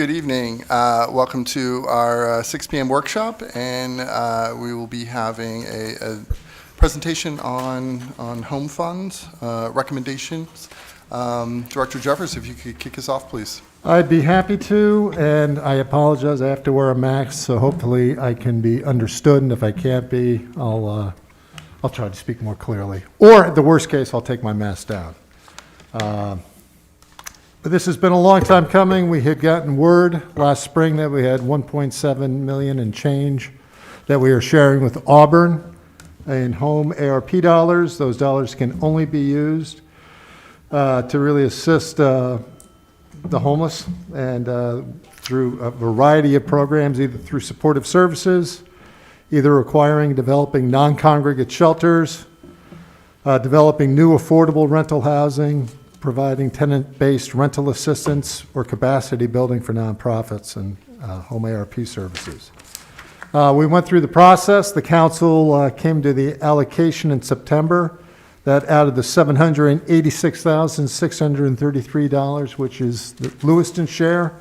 Good evening. Welcome to our 6 p.m. workshop, and we will be having a presentation on home funds recommendations. Director Jeffers, if you could kick us off, please. I'd be happy to, and I apologize. I have to wear a mask, so hopefully I can be understood. And if I can't be, I'll try to speak more clearly. Or, the worst case, I'll take my mask down. But this has been a long time coming. We had gotten word last spring that we had $1.7 million and change that we are sharing with Auburn in home ARP dollars. Those dollars can only be used to really assist the homeless and through a variety of programs, either through supportive services, either requiring developing non-congregate shelters, developing new affordable rental housing, providing tenant-based rental assistance, or capacity building for nonprofits and home ARP services. We went through the process. The council came to the allocation in September that out of the $786,633, which is the Lewiston share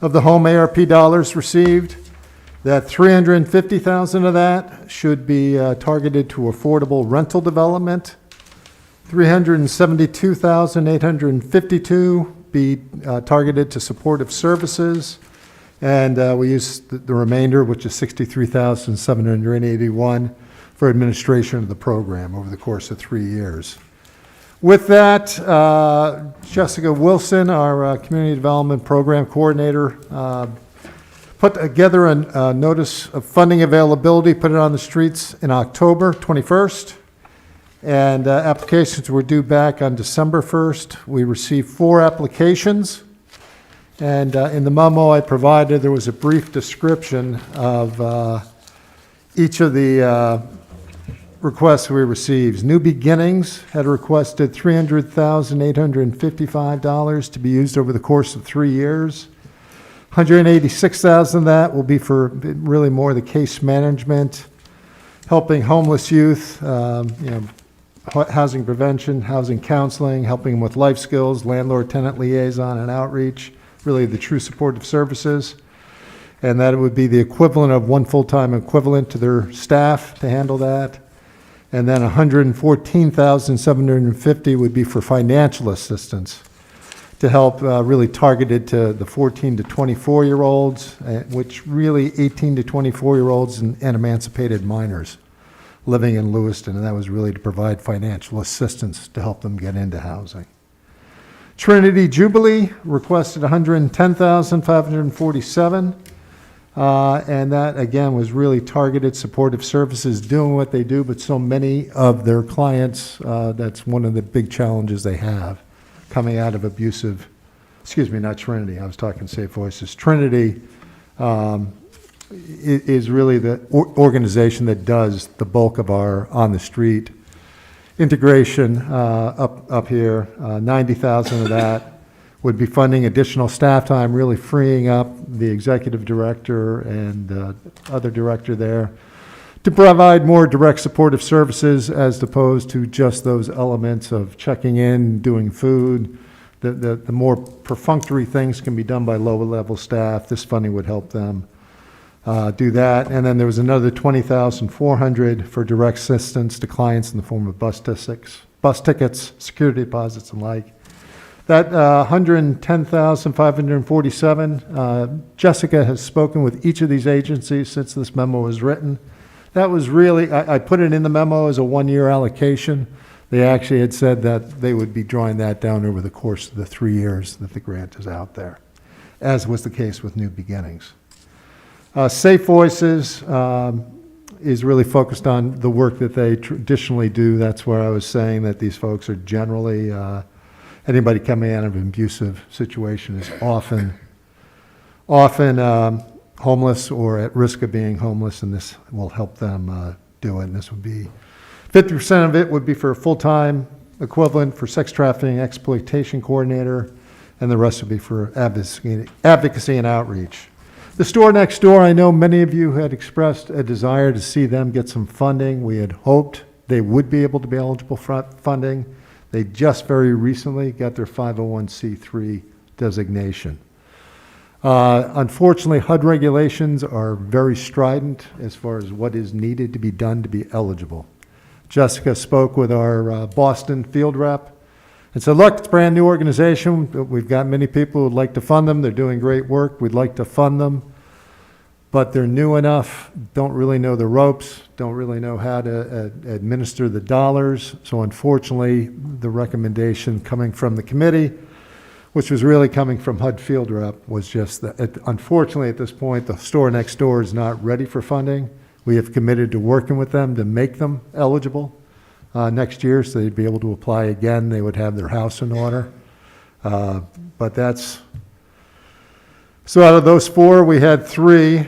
of the home ARP dollars received, that $350,000 of that should be targeted to affordable rental development, $372,852 be targeted to supportive services, and we use the remainder, which is $63,781, for administration of the program over the course of 3 years. With that, Jessica Wilson, our Community Development Program Coordinator, put together a notice of funding availability, put it on the streets in October 21st. And applications were due back on December 1st. We received 4 applications. And in the memo I provided, there was a brief description of each of the requests we received. New Beginnings had requested $300,855 to be used over the course of 3 years. $186,000 of that will be for really more the case management, helping homeless youth, housing prevention, housing counseling, helping them with life skills, landlord-tenant liaison and outreach, really the true supportive services. And that would be the equivalent of 1 full-time equivalent to their staff to handle that. And then $114,750 would be for financial assistance to help really targeted to the 14 to 24-year-olds, which really 18 to 24-year-olds and emancipated minors living in Lewiston, and that was really to provide financial assistance to help them get into housing. Trinity Jubilee requested $110,547, and that again was really targeted supportive services doing what they do, but so many of their clients, that's one of the big challenges they have coming out of abusive, not Trinity, I was talking Safe Voices. Trinity is really the organization that does the bulk of our on-the-street integration up here. $90,000 of that would be funding additional staff time, really freeing up the executive director and other director there to provide more direct supportive services as opposed to just those elements of checking in, doing food. The more perfunctory things can be done by lower-level staff. This funding would help them do that. And then there was another $20,400 for direct assistance to clients in the form of bus tickets, security deposits, and like. That $110,547, Jessica has spoken with each of these agencies since this memo was written. That was really, I put it in the memo as a 1-year allocation. They actually had said that they would be drawing that down over the course of the 3 years that the grant is out there, as was the case with New Beginnings. Safe Voices is really focused on the work that they traditionally do. That's where I was saying that these folks are generally, anybody coming out of an abusive situation is often homeless or at risk of being homeless, and this will help them do it. And this would be 50% of it would be for a full-time equivalent for sex trafficking exploitation coordinator, and the rest would be for advocacy and outreach. The store next door, I know many of you had expressed a desire to see them get some funding. We had hoped they would be able to be eligible for funding. They just very recently got their 501c3 designation. Unfortunately, HUD regulations are very strident as far as what is needed to be done to be eligible. Jessica spoke with our Boston field rep and said, look, it's a brand new organization. We've got many people who'd like to fund them. They're doing great work. We'd like to fund them. But they're new enough, don't really know the ropes, don't really know how to administer the dollars. So unfortunately, the recommendation coming from the committee, which was really coming from HUD field rep, was just that, unfortunately, at this point, the store next door is not ready for funding. We have committed to working with them to make them eligible next year, so they'd be able to apply again. They would have their house in order. But that's, so out of those four, we had three.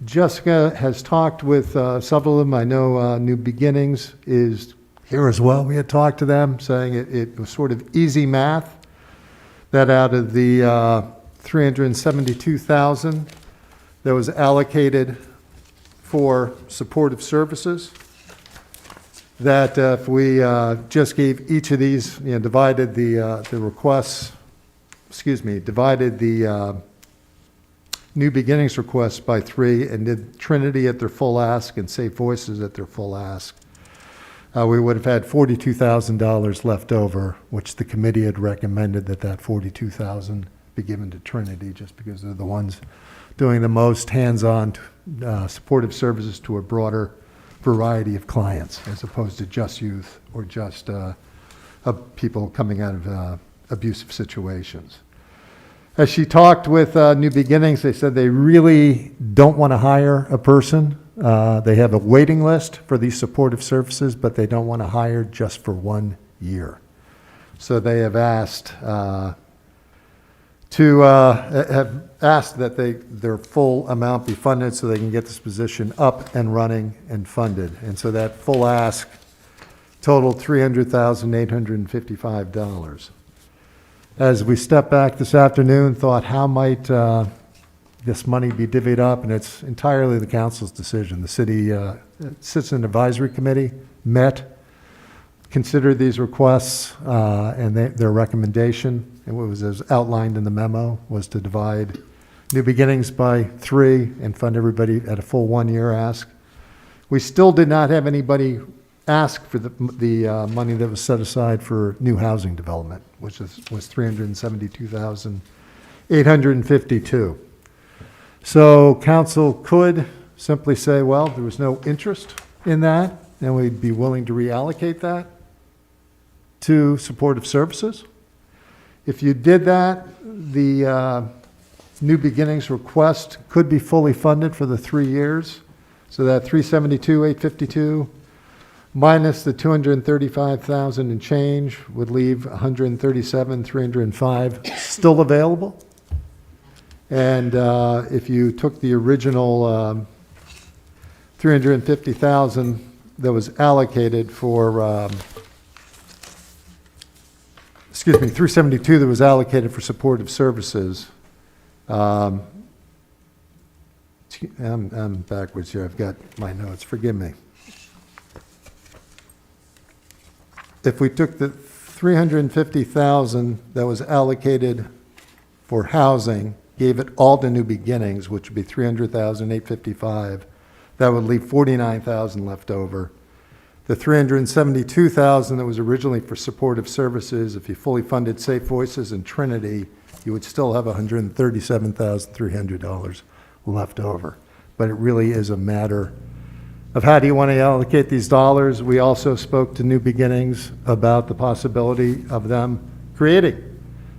Jessica has talked with several of them. I know New Beginnings is here as well. We had talked to them, saying it was sort of easy math, that out of the $372,000 that was allocated for supportive services, that if we just gave each of these, divided the requests, divided the New Beginnings requests by 3 and did Trinity at their full ask and Safe Voices at their full ask, we would have had $42,000 left over, which the committee had recommended that $42,000 be given to Trinity, just because they're the ones doing the most hands-on supportive services to a broader variety of clients, as opposed to just youth or just people coming out of abusive situations. As she talked with New Beginnings, they said they really don't want to hire a person. They have a waiting list for these supportive services, but they don't want to hire just for 1 year. So they have asked that their full amount be funded so they can get this position up and running and funded. And so that full ask totaled $300,855. As we step back this afternoon, thought how might this money be divvied up, and it's entirely the council's decision. The city Citizen Advisory Committee met, considered these requests, and their recommendation, and what was as outlined in the memo, was to divide New Beginnings by 3 and fund everybody at a full 1 year ask. We still did not have anybody ask for the money that was set aside for new housing development, which was $372,852. So council could simply say, well, there was no interest in that, and we'd be willing to reallocate that to supportive services. If you did that, the New Beginnings request could be fully funded for the 3 years. So that $372,852 minus the $235,000 and change would leave $137,305 still available. And if you took the original $350,000 that was allocated for, $372 that was allocated for supportive services. I'm backwards here. I've got my notes. Forgive me. If we took the $350,000 that was allocated for housing, gave it all to New Beginnings, which would be $300,855, that would leave $49,000 left over. The $372,000 that was originally for supportive services, if you fully funded Safe Voices and Trinity, you would still have $137,300 left over. But it really is a matter of how do you want to allocate these dollars. We also spoke to New Beginnings about the possibility of them creating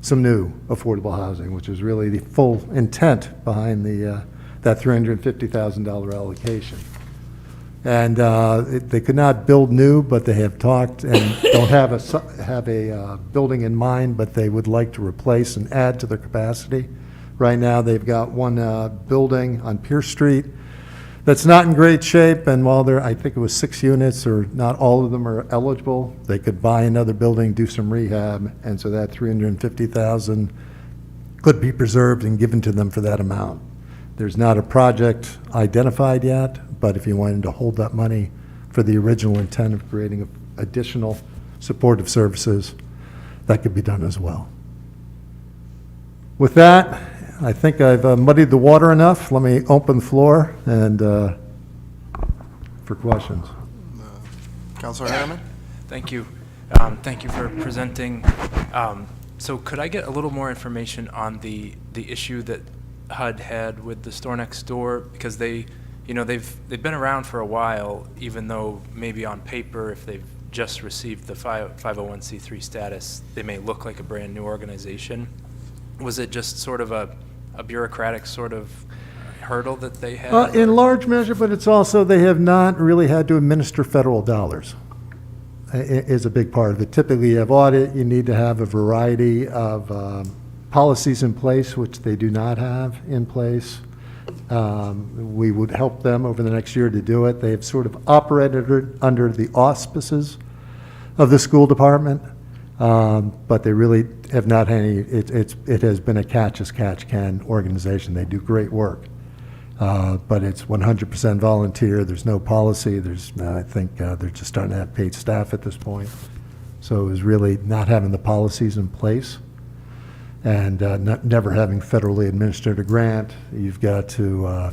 some new affordable housing, which is really the full intent behind that $350,000 allocation. And they could not build new, but they have talked and don't have a building in mind, but they would like to replace and add to their capacity. Right now, they've got one building on Pierce Street that's not in great shape, and while I think it was 6 units, or not all of them are eligible, they could buy another building, do some rehab, and so that $350,000 could be preserved and given to them for that amount. There's not a project identified yet, but if you wanted to hold that money for the original intent of creating additional supportive services, that could be done as well. With that, I think I've muddied the water enough. Let me open the floor and for questions. Councilor Harriman? Thank you. Thank you for presenting. So could I get a little more information on the issue that HUD had with the store next door? Because they've been around for a while, even though maybe on paper, if they've just received the 501c3 status, they may look like a brand new organization. Was it just sort of a bureaucratic sort of hurdle that they had? In large measure, but it's also they have not really had to administer federal dollars. Is a big part of it. Typically, you have audit, you need to have a variety of policies in place, which they do not have in place. We would help them over the next year to do it. They have sort of operated under the auspices of the school department, but they really have not had any, it has been a catch as catch can organization. They do great work. But it's 100% volunteer. There's no policy. I think they're just starting to have paid staff at this point. So it was really not having the policies in place and never having federally administered a grant. You've got to,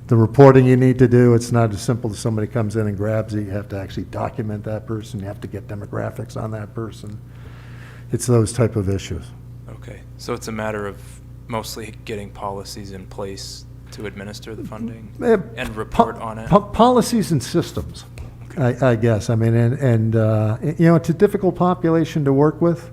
the reporting you need to do, it's not as simple as somebody comes in and grabs it. You have to actually document that person. You have to get demographics on that person. It's those type of issues. Okay, so it's a matter of mostly getting policies in place to administer the funding and report on it? Policies and systems, okay. I guess. I mean, it's a difficult population to work with.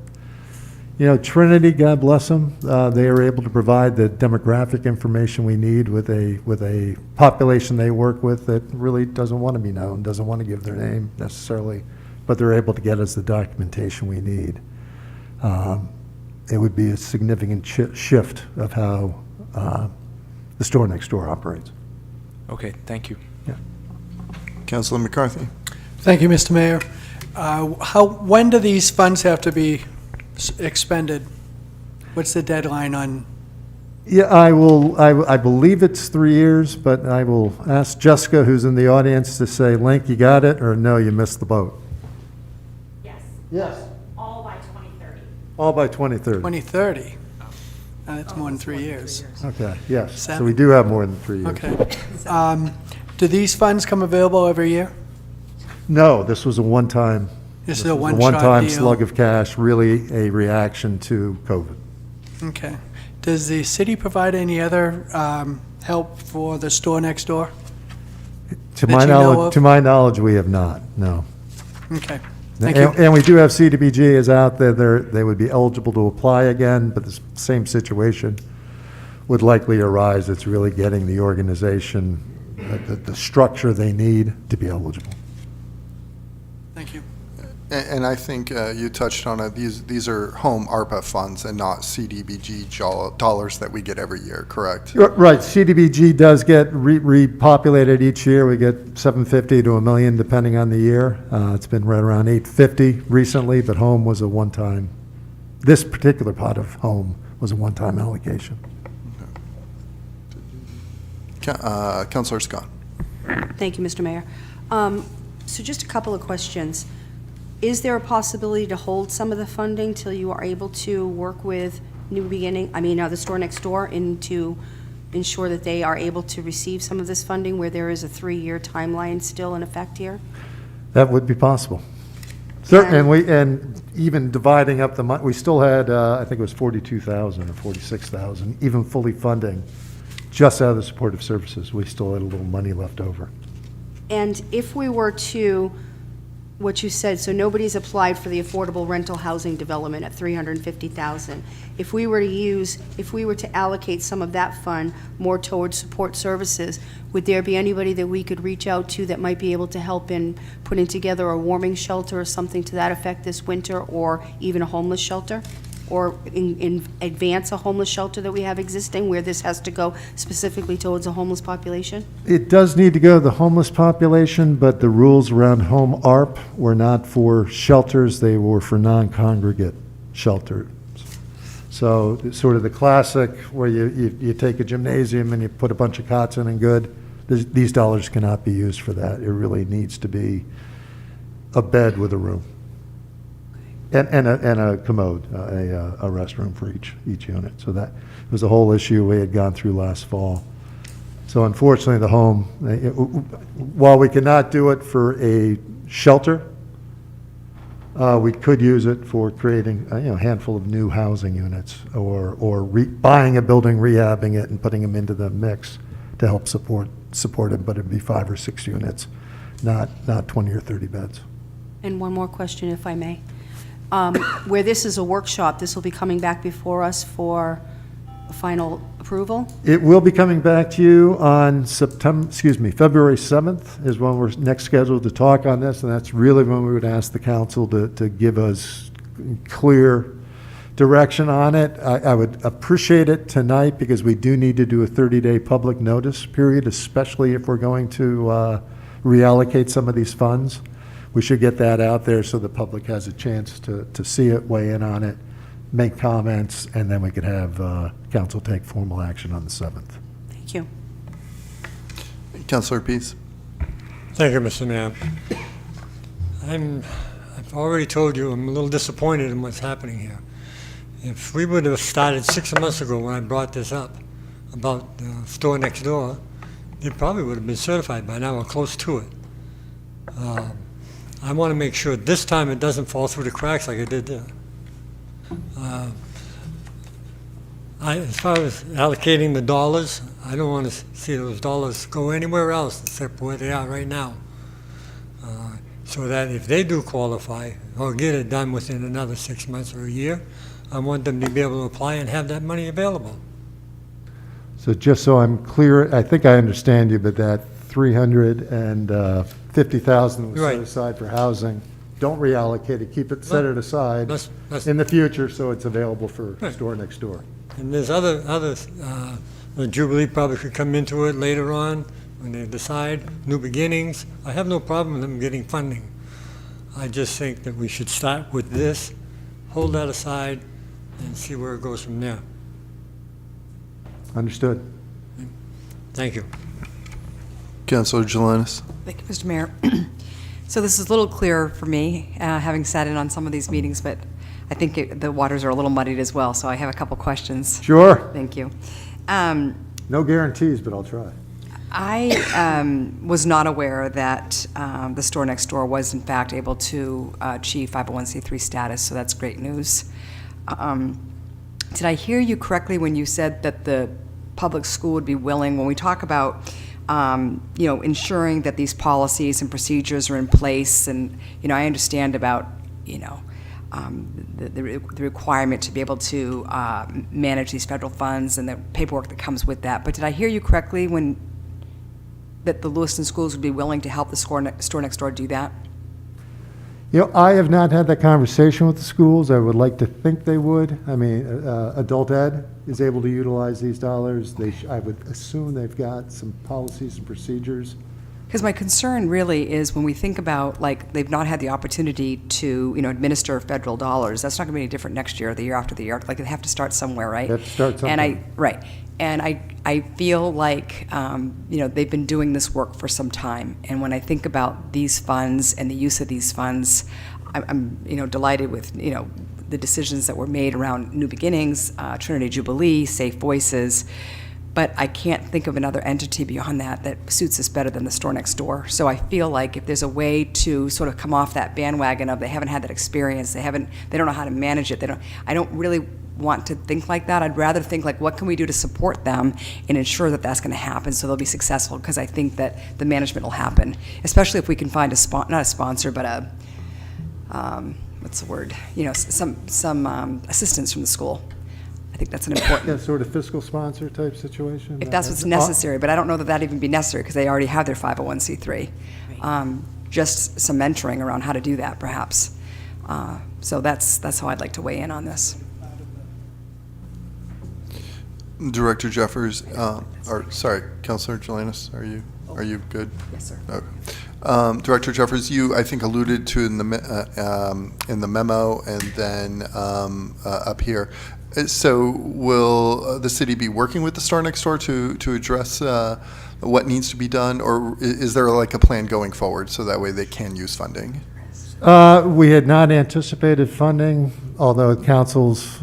Trinity, God bless them, they are able to provide the demographic information we need with a population they work with that really doesn't want to be known, doesn't want to give their name necessarily, but they're able to get us the documentation we need. It would be a significant shift of how the store next door operates. Okay, thank you. Yeah. Councilor McCarthy? Thank you, Mr. Mayor. When do these funds have to be expended? What's the deadline on? Yeah, I believe it's 3 years, but I will ask Jessica, who's in the audience, to say, Link, you got it, or no, you missed the boat? Yes. Yes. All by 2030. All by 2030. 2030? That's more than 3 years. Okay, yes. So 7. we do have more than 3 years. Okay. Do these funds come available every year? No, this was a one-time. This is a one-time one-shot deal? slug of cash, really a reaction to COVID. Okay. Does the city provide any other help for the store next door? To That my you know knowledge, of? to my knowledge, we have not, no. Okay. Thank you. And we do have CDBG is out there. They would be eligible to apply again, but the same situation would likely arise. It's really getting the organization, the structure they need to be eligible. Thank you. And I think you touched on it. These are home ARPA funds and not CDBG dollars that we get every year, correct? Right, CDBG does get repopulated each year. We get 750 to $1 million depending on the year. It's been right around 850 recently, but home was a one-time, this particular pot of home was a one-time allocation. Councilor Scott? Thank you, Mr. Mayor. So just a couple of questions. Is there a possibility to hold some of the funding till you are able to work with the store next door, and to ensure that they are able to receive some of this funding where there is a 3-year timeline still in effect here? That would be possible. Certainly, and even dividing up the money, we still had, I think it was 42,000 or 46,000, even fully funding, just out of the supportive services. We still had a little money left over. And if we were to, what you said, so nobody's applied for the affordable rental housing development at $350,000. If we were to allocate some of that fund more towards support services, would there be anybody that we could reach out to that might be able to help in putting together a warming shelter or something to that effect this winter, or even a homeless shelter? Or in advance a homeless shelter that we have existing, where this has to go specifically towards a homeless population? It does need to go to the homeless population, but the rules around home ARP were not for shelters, they were for non-congregate shelters. So sort of the classic where you take a gymnasium and you put a bunch of cots in and good, these dollars cannot be used for that. It really needs to be a bed with a room. And a commode, a restroom for each unit. So that was a whole issue we had gone through last fall. So unfortunately, the home, while we cannot do it for a shelter, we could use it for creating a handful of new housing units, or buying a building, rehabbing it, and putting them into the mix to help support it, but it'd be 5 or 6 units, not 20 or 30 beds. And one more question, if I may. Where this is a workshop, this will be coming back before us for a final approval? It will be coming back to you on February 7th is when we're next scheduled to talk on this, and that's really when we would ask the council to give us clear direction on it. I would appreciate it tonight, because we do need to do a 30-day public notice period, especially if we're going to reallocate some of these funds. We should get that out there so the public has a chance to see it, weigh in on it, make comments, and then we could have council take formal action on the 7th. Thank you. Councilor Pease. Thank you, Mr. Mayor. I've already told you I'm a little disappointed in what's happening here. If we would have started 6 months ago when I brought this up about the store next door, it probably would have been certified by now or close to it. I want to make sure this time it doesn't fall through the cracks like it did there. As far as allocating the dollars, I don't want to see those dollars go anywhere else except where they are right now. So that if they do qualify or get it done within another 6 months or a year, I want them to be able to apply and have that money available. So just so I'm clear, I think I understand you, but that $350,000 was set Right. aside for housing. Don't reallocate it, keep it, set it aside That's- in the future so it's available for Right. store next door. And there's the Jubilee probably could come into it later on when they decide, new beginnings. I have no problem with them getting funding. I just think that we should start with this, hold that aside, and see where it goes from there. Understood. Thank you. Councilor Jelinas. Thank you, Mr. Mayor. So this is a little clearer for me, having sat in on some of these meetings, but I think the waters are a little muddied as well, so I have a couple questions. Sure. Thank you. No guarantees, but I'll try. I was not aware that the store next door was in fact able to achieve 501c3 status, so that's great news. Did I hear you correctly when you said that the public school would be willing, when we talk about ensuring that these policies and procedures are in place, and I understand about the requirement to be able to manage these federal funds and the paperwork that comes with that. But did I hear you correctly that the Lewiston schools would be willing to help the store next door do that? I have not had that conversation with the schools. I would like to think they would. I mean, adult ed is able to utilize these dollars. I would assume they've got some policies and procedures. Because my concern really is when we think about, they've not had the opportunity to, administer federal dollars. That's not going to be any different next year or the year after the year. They have to start somewhere, right? They have to start somewhere. Right. And I feel like, they've been doing this work for some time. And when I think about these funds and the use of these funds, I'm delighted with, the decisions that were made around New Beginnings, Trinity Jubilee, Safe Voices. But I can't think of another entity beyond that suits us better than the store next door. So I feel like if there's a way to sort of come off that bandwagon of they haven't had that experience, they don't know how to manage it, I don't really want to think like that. I'd rather think what can we do to support them and ensure that that's going to happen so they'll be successful, because I think that the management will happen, especially if we can find not a sponsor, but what's the word? Some assistance from the school. I think that's an important. Yeah, sort of fiscal sponsor type situation. If that's what's necessary, but I don't know that even be necessary because they already have their 501c3. Just some mentoring around how to do that, perhaps. So that's how I'd like to weigh in on this. Director Jeffers, Councilor Jelinas, are you good? Yes, sir. Okay. Director Jeffers, you, I think, alluded to in the memo and then up here. So will the city be working with the store next door to address what needs to be done, or is there a plan going forward so that way they can use funding? We had not anticipated funding, although council's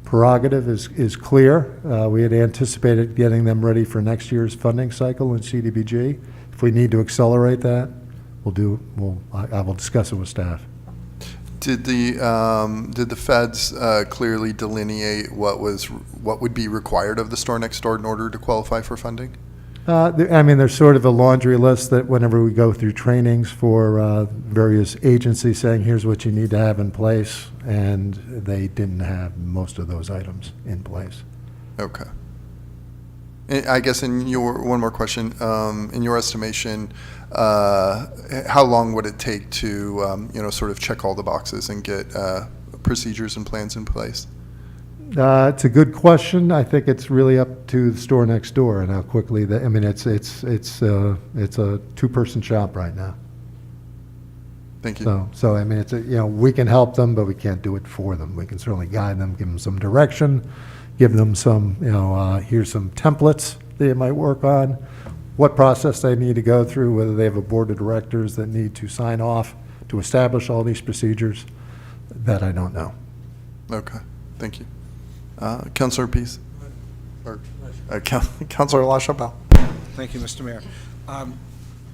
prerogative is clear. We had anticipated getting them ready for next year's funding cycle in CDBG. If we need to accelerate that, I will discuss it with staff. Did the feds clearly delineate what would be required of the store next door in order to qualify for funding? I mean, there's sort of a laundry list that whenever we go through trainings for various agencies saying, here's what you need to have in place, and they didn't have most of those items in place. Okay. And I guess one more question, in your estimation, how long would it take to, sort of check all the boxes and get procedures and plans in place? It's a good question. I think it's really up to the store next door and how quickly it's a two-person shop right now. Thank you. So I mean, it's we can help them, but we can't do it for them. We can certainly guide them, give them some direction, give them some, here's some templates they might work on, what process they need to go through, whether they have a board of directors that need to sign off to establish all these procedures. That I don't know. Okay, thank you. Councilor Pease? Or Councilor LaChapelle? Thank you, Mr. Mayor.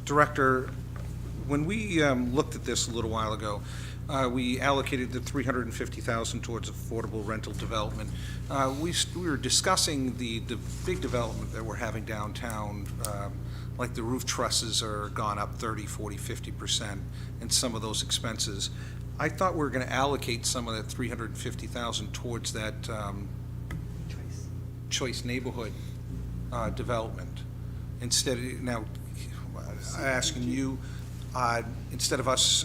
Director, when we looked at this a little while ago, we allocated the $350,000 towards affordable rental development. We were discussing the big development that we're having downtown, like the roof trusses are gone up 30, 40, 50%, and some of those expenses. I thought we were going to allocate some of that $350,000 towards that choice neighborhood development. Instead, now, I'm asking you, instead of us,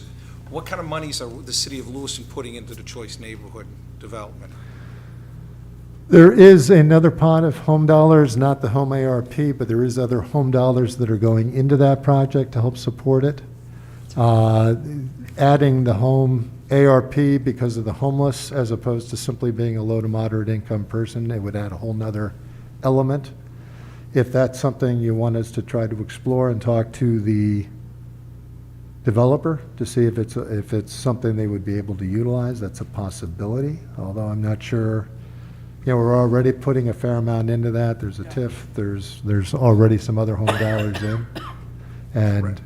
what kind of monies are the city of Lewiston putting into the choice neighborhood development? There is another pot of home dollars, not the home ARP, but there is other home dollars that are going into that project to help support it. Adding the home ARP because of the homeless, as opposed to simply being a low to moderate income person, it would add a whole nother element. If that's something you want us to try to explore and talk to the developer to see if it's something they would be able to utilize, that's a possibility, although I'm not sure. We're already putting a fair amount into that. There's a TIF, there's already some other home dollars in. And Right.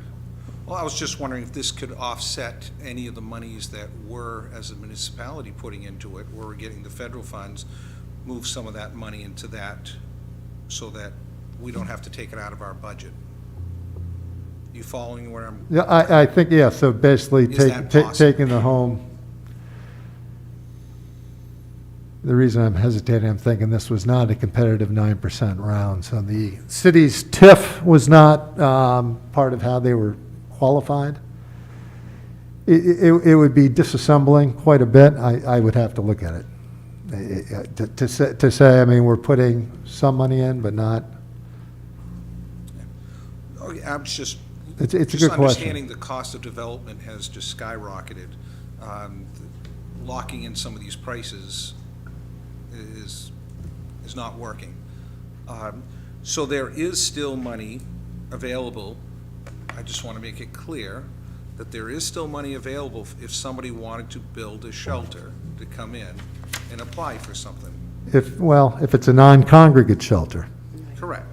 Well, I was just wondering if this could offset any of the monies that we're, as a municipality, putting into it, where we're getting the federal funds, move some of that money into that so that we don't have to take it out of our budget. You following where I'm? yeah, I think, yeah, so basically Is that possible? taking the home. The reason I'm hesitating, I'm thinking this was not a competitive 9% round. So the city's TIF was not part of how they were qualified. It would be disassembling quite a bit. I would have to look at it. To say, I mean, we're putting some money in, but not. Okay, I'm just. It's a Just good question. understanding the cost of development has just skyrocketed. Locking in some of these prices is not working. So there is still money available. I just want to make it clear that there is still money available if somebody wanted to build a shelter to come in and apply for something. If it's a non-congregate shelter, Correct.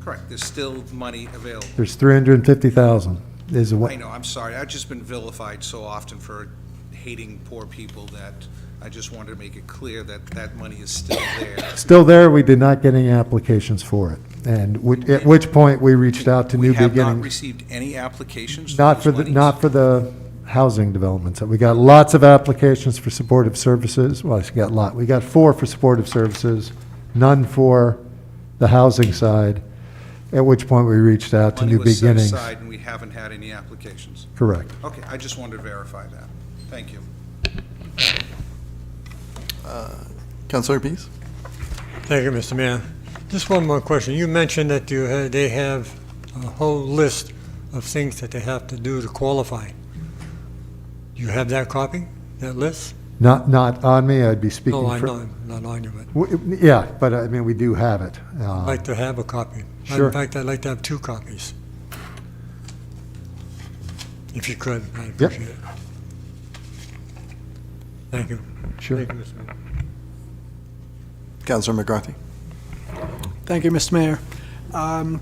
Correct. There's still money available. there's 350,000 is I what. know, I'm sorry. I've just been vilified so often for hating poor people that I just wanted to make it clear that that money is still there. Still there, we did not get any applications for it. And at which point we reached out to New We have not Beginnings. received any applications Not for these the, monies? not for the housing developments. We got lots of applications for supportive services. Well, we got 4 for supportive services, none for the housing side, at which point we reached out to New Money was set Beginnings. aside and we haven't had any applications. Correct. Okay, I just wanted to verify that. Thank you. Councilor Pease? Thank you, Mr. Mayor. Just one more question. You mentioned that they have a whole list of things that they have to do to qualify. You have that copy, that list? Not on me, I'd be speaking No, I for. know, not on you, but Yeah, but I mean, we do have it. I'd like to have a copy. Sure. In fact, I'd like to have 2 copies. if you could, I'd appreciate it. Thank you. Sure. Thank you, Mr. Mayor. Councilor McCarthy. Thank you, Mr. Mayor.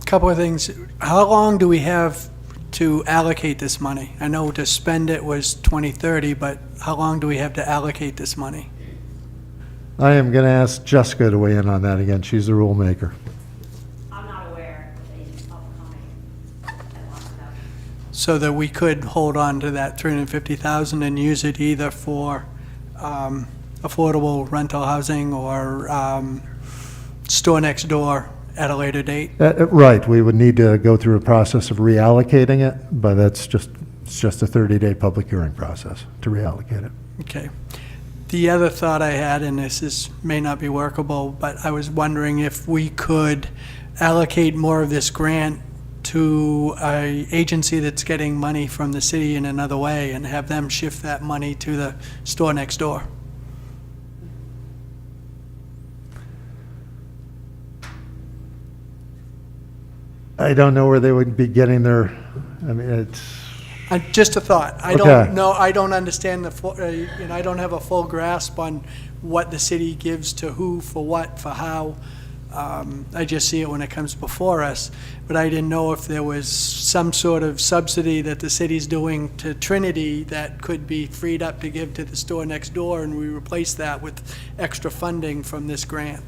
Couple of things. How long do we have to allocate this money? I know to spend it was 2030, but how long do we have to allocate this money? I am going to ask Jessica to weigh in on that again. She's the rule maker. I'm not aware of any upcoming deadlines. So that we could hold on to that 350,000 and use it either for affordable rental housing or store next door at a later date? Right, we would need to go through a process of reallocating it, but it's just a 30-day public hearing process to reallocate it. Okay. The other thought I had, and may not be workable, but I was wondering if we could allocate more of this grant to an agency that's getting money from the city in another way and have them shift that money to the store next door. I don't know where they would be getting their, I mean, it's, Just a thought. I Okay. don't know, I don't understand I don't have a full grasp on what the city gives to who, for what, for how. I just see it when it comes before us, but I didn't know if there was some sort of subsidy that the city's doing to Trinity that could be freed up to give to the store next door, and we replace that with extra funding from this grant.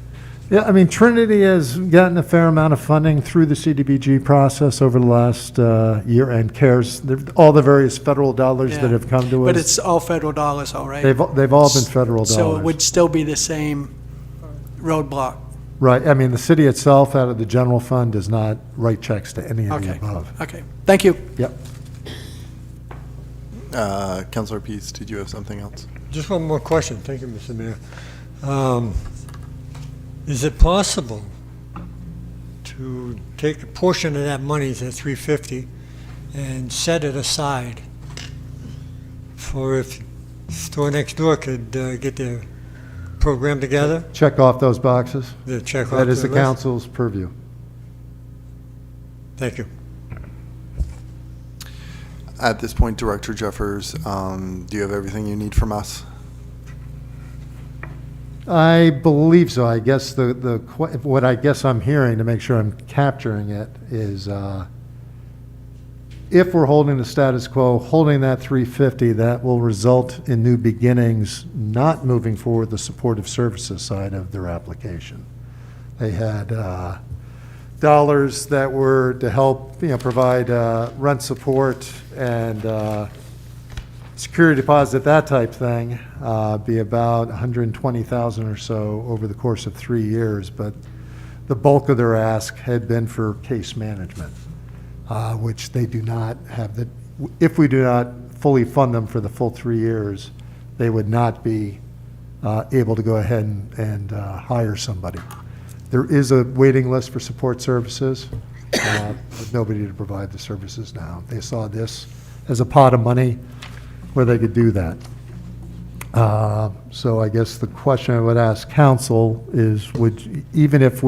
yeah, I mean, Trinity has gotten a fair amount of funding through the CDBG process over the last year, and CARES, all the various federal dollars that Yeah. have come to us. But it's all federal dollars, all right? They've all been federal dollars. So it would still be the same roadblock. Right, I mean, the city itself, out of the general fund, does not write checks to any of the Okay, above. okay. Thank you. Yep. Councilor Pease, did you have something else? Just one more question. Thank you, Mr. Mayor. Is it possible to take a portion of that money, that 350, and set it aside for if store next door could get their program together? Check off those boxes. The check off That is the list? council's purview. Thank you. At this point, Director Jeffers, do you have everything you need from us? I believe so. I guess what I guess I'm hearing, to make sure I'm capturing it, is if we're holding the status quo, holding that 350, that will result in New Beginnings not moving forward the supportive services side of their application. They had dollars that were to help, provide rent support and security deposit, that type thing, be about $120,000 or so over the course of 3 years. But the bulk of their ask had been for case management, which they do not have. If we do not fully fund them for the full 3 years, they would not be able to go ahead and hire somebody. There is a waiting list for support services, with nobody to provide the services now. They saw this as a pot of money where they could do that. So I guess the question I would ask council is, even if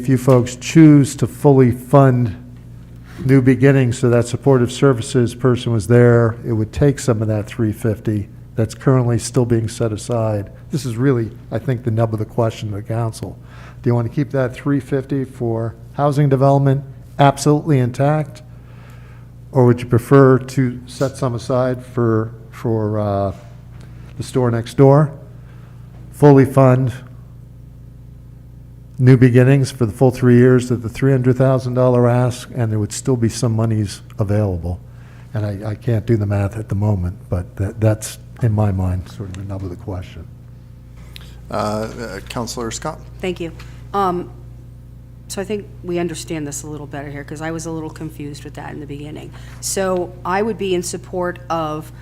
you folks choose to fully fund New Beginnings so that supportive services person was there, it would take some of that 350 that's currently still being set aside. This is really, I think, the nub of the question to the council. Do you want to keep that 350 for housing development absolutely intact? Or would you prefer to set some aside for the store next door, fully fund New Beginnings for the full 3 years at the $300,000 ask, and there would still be some monies available? And I can't do the math at the moment, but that's, in my mind, sort of the nub of the question. Councilor Scott? Thank you. So I think we understand this a little better here, because I was a little confused with that in the beginning. So I would be in support of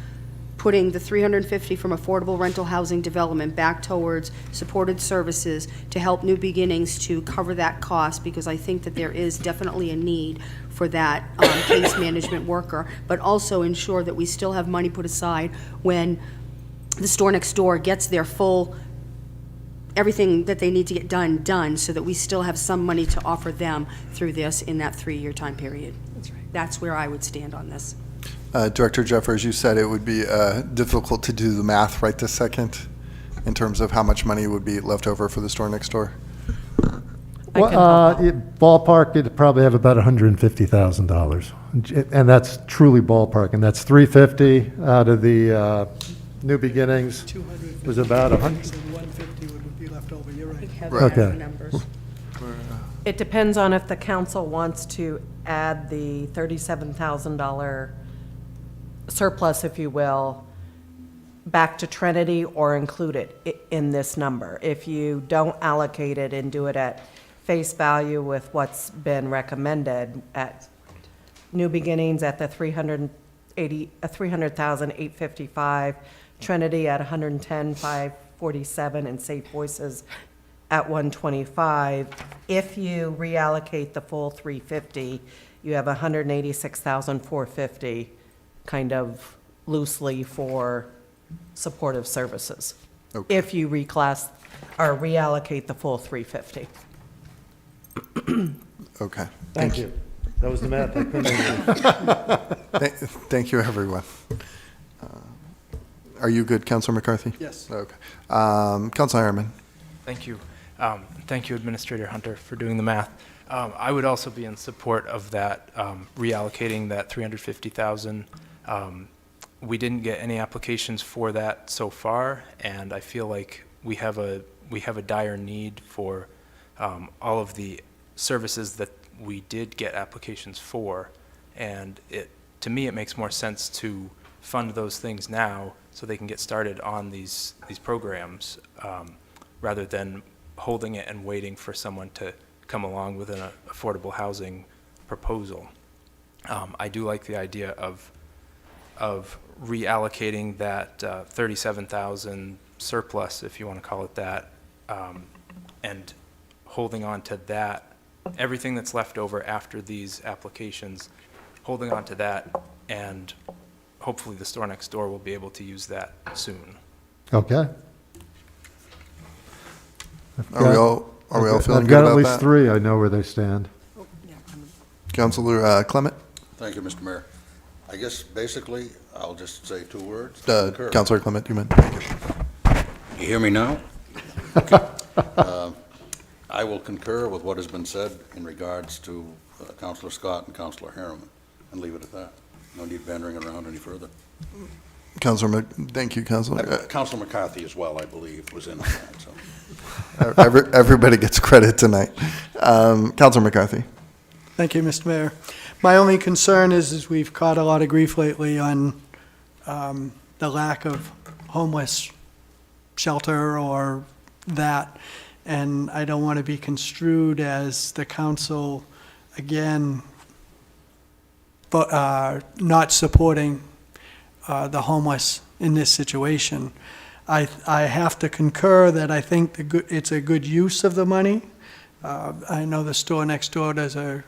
putting the 350 from affordable rental housing development back towards supported services to help New Beginnings to cover that cost, because I think that there is definitely a need for that case management worker, but also ensure that we still have money put aside when the store next door gets their full, everything that they need to get done, so that we still have some money to offer them through this in that 3-year time period. That's right. That's where I would stand on this. Director Jeffers, you said it would be difficult to do the math right this second in terms of how much money would be left over for the store next door. Well, ballpark, it'd probably have about $150,000. And that's truly ballpark, and that's 350 out of the New Beginnings. 200. Was about 100. 150 would be left over, you're right. Okay. It depends on if the council wants to add the $37,000 surplus, if you will, back to Trinity or include it in this number. If you don't allocate it and do it at face value with what's been recommended at New Beginnings at the 300,855, Trinity at 110,547, and Safe Voices at 125. If you reallocate the full 350, you have 186,450, kind of loosely for supportive services. Okay. If you reclass or reallocate the full 350. Okay. Thank you. That was the math I couldn't do. Thank you, everyone. Are you good, Councilor McCarthy? Yes. Okay. Councilor Harriman? Thank you. Thank you, Administrator Hunter, for doing the math. I would also be in support of that, reallocating that 350,000. We didn't get any applications for that so far, and I feel like we have a dire need for all of the services that we did get applications for, and to me it makes more sense to fund those things now so they can get started on these programs rather than holding it and waiting for someone to come along with an affordable housing proposal. I do like the idea of reallocating that 37,000 surplus, if you want to call it that, and holding on to that, everything that's left over after these applications, holding on to that, and hopefully the store next door will be able to use that soon. Okay. Are we all feeling I've good got about at least that? 3, I know where they stand. Councilor Clement? Thank you, Mr. Mayor. I guess basically, I'll just say 2 words. Concur. Councilor Clement, you meant? Thank you. You hear me now? Okay. I will concur with what has been said in regards to Councilor Scott and Councilor Harriman, and leave it at that. No need bantering around any further. Thank you, Councilor. Councilor McCarthy as well, I believe, was in on that, so. Everybody gets credit tonight. Councilor McCarthy? Thank you, Mr. Mayor. My only concern is we've caught a lot of grief lately on the lack of homeless shelter or that, and I don't want to be construed as the council, again, not supporting the homeless in this situation. I have to concur that I think it's a good use of the money. I know the store next door does a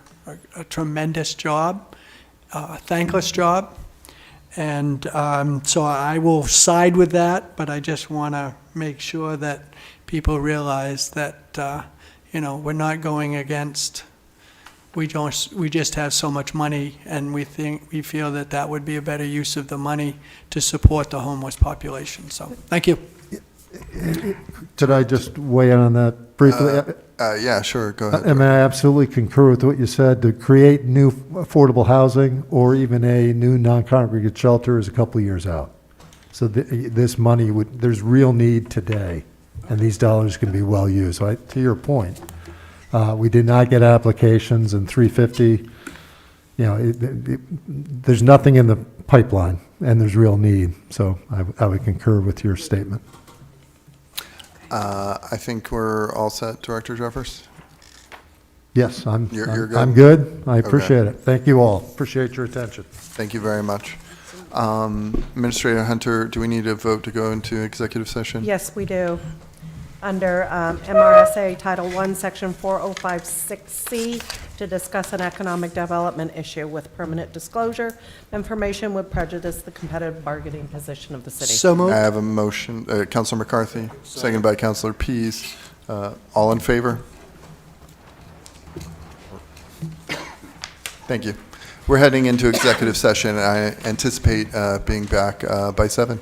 tremendous job, a thankless job, and so I will side with that, but I just want to make sure that people realize that, we're not going against, we just have so much money, and we feel that that would be a better use of the money to support the homeless population. So, thank you. Did I just weigh in on that briefly? Yeah, sure, go ahead. I mean, I absolutely concur with what you said. To create new affordable housing or even a new non-congregate shelter is a couple of years out. So this money there's real need today, and these dollars can be well used. So to your point, we did not get applications, and 350, there's nothing in the pipeline, and there's real need. So I would concur with your statement. I think we're all set, Director Jeffers? Yes, You're good? I'm good. I appreciate it. Thank you all. Appreciate your attention. Thank you very much. Administrator Hunter, do we need a vote to go into executive session? Yes, we do. Under MRSA Title I, Section 4056C, to discuss an economic development issue with permanent disclosure. Information would prejudice the competitive bargaining position of the city. So moved. I have a motion, Councilor McCarthy, second by Councilor Pease. All in favor? Thank you. we're heading into executive session. I anticipate being back by 7.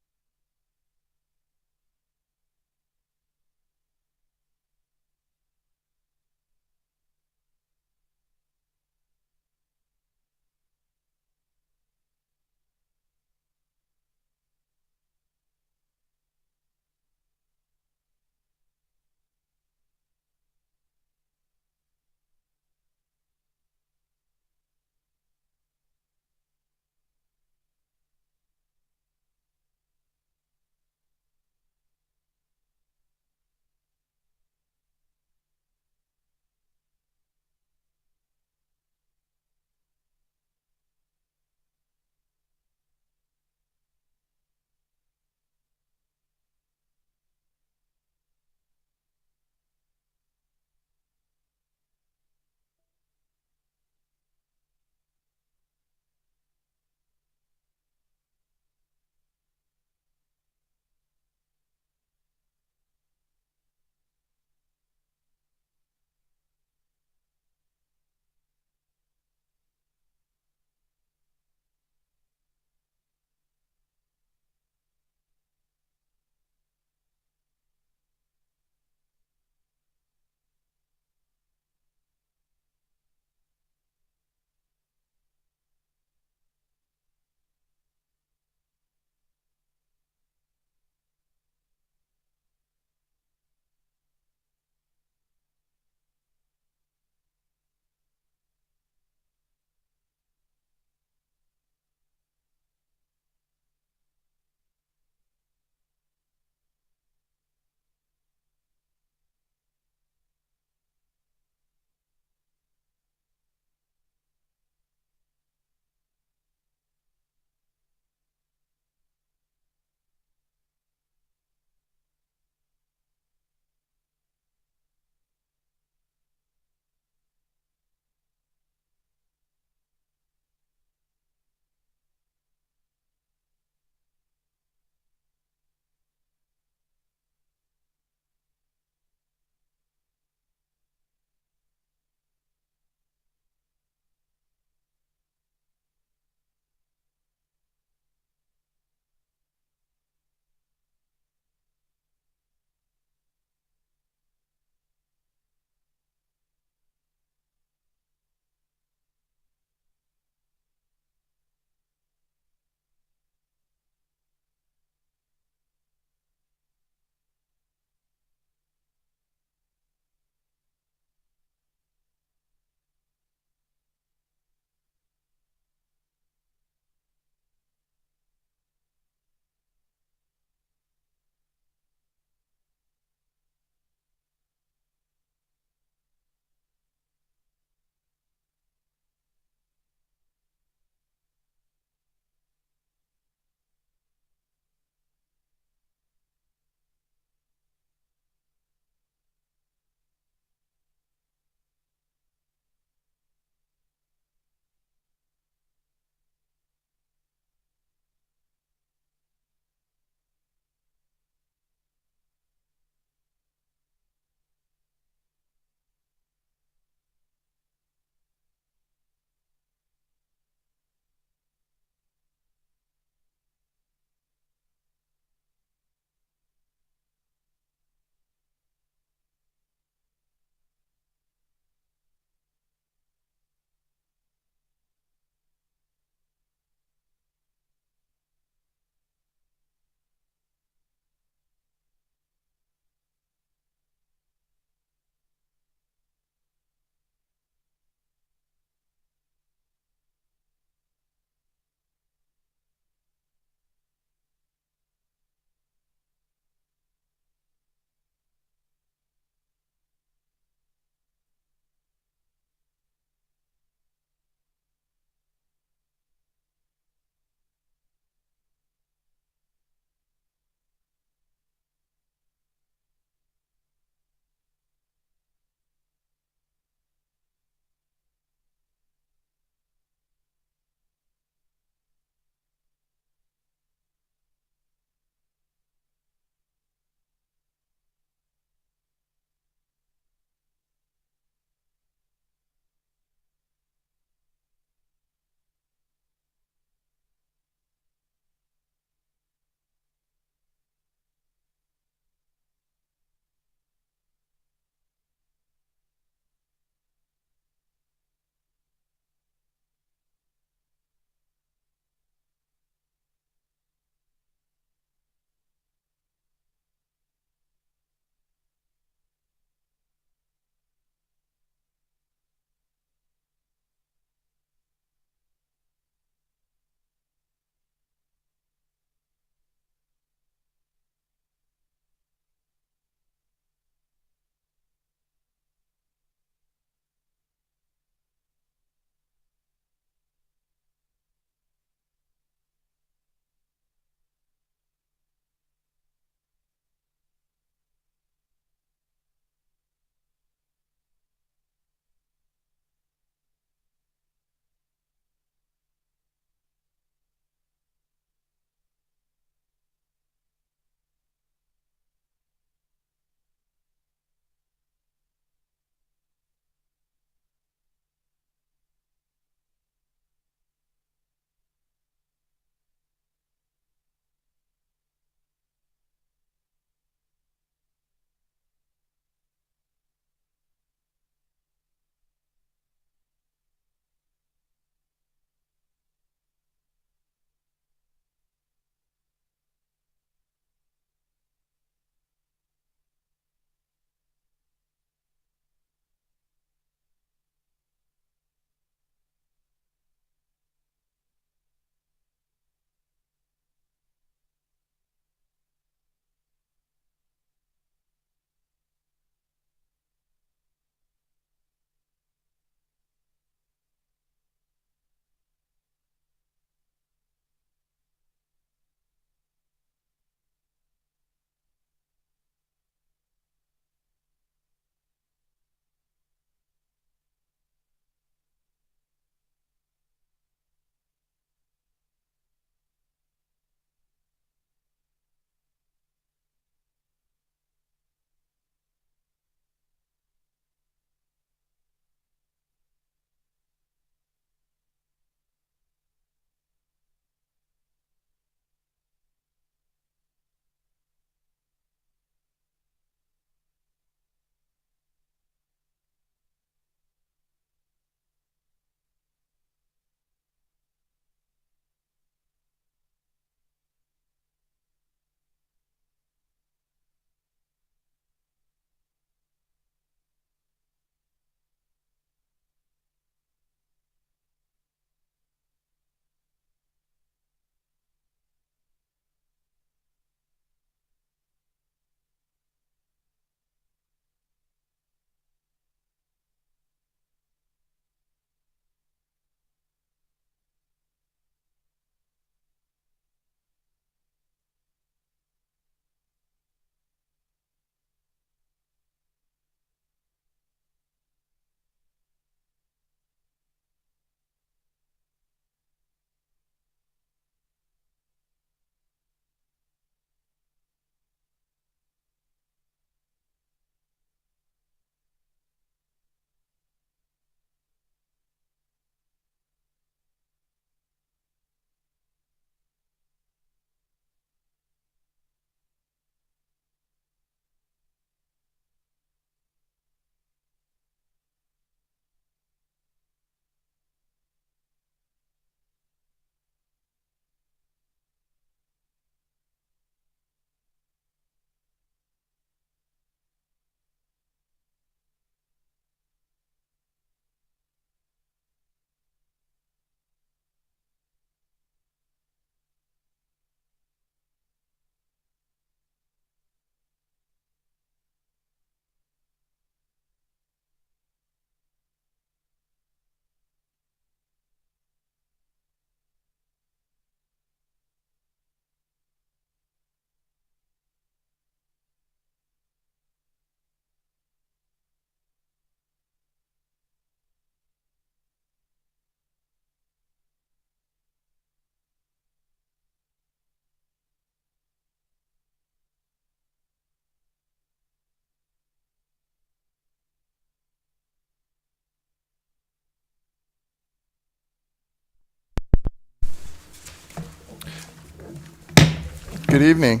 Good evening.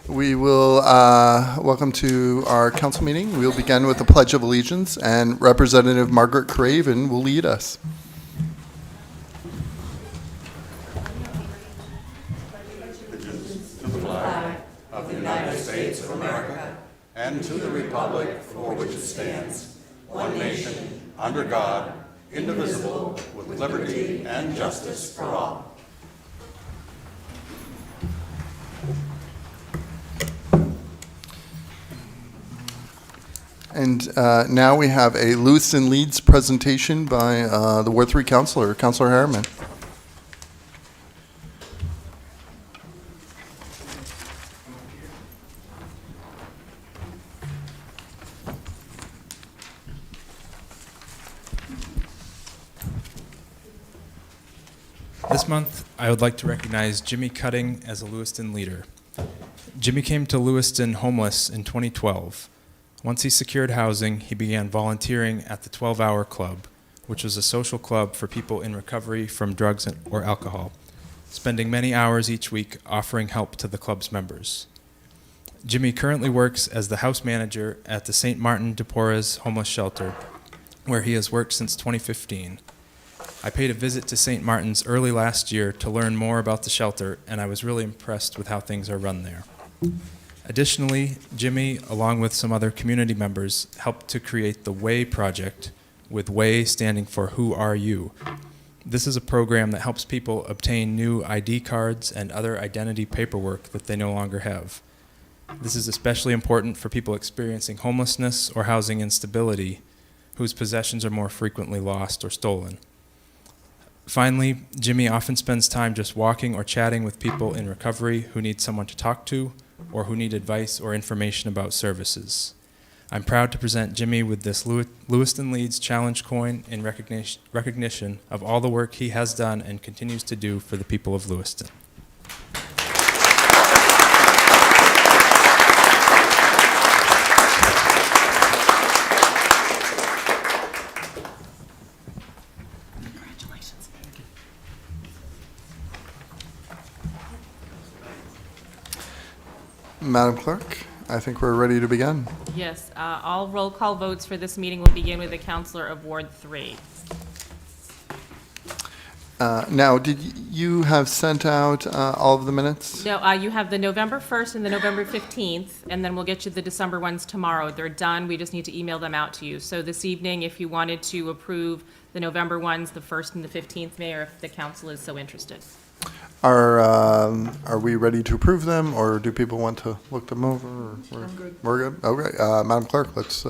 We will welcome to our council meeting. We'll begin with the Pledge of Allegiance, and Representative Margaret Craven will lead us. Of the United States of America, and to the republic for which it stands, one nation, under God, indivisible, with liberty and justice for all. And now we have a Lewiston Leads presentation by the Ward 3 Councilor, Councilor Harriman. This month, I would like to recognize Jimmy Cutting as a Lewiston leader. Jimmy came to Lewiston homeless in 2012. Once he secured housing, he began volunteering at the 12-Hour Club, which was a social club for people in recovery from drugs or alcohol, spending many hours each week offering help to the club's members. Jimmy currently works as the house manager at the St. Martin de Porres homeless shelter, where he has worked since 2015. I paid a visit to St. Martin's early last year to learn more about the shelter, and I was really impressed with how things are run there. Additionally, Jimmy, along with some other community members, helped to create the WAY project, with WAY standing for Who Are You? This is a program that helps people obtain new ID cards and other identity paperwork that they no longer have. This is especially important for people experiencing homelessness or housing instability, whose possessions are more frequently lost or stolen. Finally, Jimmy often spends time just walking or chatting with people in recovery who need someone to talk to or who need advice or information about services. I'm proud to present Jimmy with this Lewiston Leads Challenge coin in recognition of all the work he has done and continues to do for the people of Lewiston. Madam Clerk, I think we're ready to begin. Yes, all roll call votes for this meeting will begin with the Councilor of Ward 3. Now, did you have sent out all of the minutes? No, you have the November 1st and the November 15th, and then we'll get you the December ones tomorrow. They're done, we just need to email them out to you. So this evening, if you wanted to approve the November ones, the 1st and the 15th, Mayor, if the council is so interested. Are we ready to approve them, or do people want to look them over? I'm good. We're good? Okay. Madam Clerk, let's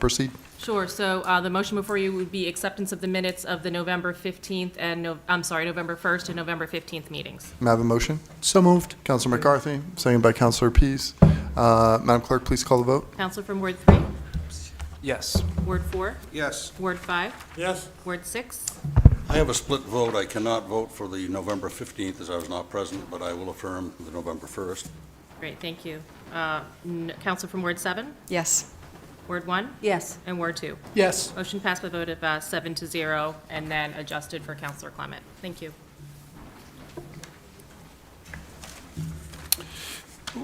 proceed. Sure, so the motion before you would be acceptance of the minutes of the November 15th and, November 1st and November 15th meetings. May I have a motion? So moved. Councilor McCarthy, second by Councilor Pease. Madam Clerk, please call the vote. Councilor from Ward 3, Yes. Ward 4, Yes. Ward 5, Yes. Ward 6, I have a split vote. I cannot vote for the November 15th as I was not present, but I will affirm the November 1st. Great, thank you. Council from Ward 7, Yes. Ward 1, Yes. and Ward 2. Yes. Motion passed by a vote of 7-0, and then adjusted for Councilor Clement. Thank you.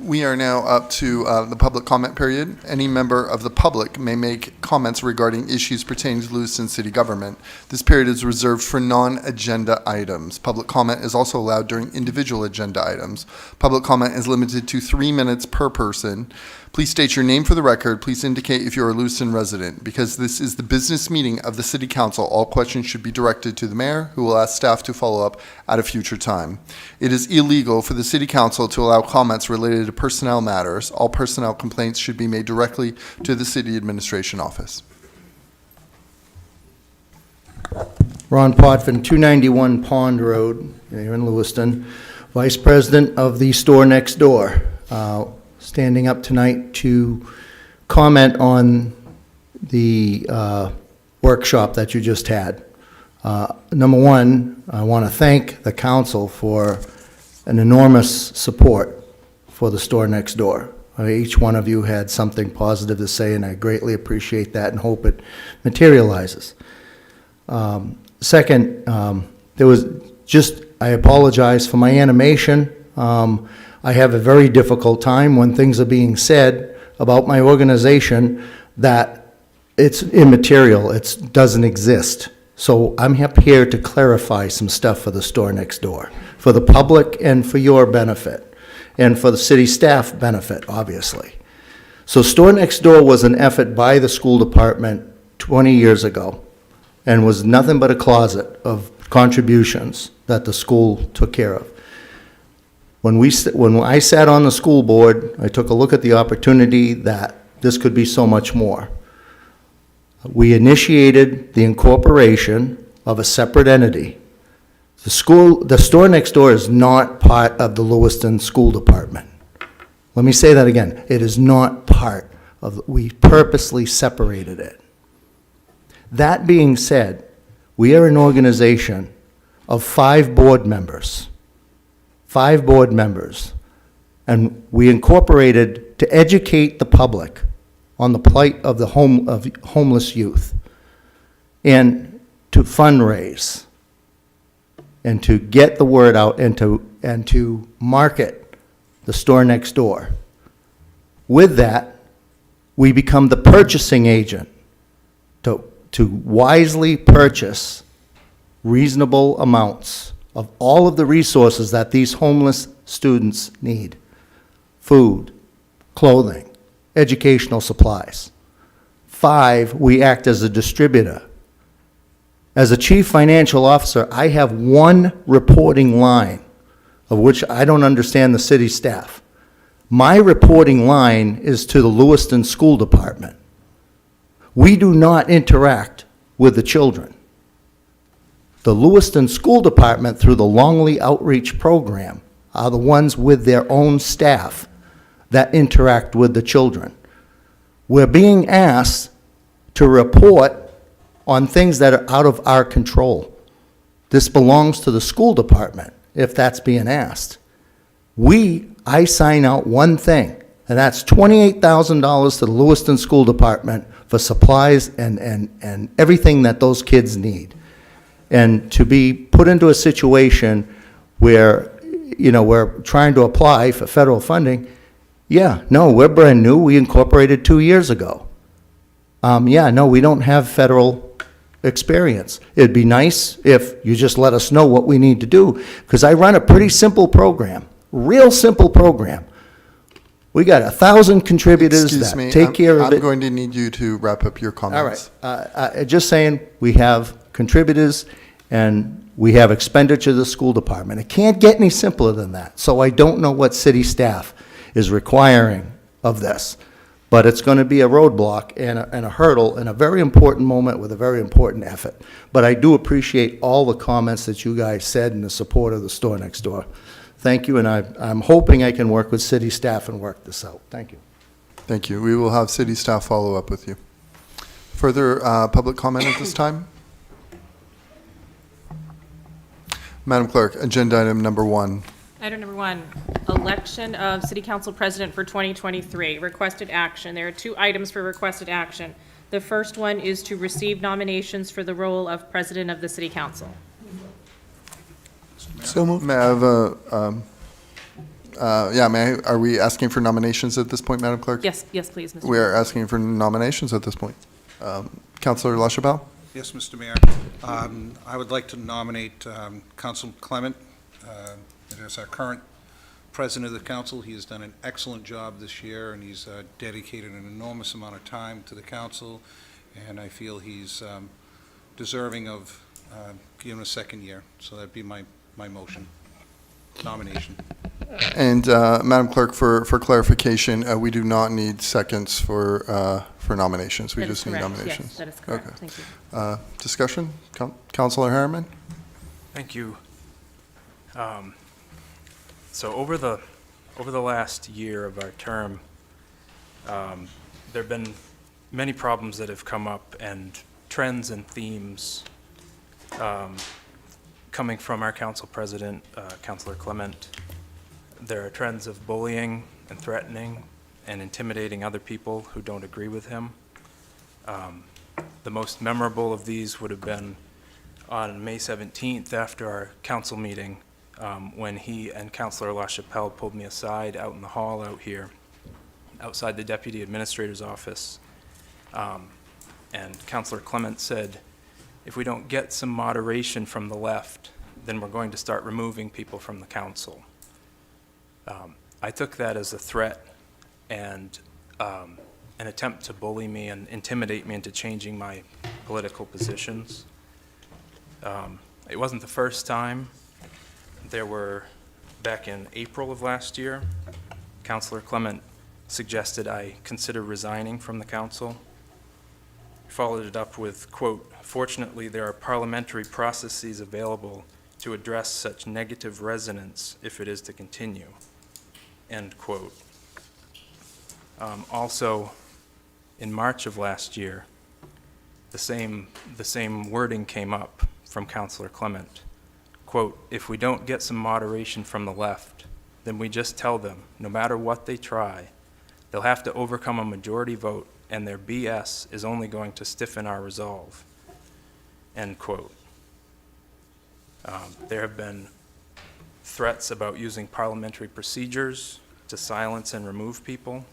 We are now up to the public comment period. Any member of the public may make comments regarding issues pertaining to Lewiston City Government. This period is reserved for non-agenda items. Public comment is also allowed during individual agenda items. Public comment is limited to 3 minutes per person. Please state your name for the record. Please indicate if you're a Lewiston resident. Because this is the business meeting of the City Council, all questions should be directed to the mayor, who will ask staff to follow up at a future time. It is illegal for the City Council to allow comments related to personnel matters. All personnel complaints should be made directly to the City Administration Office. Ron Potvin, 291 Pond Road, here in Lewiston, Vice President of the store next door. Standing up tonight to comment on the workshop that you just had. Number one, I want to thank the council for an enormous support for the store next door. Each one of you had something positive to say, and I greatly appreciate that and hope it materializes. Second, there was just, I apologize for my animation. I have a very difficult time when things are being said about my organization that it's immaterial, it doesn't exist. So I'm here to clarify some stuff for the store next door, for the public and for your benefit, and for the city staff benefit, obviously. So store next door was an effort by the school department 20 years ago, and was nothing but a closet of contributions that the school took care of. When I sat on the school board, I took a look at the opportunity that this could be so much more. We initiated the incorporation of a separate entity. The store next door is not part of the Lewiston School Department. Let me say that again. It is not part of, we purposely separated it. That being said, we are an organization of 5 board members. 5 board members. And we incorporated to educate the public on the plight of the homeless youth, and to fundraise, and to get the word out, and to market the store next door. With that, we become the purchasing agent to wisely purchase reasonable amounts of all of the resources that these homeless students need: food, clothing, educational supplies. 5, we act as a distributor. As a chief financial officer, I have one reporting line, of which I don't understand the city staff. My reporting line is to the Lewiston School Department. We do not interact with the children. The Lewiston School Department, through the Longley Outreach Program, are the ones with their own staff that interact with the children. We're being asked to report on things that are out of our control. This belongs to the school department, if that's being asked. I sign out one thing, and that's $28,000 to the Lewiston School Department for supplies and everything that those kids need. And to be put into a situation where, we're trying to apply for federal funding, we're brand new. We incorporated 2 years ago. We don't have federal experience. It'd be nice if you just let us know what we need to do, because I run a pretty simple program, real simple program. We got 1,000 contributors Excuse that me, take care of it. I'm going to need you to wrap up your comments. All right. Just saying, we have contributors and we have expenditure to the school department. It can't get any simpler than that. So I don't know what city staff is requiring of this, but it's going to be a roadblock and a hurdle in a very important moment with a very important effort. But I do appreciate all the comments that you guys said in the support of the store next door. Thank you, and I'm hoping I can work with city staff and work this out. Thank you. Thank you. We will have city staff follow up with you. Further public comment at this time? Madam Clerk, agenda item number 1. Item number 1, election of City Council President for 2023. Requested action. There are 2 items for requested action. The first one is to receive nominations for the role of President of the City Council. So moved. May I have are we asking for nominations at this point, Madam Clerk? Yes, please, Mr. We are asking for nominations at this point. Councilor LaChapelle? Yes, Mr. Mayor. I would like to nominate Councilor Clement as our current president of the council. He has done an excellent job this year, and he's dedicated an enormous amount of time to the council, and I feel he's deserving of given a second year. So that'd be my nomination. And Madam Clerk, for clarification, we do not need seconds for nominations. We That is just need correct. nominations. Yes, that is correct. Okay. Thank you. Discussion? Councilor Harriman? Thank you. So over the last year of our term, there have been many problems that have come up and trends and themes coming from our council president, Councilor Clement. There are trends of bullying and threatening and intimidating other people who don't agree with him. The most memorable of these would have been on May 17th after our council meeting. when he and Councilor LaChapelle pulled me aside out in the hall out here, outside the Deputy Administrator's office. And Councilor Clement said, if we don't get some moderation from the left, then we're going to start removing people from the council. I took that as a threat and an attempt to bully me and intimidate me into changing my political positions. It wasn't the first time. There were, back in April of last year, Councilor Clement suggested I consider resigning from the council. Followed it up with, quote, fortunately, there are parliamentary processes available to address such negative resonance if it is to continue, end quote. Also, in March of last year, the same wording came up from Councilor Clement. Quote, if we don't get some moderation from the left, then we just tell them, no matter what they try, they'll have to overcome a majority vote and their BS is only going to stiffen our resolve, end quote. There have been threats about using parliamentary procedures to silence and remove people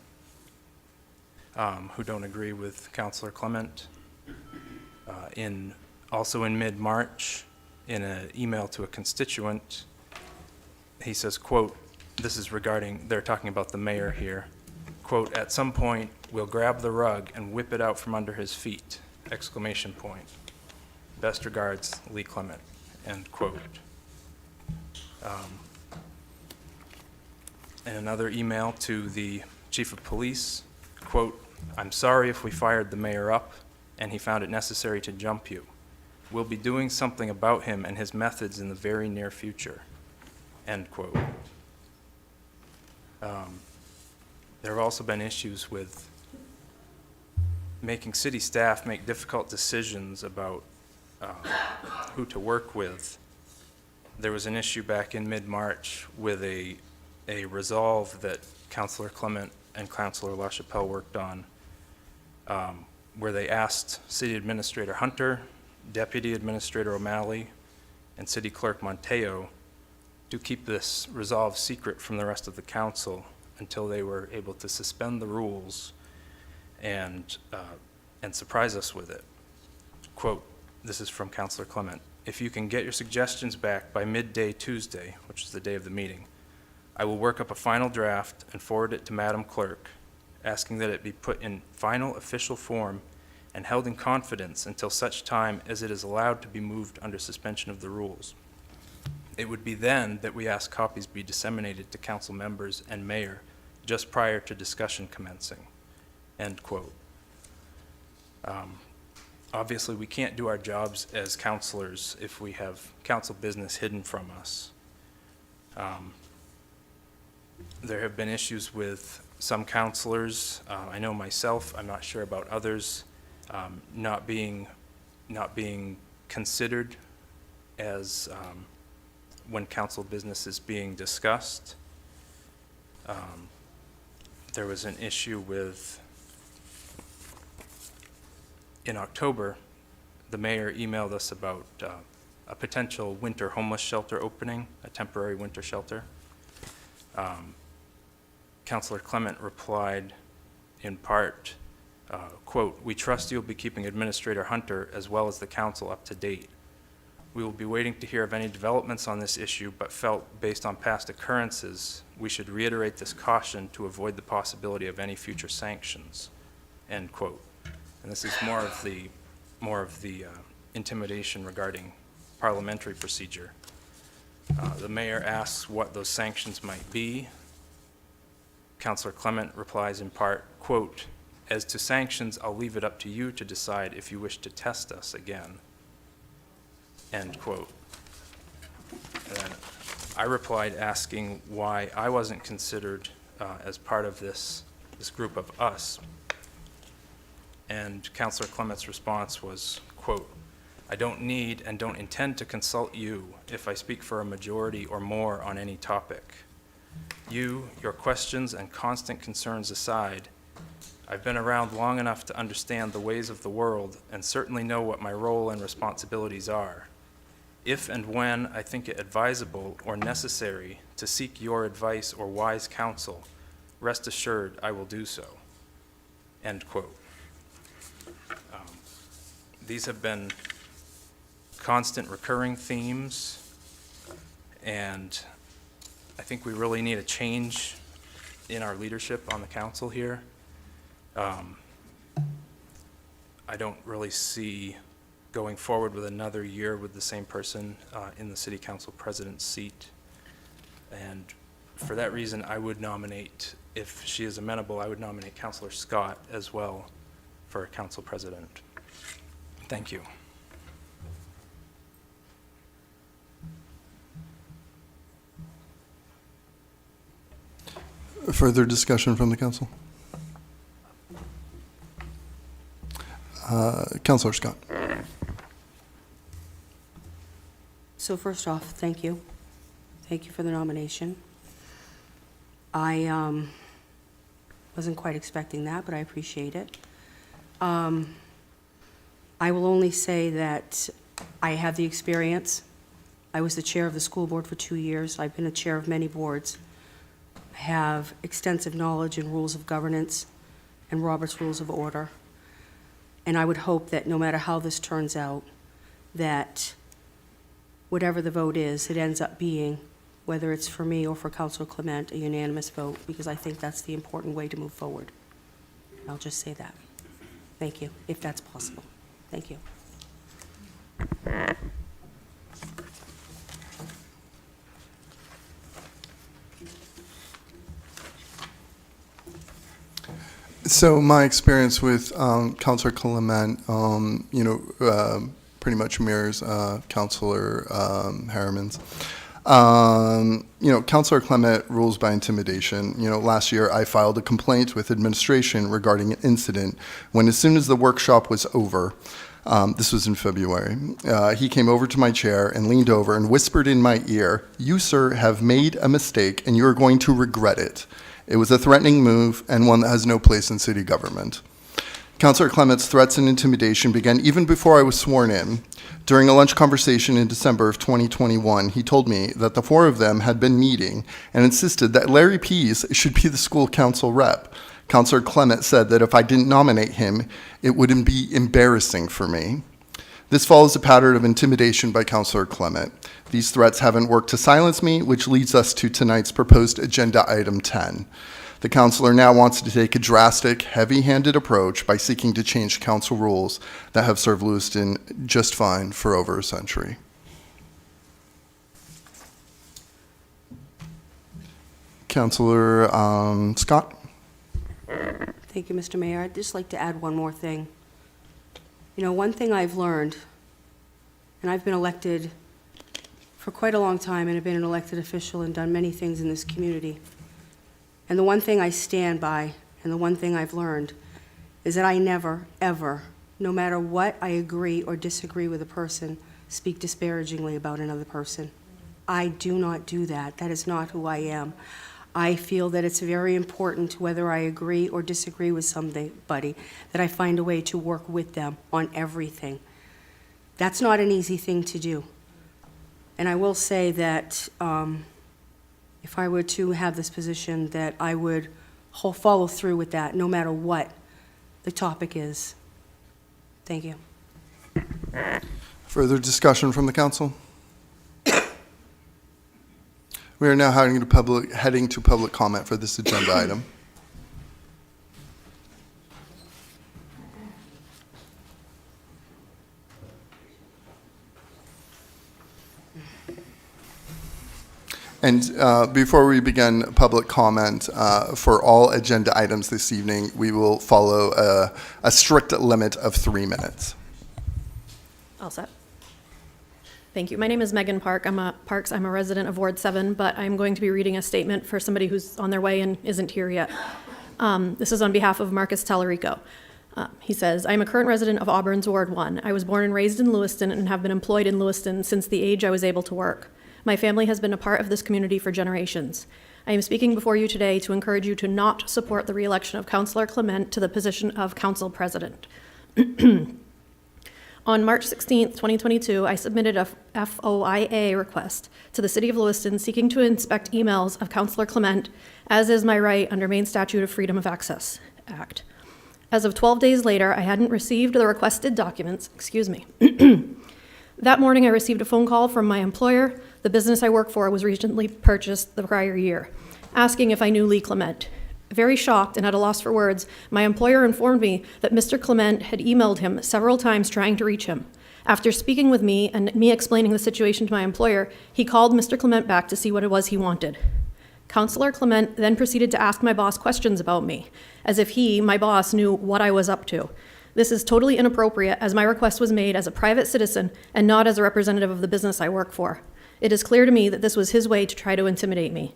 who don't agree with Councilor Clement. Also in mid-March, in an email to a constituent, he says, quote, this is regarding, they're talking about the mayor here, quote, at some point, we'll grab the rug and whip it out from under his feet, exclamation point. Best regards, Lee Clement, end quote. In another email to the chief of police, quote, I'm sorry if we fired the mayor up and he found it necessary to jump you. We'll be doing something about him and his methods in the very near future, end quote. There have also been issues with making city staff make difficult decisions about who to work with. There was an issue back in mid-March with a resolve that Councilor Clement and Councilor LaChapelle worked on, where they asked City Administrator Hunter, Deputy Administrator O'Malley, and City Clerk Monteo to keep this resolve secret from the rest of the council until they were able to suspend the rules and surprise us with it. Quote, this is from Councilor Clement, if you can get your suggestions back by midday Tuesday, which is the day of the meeting, I will work up a final draft and forward it to Madam Clerk, asking that it be put in final official form and held in confidence until such time as it is allowed to be moved under suspension of the rules. It would be then that we ask copies be disseminated to council members and mayor just prior to discussion commencing, end quote. Obviously, we can't do our jobs as councilors if we have council business hidden from us. There have been issues with some councilors. I know myself, I'm not sure about others, not being considered as when council business is being discussed. There was an issue with, in October, the mayor emailed us about a potential winter homeless shelter opening, a temporary winter shelter. Councilor Clement replied in part, quote, we trust you'll be keeping Administrator Hunter as well as the council up to date. We will be waiting to hear of any developments on this issue, but felt, based on past occurrences, we should reiterate this caution to avoid the possibility of any future sanctions, end quote. And this is more of the intimidation regarding parliamentary procedure. The mayor asks what those sanctions might be. Councilor Clement replies in part, quote, as to sanctions, I'll leave it up to you to decide if you wish to test us again, end quote. And I replied asking why I wasn't considered as part of this group of us. And Councilor Clement's response was, quote, I don't need and don't intend to consult you if I speak for a majority or more on any topic. You, your questions and constant concerns aside, I've been around long enough to understand the ways of the world and certainly know what my role and responsibilities are. if and when I think it advisable or necessary to seek your advice or wise counsel, rest assured I will do so." End quote. These have been constant recurring themes, and I think we really need a change in our leadership on the council here. I don't really see going forward with another year with the same person in the city council president's seat. And for that reason, I would nominate, if she is amenable, I would nominate Councilor Scott as well for council president. Thank you. Further discussion from the council? Councilor Scott. So first off, thank you. Thank you for the nomination. I wasn't quite expecting that, but I appreciate it. I will only say that I have the experience. I was the chair of the school board for 2 years. I've been a chair of many boards. I have extensive knowledge in rules of governance and Robert's Rules of Order. And I would hope that no matter how this turns out, that whatever the vote is, it ends up being, whether it's for me or for Councilor Clement, a unanimous vote, because I think that's the important way to move forward. I'll just say that. Thank you, if that's possible. Thank you. So my experience with Councilor Clement, pretty much mirrors Councilor Harriman's. Councilor Clement rules by intimidation. Last year I filed a complaint with administration regarding an incident when, as soon as the workshop was over, this was in February, he came over to my chair and leaned over and whispered in my ear, "You, sir, have made a mistake and you're going to regret it." It was a threatening move and one that has no place in city government. Councilor Clement's threats and intimidation began even before I was sworn in. During a lunch conversation in December of 2021, he told me that the four of them had been meeting and insisted that Larry Pease should be the school council rep. Councilor Clement said that if I didn't nominate him, it wouldn't be embarrassing for me. This follows a pattern of intimidation by Councilor Clement. These threats haven't worked to silence me, which leads us to tonight's proposed agenda item 10. The councilor now wants to take a drastic, heavy-handed approach by seeking to change council rules that have served Lewiston just fine for over a century. Councilor Scott? Thank you, Mr. Mayor. I'd just like to add one more thing. One thing I've learned, and I've been elected for quite a long time, and have been an elected official and done many things in this community. And the one thing I stand by, and the one thing I've learned, is that I never, ever, no matter what I agree or disagree with a person, speak disparagingly about another person. I do not do that. That is not who I am. I feel that it's very important, whether I agree or disagree with somebody, that I find a way to work with them on everything. That's not an easy thing to do. And I will say that if I were to have this position, that I would follow through with that, no matter what the topic is. Thank you. Further discussion from the council? We are now heading to public comment for this agenda item. And before we begin public comment for all agenda items this evening, we will follow a strict limit of 3 minutes. All set. Thank you. My name is Megan Parks. I'm a resident of Ward 7, but I'm going to be reading a statement for somebody who's on their way and isn't here yet. This is on behalf of Marcus Tallarico. He says, "I am a current resident of Auburn's Ward 1. I was born and raised in Lewiston and have been employed in Lewiston since the age I was able to work. My family has been a part of this community for generations. I am speaking before you today to encourage you to not support the re-election of Councilor Clement to the position of Council President. On March 16th, 2022, I submitted a FOIA request to the City of Lewiston seeking to inspect emails of Councilor Clement, as is my right under Maine Statute of Freedom of Access Act. As of 12 days later, I hadn't received the requested documents, That morning, I received a phone call from my employer. The business I work for was recently purchased the prior year, asking if I knew Lee Clement. Very shocked and at a loss for words, my employer informed me that Mr. Clement had emailed him several times trying to reach him. After speaking with me and me explaining the situation to my employer, he called Mr. Clement back to see what it was he wanted. Councilor Clement then proceeded to ask my boss questions about me, as if he, my boss, knew what I was up to. This is totally inappropriate, as my request was made as a private citizen and not as a representative of the business I work for. It is clear to me that this was his way to try to intimidate me.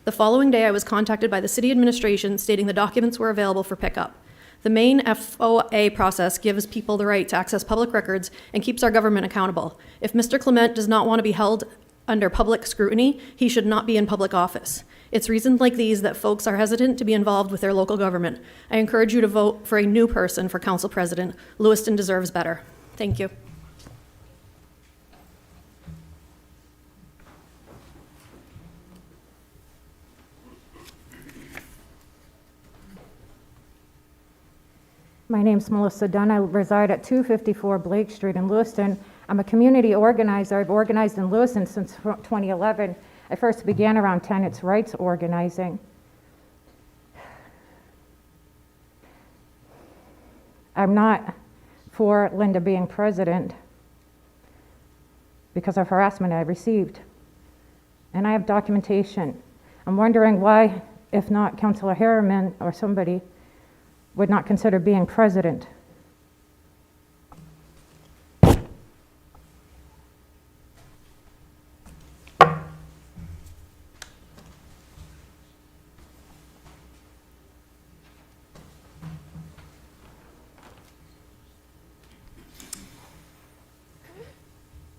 The following day, I was contacted by the city administration stating the documents were available for pickup. The main FOA process gives people the right to access public records and keeps our government accountable. If Mr. Clement does not want to be held under public scrutiny, he should not be in public office. It's reasons like these that folks are hesitant to be involved with their local government. I encourage you to vote for a new person for council president. Lewiston deserves better. Thank you. My name's Melissa Dunn. I reside at 254 Blake Street in Lewiston. I'm a community organizer. I've organized in Lewiston since 2011. I first began around tenants' rights organizing. I'm not for Linda being president because of harassment I received. And I have documentation. I'm wondering why, if not Councilor Harriman or somebody, would not consider being president.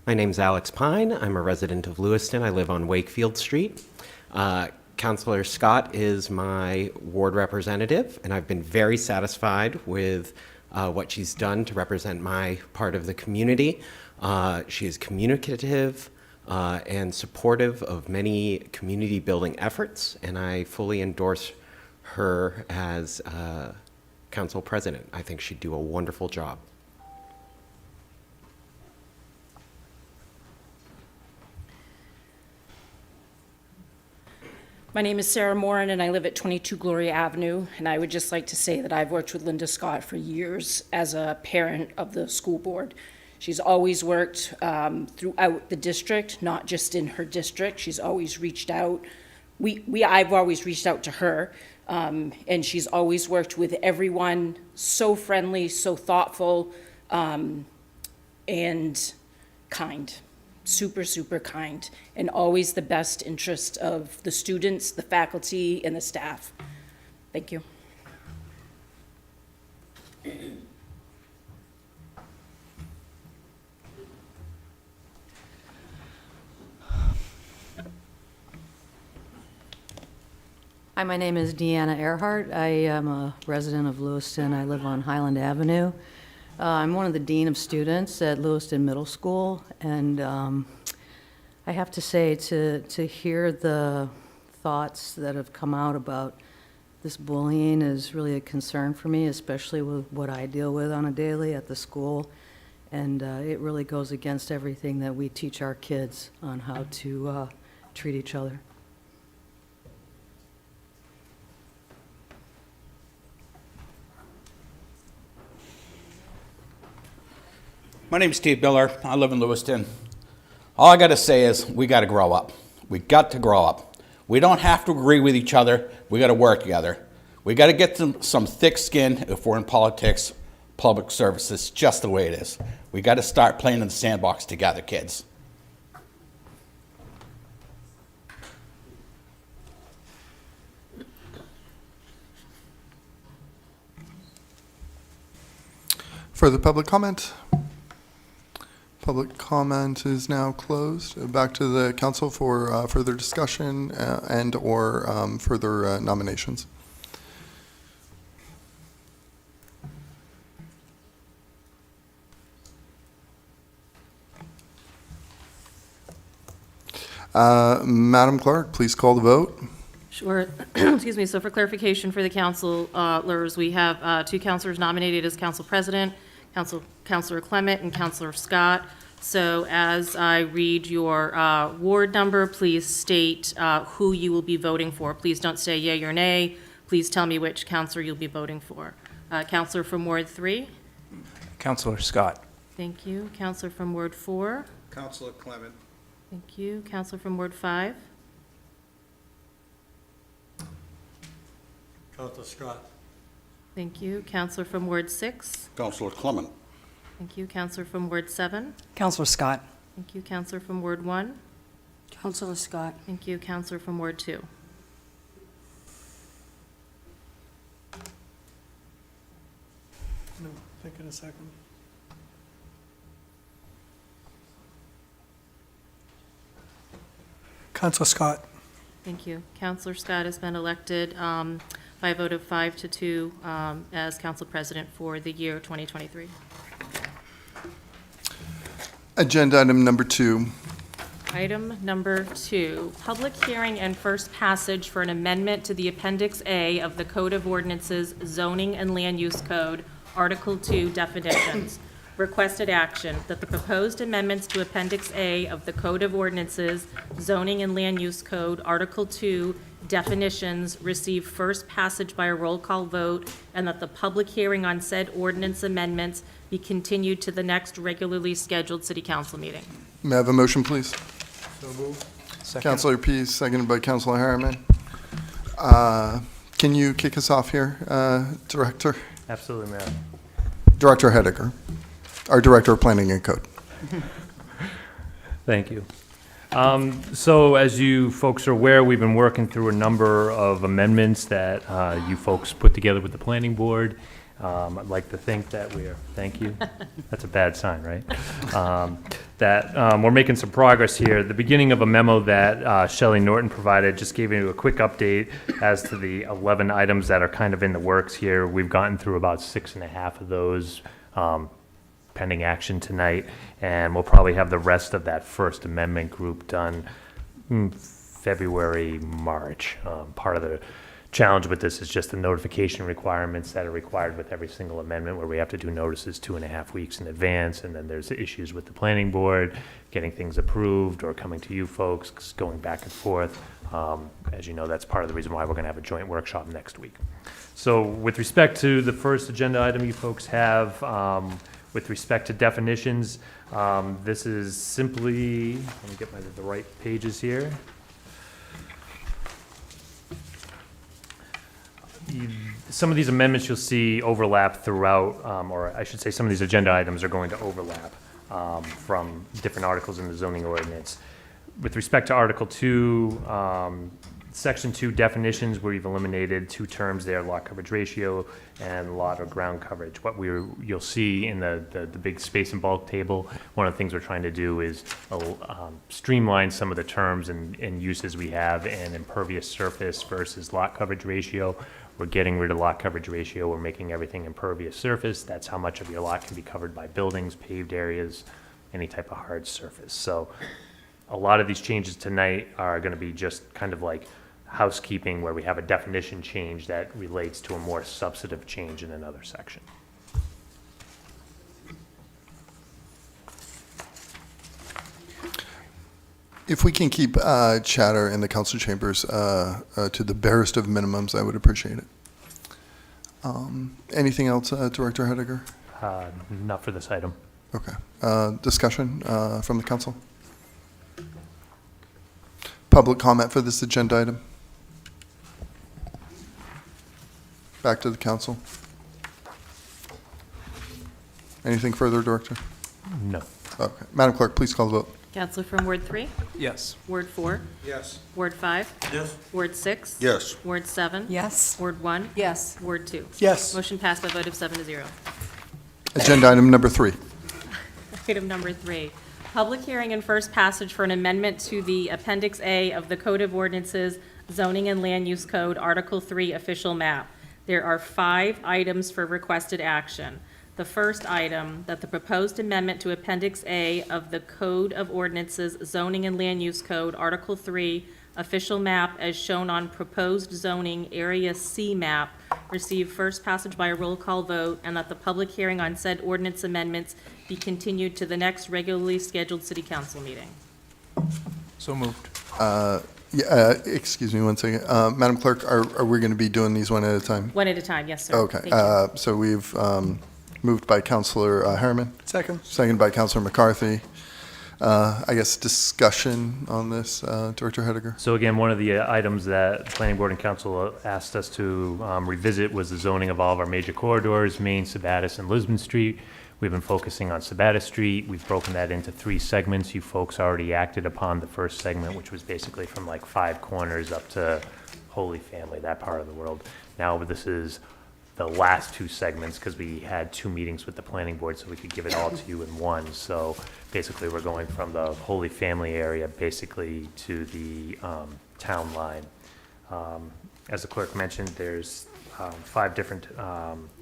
My name's Alex Pine. I'm a resident of Lewiston. I live on Wakefield Street. Councilor Scott is my ward representative, and I've been very satisfied with what she's done to represent my part of the community. She is communicative and supportive of many community building efforts, and I fully endorse her as council president. I think she'd do a wonderful job. My name is Sarah Morin, and I live at 22 Gloria Avenue, and I would just like to say that I've worked with Linda Scott for years as a parent of the school board. She's always worked throughout the district, not just in her district. She's always reached out. I've always reached out to her, and she's always worked with everyone, so friendly, so thoughtful, and kind. Super, super kind, and always the best interest of the students, the faculty, and the staff. Thank you. Hi, my name is Deanna Earhart. I am a resident of Lewiston. I live on Highland Avenue. I'm one of the dean of students at Lewiston Middle School, and I have to say, to hear the thoughts that have come out about this bullying is really a concern for me, especially with what I deal with on a daily at the school, and it really goes against everything that we teach our kids on how to treat each other. My name's Steve Miller. I live in Lewiston. All I got to say is we got to grow up. We got to grow up. We don't have to agree with each other. We got to work together. We got to get some thick skin if we're in politics, public services, just the way it is. We got to start playing in the sandbox together, kids. Further public comment? Public comment is now closed. Back to the council for further discussion and/or further nominations. Madam Clerk, please call the vote. Sure. Excuse me. So for clarification for the councilors, we have two councilors nominated as council president, Councilor Clement and Councilor Scott. So as I read your ward number, please state who you will be voting for. Please don't say yea or nay. Please tell me which councilor you'll be voting for. Councilor from Ward 3. Councilor Scott. Thank you. Councilor from Ward 4. Councilor Clement. Thank you. Councilor from Ward 5. Councilor Scott. Thank you. Councilor from Ward 6. Councilor Clement. Thank you. Councilor from Ward 7. Councilor Scott. Thank you. Councilor from Ward 1. Councilor Scott. Thank you. Councilor from Ward 2. No, think in a second. Councilor Scott. Thank you. Councilor Scott has been elected by a vote of 5-2 as council president for the year 2023. Agenda item number 2. Item number 2, public hearing and first passage for an amendment to the Appendix A of the Code of Ordinances Zoning and Land Use Code, Article 2 definitions. Requested action that the proposed amendments to Appendix A of the Code of Ordinances Zoning and Land Use Code, Article 2 definitions receive first passage by a roll call vote, and that the public hearing on said ordinance amendments be continued to the next regularly scheduled city council meeting. May I have a motion, please? So moved. Councilor Pease, seconded by Councilor Harriman. Can you kick us off here, Director? Absolutely, Mayor. Director Hediger, our Director of Planning and Code. Thank you. So as you folks are aware, we've been working through a number of amendments that you folks put together with the planning board. I'd like to think that thank you. That's a bad sign, right? That we're making some progress here. The beginning of a memo that Shelley Norton provided just gave you a quick update as to the 11 items that are kind of in the works here. We've gotten through about 6.5 of those pending action tonight, and we'll probably have the rest of that First Amendment group done February, March. Part of the challenge with this is just the notification requirements that are required with every single amendment, where we have to do notices 2.5 weeks in advance, and then there's issues with the planning board, getting things approved or coming to you folks, going back and forth. As you know, that's part of the reason why we're going to have a joint workshop next week. So with respect to the first agenda item you folks have, with respect to definitions, this is simply, let me get the right pages here. Some of these amendments you'll see overlap throughout, or I should say some of these agenda items are going to overlap from different articles in the zoning ordinance. With respect to Article 2, Section 2 definitions, we've eliminated 2 terms there, lot coverage ratio and lot or ground coverage. What you'll see in the big space and bulk table, one of the things we're trying to do is streamline some of the terms and uses we have in impervious surface versus lot coverage ratio. We're getting rid of lot coverage ratio. We're making everything impervious surface. That's how much of your lot can be covered by buildings, paved areas, any type of hard surface. So a lot of these changes tonight are going to be just kind of like housekeeping, where we have a definition change that relates to a more substantive change in another section. If we can keep chatter in the council chambers to the barest of minimums, I would appreciate it. Anything else, Director Hediger? Not for this item. Okay. Discussion from the council? Public comment for this agenda item? Back to the council. Anything further, Director? No. Okay. Madam Clerk, please call the vote. Councilor from Ward 3? Yes. Ward 4? Yes. Ward 5? Yes. Ward 6? Yes. Ward 7? Yes. Ward 1? Yes. Ward 2? Yes. Motion passed by a vote of 7-0. Agenda item number 3. Item number 3, public hearing and first passage for an amendment to the Appendix A of the Code of Ordinances Zoning and Land Use Code, Article 3 official map. There are 5 items for requested action. The first item, that the proposed amendment to Appendix A of the Code of Ordinances, Zoning and Land Use Code, Article 3, official map as shown on proposed zoning Area C map, receive first passage by a roll call vote, and that the public hearing on said ordinance amendments be continued to the next regularly scheduled city council meeting. So moved. Excuse me one second. Madam Clerk, are we going to be doing these one at a time? One at a time, yes, sir. Okay. Thank you. So we've moved by Councilor Harriman. Second. Second by Councilor McCarthy. I guess discussion on this, Director Hediger? So again, one of the items that Planning Board and Council asked us to revisit was the zoning of all of our major corridors, Main, Sabattis, and Lisbon Street. We've been focusing on Sabattis Street. We've broken that into 3 segments. You folks already acted upon the first segment, which was basically from like 5 corners up to Holy Family, that part of the world. Now this is the last 2 segments because we had 2 meetings with the Planning Board so we could give it all to you in one. So basically we're going from the Holy Family area basically to the town line. As the clerk mentioned, there's 5 different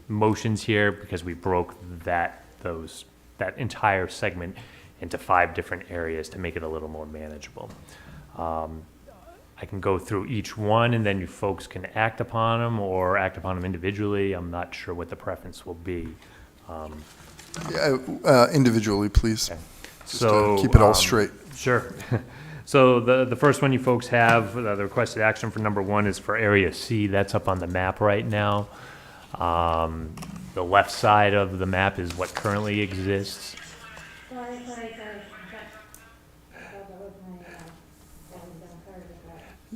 motions here because we broke that entire segment into 5 different areas to make it a little more manageable. I can go through each one and then you folks can act upon them or act upon them individually. I'm not sure what the preference will be. Individually, please. Okay. Just So to keep it all straight. Sure. So the first one you folks have, the requested action for number 1 is for Area C. That's up on the map right now. The left side of the map is what currently exists.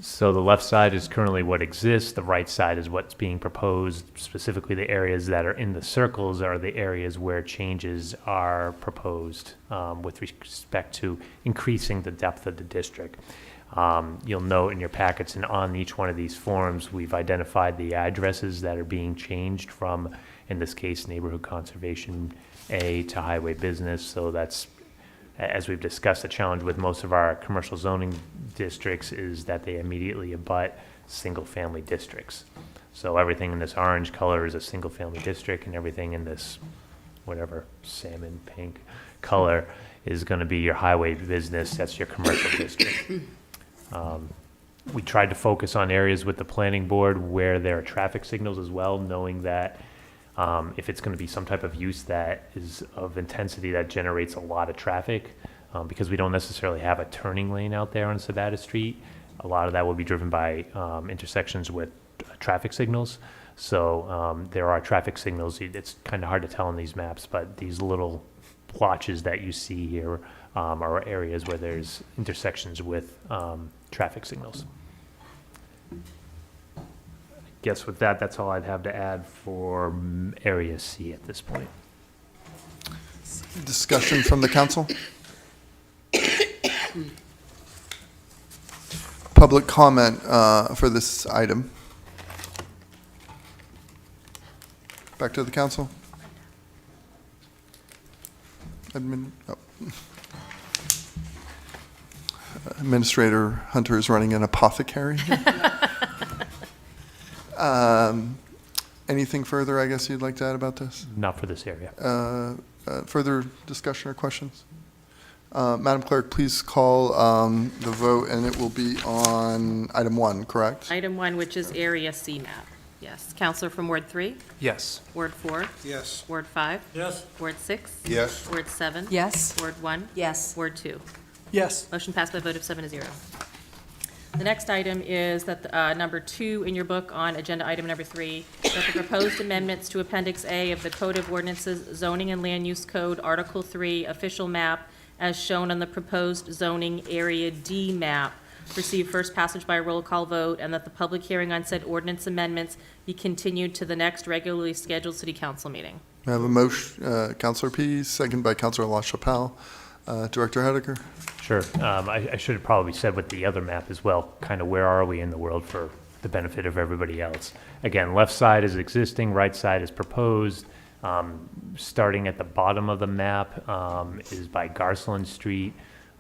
So the left side is currently what exists, the right side is what's being proposed. Specifically, the areas that are in the circles are the areas where changes are proposed with respect to increasing the depth of the district. You'll note in your packets and on each one of these forms, we've identified the addresses that are being changed from, in this case, Neighborhood Conservation A to Highway Business. So that's, as we've discussed, the challenge with most of our commercial zoning districts is that they immediately abut single-family districts. So everything in this orange color is a single-family district, and everything in this, whatever, salmon pink color is going to be your highway business. That's your commercial district. We tried to focus on areas with the planning board where there are traffic signals as well, knowing that if it's going to be some type of use that is of intensity that generates a lot of traffic, because we don't necessarily have a turning lane out there on Sabattis Street, a lot of that will be driven by intersections with traffic signals. So there are traffic signals. It's kind of hard to tell on these maps, but these little blotches that you see here are areas where there's intersections with traffic signals. Guess with that, that's all I'd have to add for Area C at this point. Discussion from the council? Public comment for this item? Back to the council? Administrator Hunter is running an apothecary. Anything further, I guess, you'd like to add about this? Not for this area. Further discussion or questions? Madam Clerk, please call the vote, and it will be on item 1, correct? Item 1, which is Area C map. Yes. Counselor from Ward 3? Yes. Ward 4? Yes. Ward 5? Yes. Ward 6? Yes. Ward 7? Yes. Ward 1? Yes. Ward 2? Yes. Motion passed by a vote of 7-0. The next item is that number 2 in your book on agenda item number 3, that the proposed amendments to Appendix A of the Code of Ordinances, Zoning and Land Use Code, Article 3, official map, as shown on the proposed zoning Area D map, receive first passage by a roll call vote, and that the public hearing on said ordinance amendments be continued to the next regularly scheduled city council meeting. I have a motion, Councilor Pease, second by Councilor LaChapelle. Director Hediger? Sure. I should have probably said with the other map as well, kind of where are we in the world for the benefit of everybody else. Again, left side is existing, right side is proposed. Starting at the bottom of the map is by Garceland Street,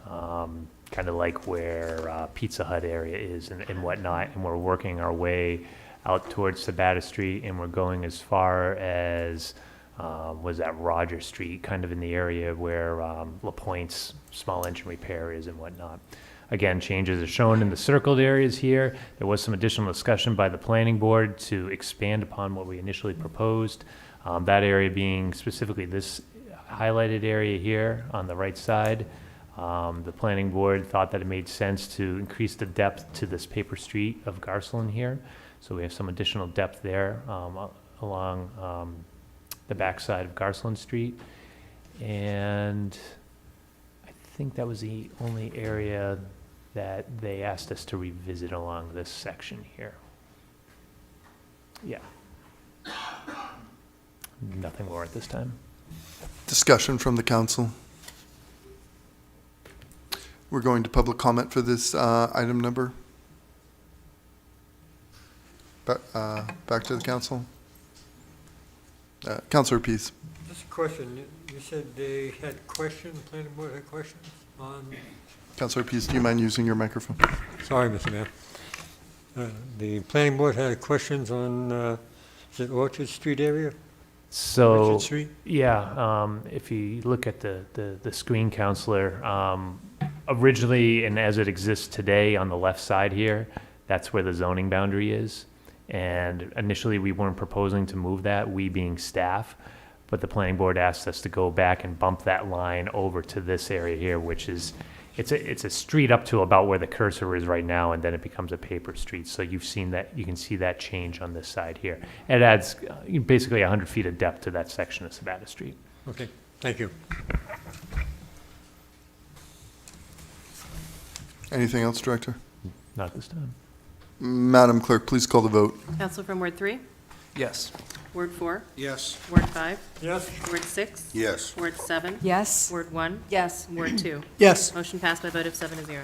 kind of like where Pizza Hut area is and whatnot. And we're working our way out towards Sabattis Street, and we're going as far as was at Roger Street, kind of in the area where LaPointe's small engine repair is and whatnot. Again, changes are shown in the circled areas here. There was some additional discussion by the planning board to expand upon what we initially proposed. That area being specifically this highlighted area here on the right side. The planning board thought that it made sense to increase the depth to this paper street of Garceland here. So we have some additional depth there along the backside of Garceland Street. And I think that was the only area that they asked us to revisit along this section here. Yeah. Nothing more at this time. Discussion from the council. We're going to public comment for this item number. Back to the council. Councilor Pease. Just a question. You said they had questions, the planning board had questions on... Councilor Pease, do you mind using your microphone? Sorry, Mr. Mayor. The planning board had questions on, is it Orchard Street area? So, Orchard Street? yeah, if you look at the screen, Counselor, originally and as it exists today on the left side here, that's where the zoning boundary is. And initially, we weren't proposing to move that, we being staff, but the planning board asked us to go back and bump that line over to this area here, which is, it's a street up to about where the cursor is right now, and then it becomes a paper street. So you've seen that, you can see that change on this side here. It adds basically 100 feet of depth to that section of Sabata Street. Okay, thank you. Anything else, Director? Not this time. Madam Clerk, please call the vote. Counselor from Ward 3? Yes. Ward 4? Yes. Ward 5? Yes. Ward 6? Yes. Ward 7? Yes. Ward 1? Yes. Ward 2? Yes. Motion passed by a vote of 7-0.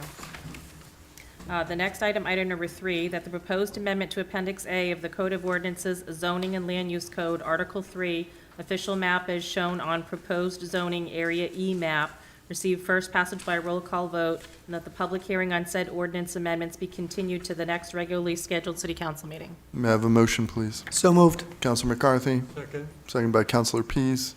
The next item, item number 3, that the proposed amendment to Appendix A of the Code of Ordinances, Zoning and Land Use Code, Article 3, official map as shown on proposed zoning area E map, receive first passage by roll call vote, and that the public hearing on said ordinance amendments be continued to the next regularly scheduled city council meeting. May I have a motion, please? So moved. Councilor McCarthy, Second. second by Councilor Pease.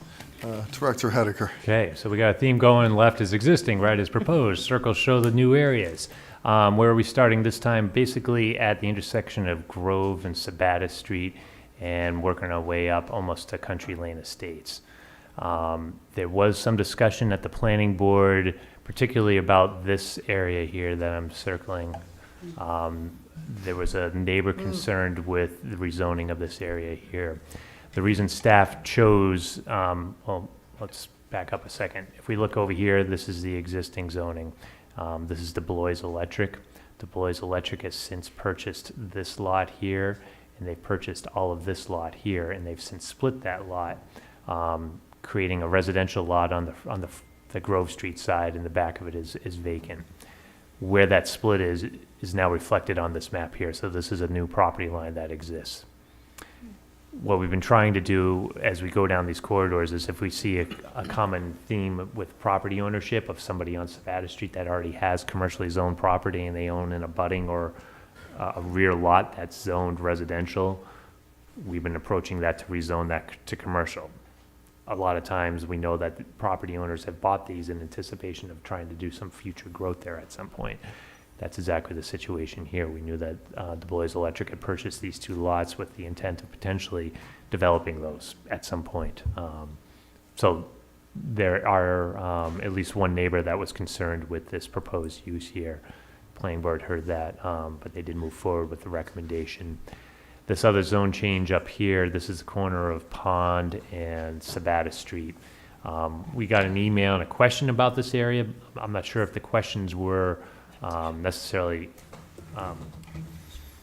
Director Hediker. Okay, so we got a theme going, left is existing, right is proposed, circles show the new areas. Where are we starting this time? Basically at the intersection of Grove and Sabata Street, and working our way up almost to Country Lane Estates. There was some discussion at the planning board, particularly about this area here that I'm circling. There was a neighbor concerned with the rezoning of this area here. The reason staff chose, well, let's back up a second. If we look over here, this is the existing zoning. This is DuBois Electric. DuBois Electric has since purchased this lot here, and they've purchased all of this lot here, and they've since split that lot, creating a residential lot on the Grove Street side, and the back of it is vacant. Where that split is now reflected on this map here, so this is a new property line that exists. What we've been trying to do as we go down these corridors is if we see a common theme with property ownership of somebody on Sabata Street that already has commercially zoned property and they own an abutting or a rear lot that's zoned residential, we've been approaching that to rezone that to commercial. A lot of times we know that property owners have bought these in anticipation of trying to do some future growth there at some point. That's exactly the situation here. We knew that DuBois Electric had purchased these two lots with the intent of potentially developing those at some point. So there are at least one neighbor that was concerned with this proposed use here. Planning board heard that, but they did move forward with the recommendation. This other zone change up here, this is the corner of Pond and Sabata Street. We got an email and a question about this area. I'm not sure if the questions were necessarily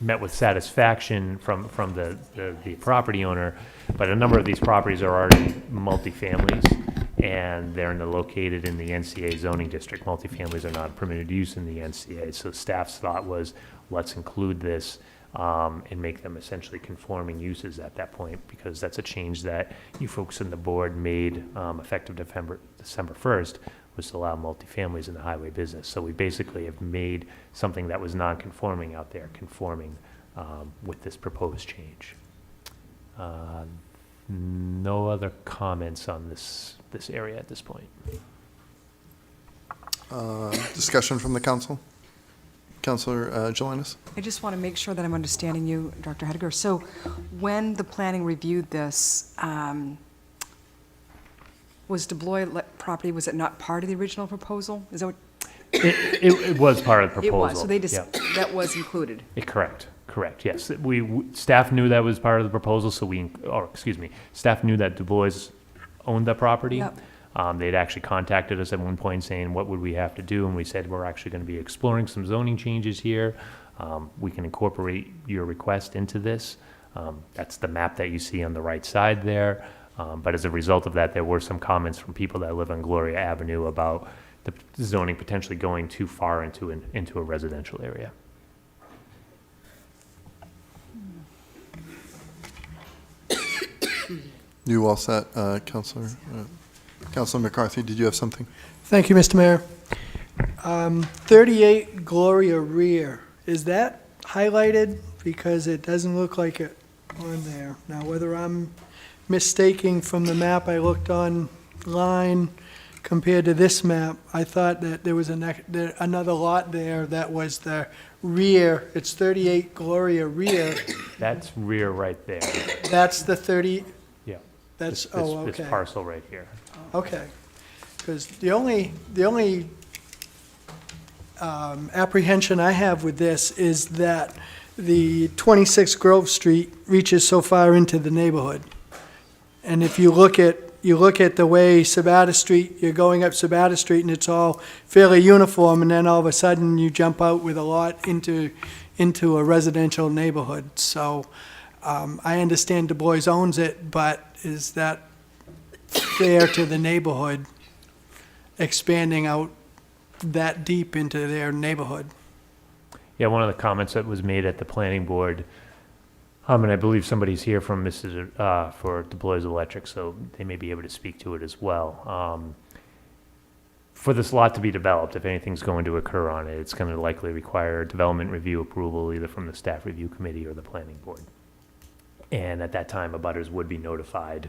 met with satisfaction from the property owner, but a number of these properties are already multifamilies, and they're located in the NCA zoning district. Multifamilies are not permitted use in the NCA, so staff's thought was, let's include this and make them essentially conforming uses at that point, because that's a change that you folks on the board made effective December 1st, was to allow multifamilies in the highway business. So we basically have made something that was non-conforming out there conforming with this proposed change. no other comments on this area at this point. Discussion from the council? Councilor Jelinas? I just want to make sure that I'm understanding you, Dr. Hediger. So when the planning reviewed this, was DeBlois property, was it not part of the original proposal? Is that what? It was part of the proposal. It was, so they just, yeah. that was included. Correct, yes. Staff knew that was part of the proposal, staff knew that Du Bois owned that property. Yep. They'd actually contacted us at one point saying, what would we have to do? And we said, we're actually going to be exploring some zoning changes here. We can incorporate your request into this. That's the map that you see on the right side there. But as a result of that, there were some comments from people that live on Gloria Avenue about the zoning potentially going too far into a residential area. You all set, Councilor? Councilor McCarthy, did you have something? Thank you, Mr. Mayor. 38 Gloria Rear, is that highlighted? Because it doesn't look like it on there. Now, whether I'm mistaking from the map I looked online compared to this map, I thought that there was another lot there that was the rear. It's 38 Gloria Rear. That's rear right there. That's the 30, Yeah. that's, This parcel right here. Okay, because the only apprehension I have with this is that the 26 Grove Street reaches so far into the neighborhood. And if you look at the way Sabata Street, you're going up Sabata Street and it's all fairly uniform, and then all of a sudden you jump out with a lot into a residential neighborhood. So I understand Du Bois owns it, but is that fair to the neighborhood, expanding out that deep into their neighborhood? Yeah, one of the comments that was made at the planning board, and I believe somebody's here from for Du Bois Electric, so they may be able to speak to it as well. For this lot to be developed, if anything's going to occur on it, it's going to likely require development review approval either from the staff review committee or the planning board. And at that time, abutters would be notified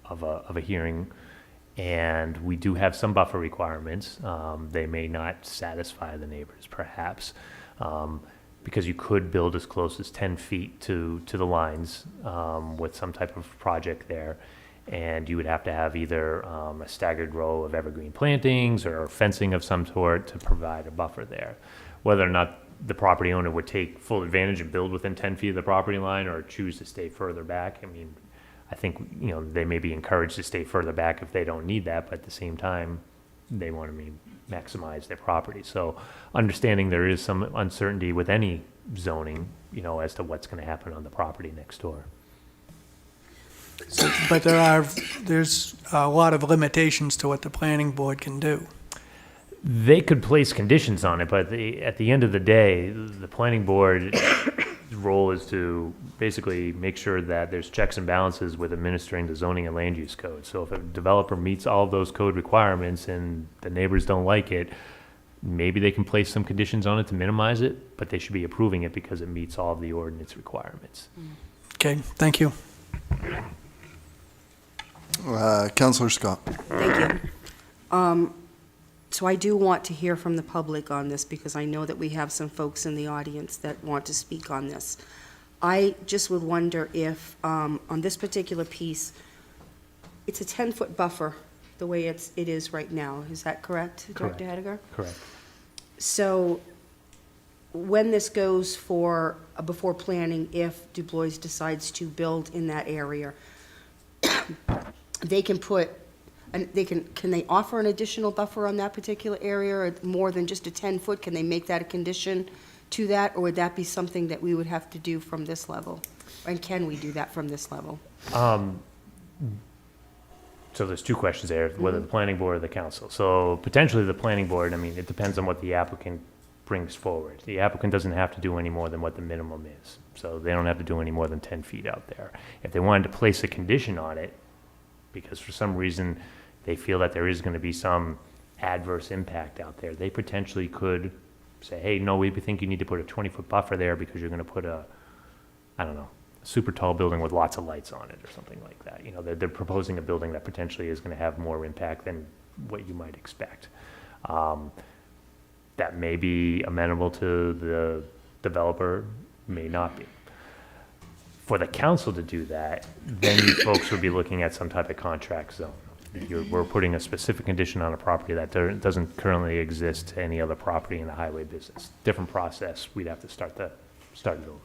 of a hearing, and we do have some buffer requirements. They may not satisfy the neighbors, perhaps, because you could build as close as 10 feet to the lines with some type of project there, and you would have to have either a staggered row of evergreen plantings or fencing of some sort to provide a buffer there. Whether or not the property owner would take full advantage and build within 10 feet of the property line or choose to stay further back, I mean, I think, they may be encouraged to stay further back if they don't need that, but at the same time, they want to maximize their property. So understanding there is some uncertainty with any zoning, as to what's going to happen on the property next door. So, but there's a lot of limitations to what the planning board can do. They could place conditions on it, but at the end of the day, the planning board's role is to basically make sure that there's checks and balances with administering the zoning and land use code. So if a developer meets all of those code requirements and the neighbors don't like it, maybe they can place some conditions on it to minimize it, but they should be approving it because it meets all of the ordinance requirements. Okay, thank you. Councilor Scott. Thank you. So I do want to hear from the public on this because I know that we have some folks in the audience that want to speak on this. I just would wonder if, on this particular piece, it's a 10-foot buffer, the way it is right now. Is that correct, Correct. Dr. Hediger? Correct. So when this goes before planning, if Du Bois decides to build in that area, they can can they offer an additional buffer on that particular area, or more than just a 10-foot? Can they make that a condition to that, or would that be something that we would have to do from this level? And can we do that from this level? So there's two questions there, whether the planning board or the council. So potentially the planning board, it depends on what the applicant brings forward. The applicant doesn't have to do any more than what the minimum is. So they don't have to do any more than 10 feet out there. If they wanted to place a condition on it, because for some reason they feel that there is going to be some adverse impact out there, they potentially could say, hey, no, we think you need to put a 20-foot buffer there because you're going to put a super tall building with lots of lights on it or something like that. You know, they're proposing a building that potentially is going to have more impact than what you might expect. That may be amenable to the developer, may not be. For the council to do that, then you folks would be looking at some type of contract zone. We're putting a specific condition on a property that doesn't currently exist to any other property in the highway business. Different process, we'd have to start it over.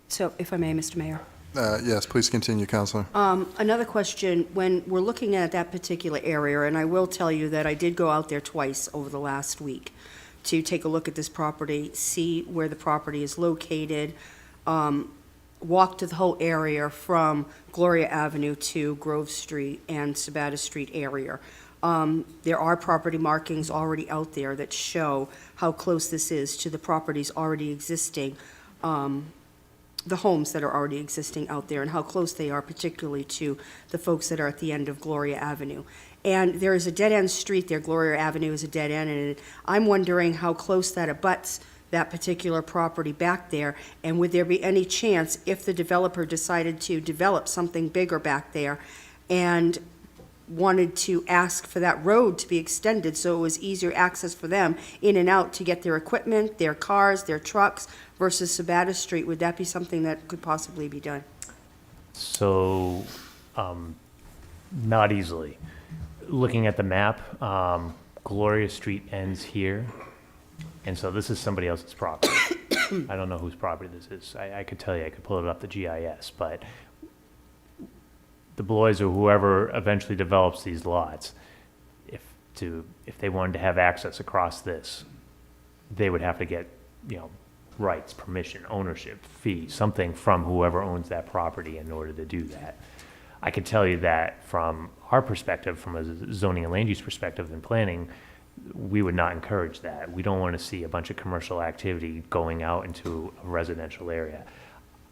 So if I may, Mr. Mayor. Yes, please continue, Counselor. Another question, when we're looking at that particular area, and I will tell you that I did go out there twice over the last week to take a look at this property, see where the property is located, walk to the whole area from Gloria Avenue to Grove Street and Sabata Street area. There are property markings already out there that show how close this is to the properties already existing, the homes that are already existing out there, and how close they are particularly to the folks that are at the end of Gloria Avenue. And there is a dead-end street there. Gloria Avenue is a dead end, and I'm wondering how close that abuts that particular property back there, and would there be any chance, if the developer decided to develop something bigger back there and wanted to ask for that road to be extended so it was easier access for them in and out to get their equipment, their cars, their trucks, versus Sabata Street, would that be something that could possibly be done? So, not easily. Looking at the map, Gloria Street ends here, and so this is somebody else's property. I don't know whose property this is. I could tell you, I could pull it up the GIS, but the Blois or whoever eventually develops these lots, if they wanted to have access across this, they would have to get, rights, permission, ownership, fee, something from whoever owns that property in order to do that. I can tell you that from our perspective, from a zoning and land use perspective and planning, we would not encourage that. We don't want to see a bunch of commercial activity going out into a residential area.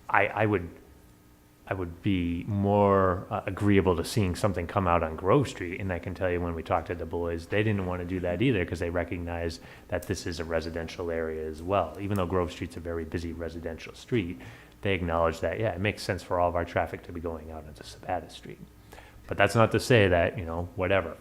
I would be more agreeable to seeing something come out on Grove Street, and I can tell you when we talked to the boys, they didn't want to do that either because they recognize that this is a residential area as well. Even though Grove Street's a very busy residential street, they acknowledge that, yeah, it makes sense for all of our traffic to be going out into Sabata Street. But that's not to say that,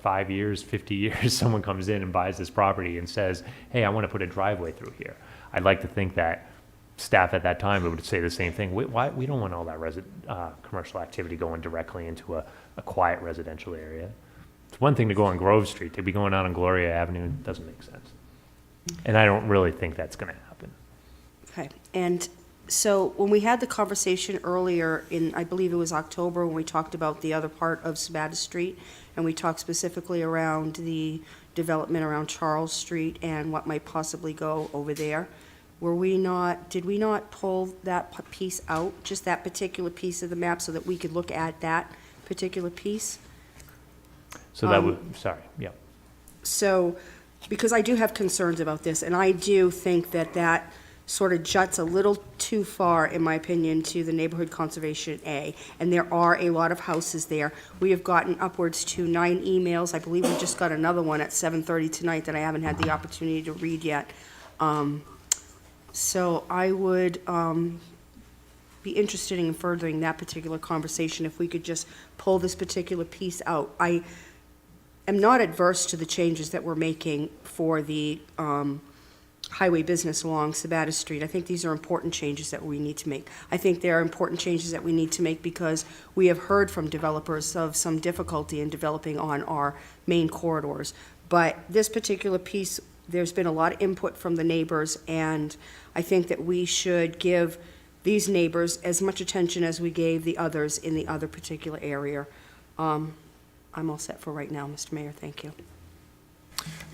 5 years, 50 years, someone comes in and buys this property and says, hey, I want to put a driveway through here. I'd like to think that staff at that time would say the same thing. We don't want all that commercial activity going directly into a quiet residential area. It's one thing to go on Grove Street. To be going out on Gloria Avenue doesn't make sense. And I don't really think that's going to happen. Okay, and so when we had the conversation earlier in, I believe it was October, when we talked about the other part of Sabata Street, and we talked specifically around the development around Charles Street and what might possibly go over there, did we not pull that piece out, just that particular piece of the map, so that we could look at that particular piece? So that would, yeah. So, because I do have concerns about this, and I do think that sort of juts a little too far, in my opinion, to the Neighborhood Conservation A, and there are a lot of houses there. We have gotten upwards to 9 emails. I believe we just got another one at 7:30 tonight that I haven't had the opportunity to read yet. So I would be interested in furthering that particular conversation if we could just pull this particular piece out. I am not adverse to the changes that we're making for the highway business along Sabata Street. I think these are important changes that we need to make. I think they are important changes that we need to make because we have heard from developers of some difficulty in developing on our main corridors. But this particular piece, there's been a lot of input from the neighbors, and I think that we should give these neighbors as much attention as we gave the others in the other particular area. I'm all set for right now, Mr. Mayor. Thank you.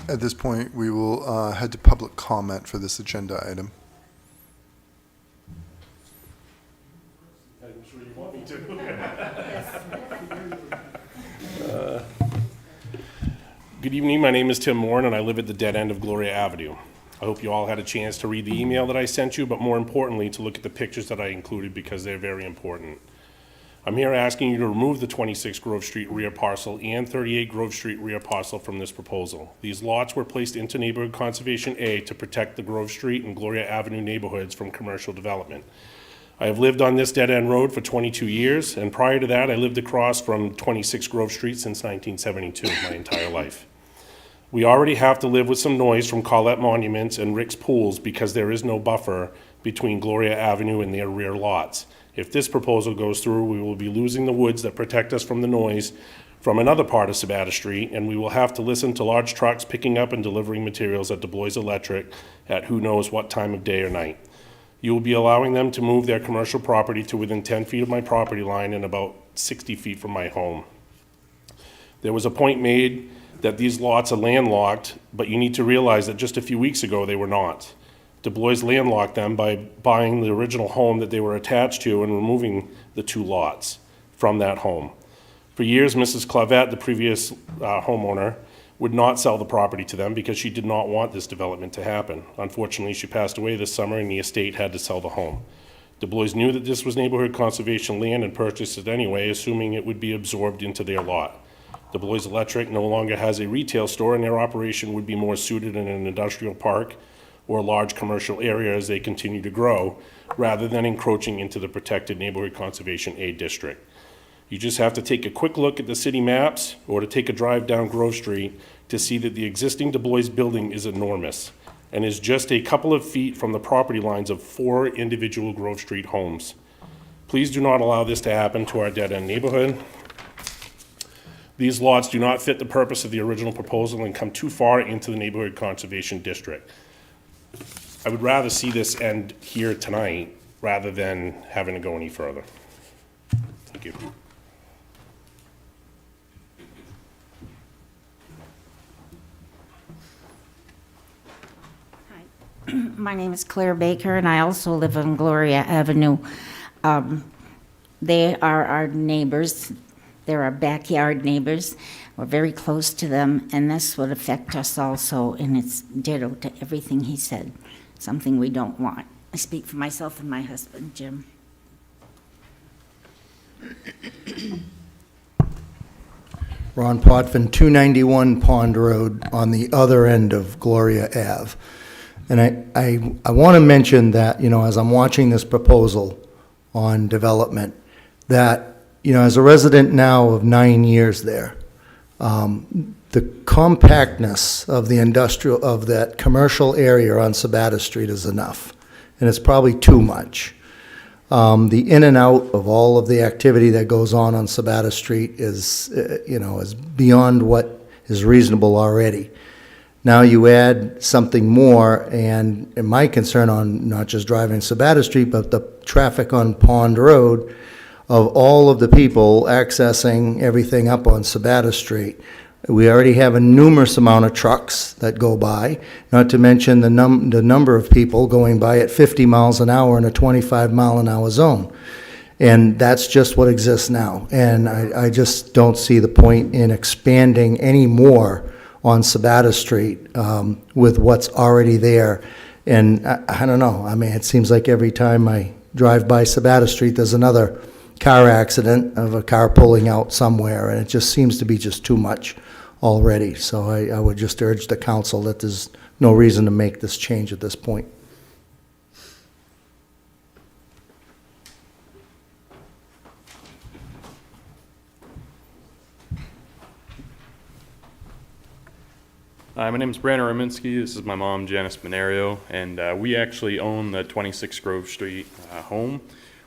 At this point, we will head to public comment for this agenda item. I'm sure you want me to. Good evening, my name is Tim Moore, and I live at the dead end of Gloria Avenue. I hope you all had a chance to read the email that I sent you, but more importantly, to look at the pictures that I included because they're very important. I'm here asking you to remove the 26 Grove Street rear parcel and 38 Grove Street rear parcel from this proposal. These lots were placed into Neighborhood Conservation A to protect the Grove Street and Gloria Avenue neighborhoods from commercial development. I have lived on this dead-end road for 22 years, and prior to that, I lived across from 26 Grove Street since 1972, my entire life. We already have to live with some noise from Colette Monuments and Rick's Pools because there is no buffer between Gloria Avenue and their rear lots. If this proposal goes through, we will be losing the woods that protect us from the noise from another part of Sabata Street, and we will have to listen to large trucks picking up and delivering materials at Du Bois Electric at who knows what time of day or night. You will be allowing them to move their commercial property to within 10 feet of my property line and about 60 feet from my home. There was a point made that these lots are landlocked, but you need to realize that just a few weeks ago they were not. Du Bois landlocked them by buying the original home that they were attached to and removing the 2 lots from that home. For years, Mrs. Clavette, the previous homeowner, would not sell the property to them because she did not want this development to happen. Unfortunately, she passed away this summer and the estate had to sell the home. Du Bois knew that this was neighborhood conservation land and purchased it anyway, assuming it would be absorbed into their lot. Du Bois Electric no longer has a retail store, and their operation would be more suited in an industrial park or a large commercial area as they continue to grow, rather than encroaching into the protected neighborhood conservation A district. You just have to take a quick look at the city maps or to take a drive down Grove Street to see that the existing Du Bois building is enormous and is just a couple of feet from the property lines of 4 individual Grove Street homes. Please do not allow this to happen to our dead-end neighborhood. These lots do not fit the purpose of the original proposal and come too far into the neighborhood conservation district. I would rather see this end here tonight rather than having to go any further. Thank you. My name is Claire Baker, and I also live on Gloria Avenue. They are our neighbors. They're our backyard neighbors. We're very close to them, and this would affect us also, and it's ditto to everything he said, something we don't want. I speak for myself and my husband, Jim. Ron Potvin, 291 Pond Road on the other end of Gloria Ave. And I want to mention that, as I'm watching this proposal on development, that, as a resident now of 9 years there, the compactness of the of that commercial area on Sabata Street is enough, and it's probably too much. The in and out of all of the activity that goes on Sabata Street is, is beyond what is reasonable already. Now you add something more, and my concern on not just driving Sabata Street, but the traffic on Pond Road of all of the people accessing everything up on Sabata Street. We already have a numerous amount of trucks that go by, not to mention the number of people going by at 50 miles an hour in a 25-mile-an-hour zone. And that's just what exists now. And I just don't see the point in expanding any more on Sabata Street with what's already there. And I don't know. I mean, it seems like every time I drive by Sabata Street, there's another car accident of a car pulling out somewhere, and it just seems to be just too much already. So I would just urge the council that there's no reason to make this change at this point. Hi, my name is Brandon Rominski. This is my mom, Janice Minario, and we actually own the 26 Grove Street home.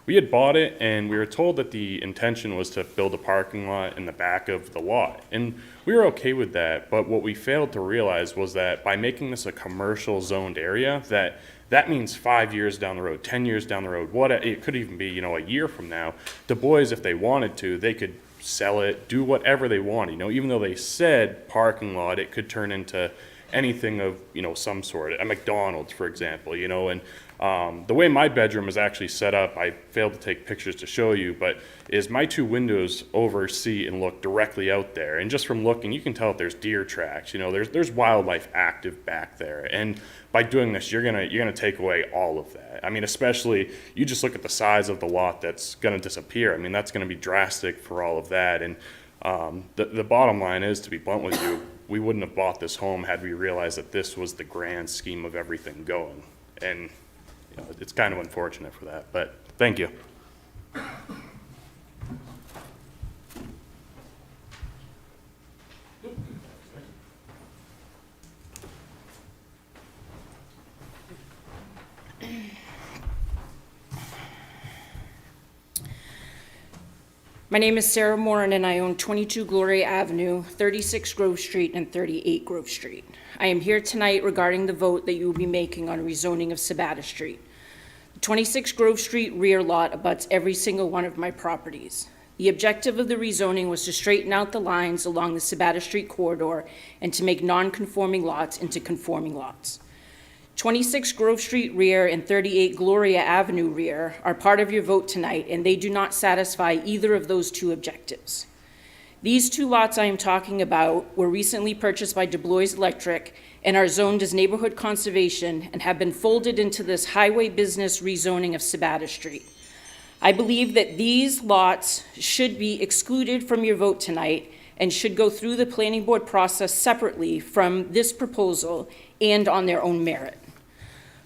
We had bought it, and we were told that the intention was to build a parking lot in the back of the lot. And we were okay with that, but what we failed to realize was that by making this a commercial zoned area, that means 5 years down the road, 10 years down the road, it could even be, a year from now. Du Bois, if they wanted to, they could sell it, do whatever they want. Even though they said parking lot, it could turn into anything of, some sort, a McDonald's, for example, and the way my bedroom is actually set up, I failed to take pictures to show you, but is my 2 windows oversee and look directly out there. And just from looking, you can tell that there's deer tracks, there's wildlife active back there. And by doing this, you're gonna take away all of that. I mean, especially, you just look at the size of the lot that's gonna disappear. I mean, that's gonna be drastic for all of that. And the bottom line is, to be blunt with you, we wouldn't have bought this home had we realized that this was the grand scheme of everything going. And it's kind of unfortunate for that, but Thank you. My name is Sarah Morin, and I own 22 Gloria Avenue, 36 Grove Street, and 38 Grove Street. I am here tonight regarding the vote that you will be making on rezoning of Sabata Street. The 26 Grove Street rear lot abuts every single one of my properties. The objective of the rezoning was to straighten out the lines along the Sabata Street corridor and to make non-conforming lots into conforming lots. 26 Grove Street rear and 38 Gloria Avenue rear are part of your vote tonight, and they do not satisfy either of those two objectives. These two lots I am talking about were recently purchased by DuBois Electric and are zoned as neighborhood conservation and have been folded into this highway business rezoning of Sabata Street. I believe that these lots should be excluded from your vote tonight and should go through the planning board process separately from this proposal and on their own merit.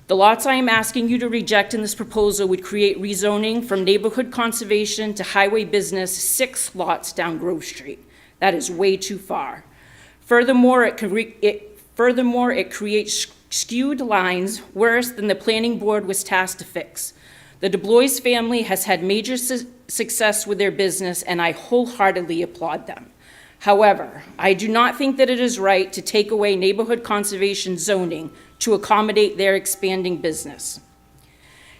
The lots I am asking you to reject in this proposal would create rezoning from neighborhood conservation to highway business 6 lots down Grove Street. That is way too far. Furthermore, it creates skewed lines worse than the planning board was tasked to fix. The DuBois family has had major success with their business, and I wholeheartedly applaud them. However, I do not think that it is right to take away neighborhood conservation zoning to accommodate their expanding business.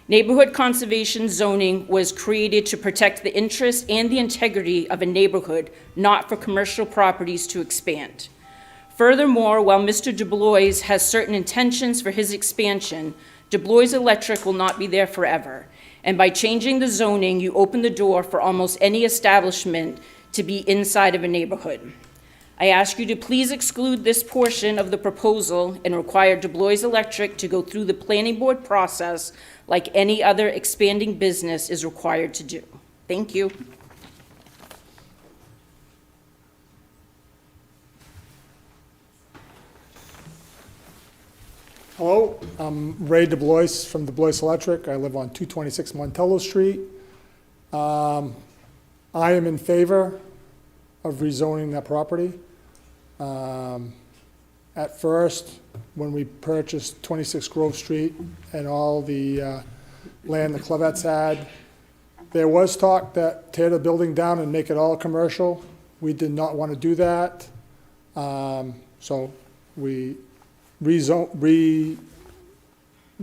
Neighborhood conservation zoning was created to protect the interest and the integrity of a neighborhood, not for commercial properties to expand. Furthermore, while Mr. DuBois has certain intentions for his expansion, DuBois Electric will not be there forever. And by changing the zoning, you open the door for almost any establishment to be inside of a neighborhood. I ask you to please exclude this portion of the proposal and require DuBois Electric to go through the planning board process like any other expanding business is required to do. Thank you. Hello, I'm Ray DuBois from DuBois Electric. I live on 226 Montello Street. I am in favor of rezoning that property. At first, when we purchased 26 Grove Street and all the land the Clevettes had, there was talk that tear the building down and make it all commercial. We did not want to do that. So we redid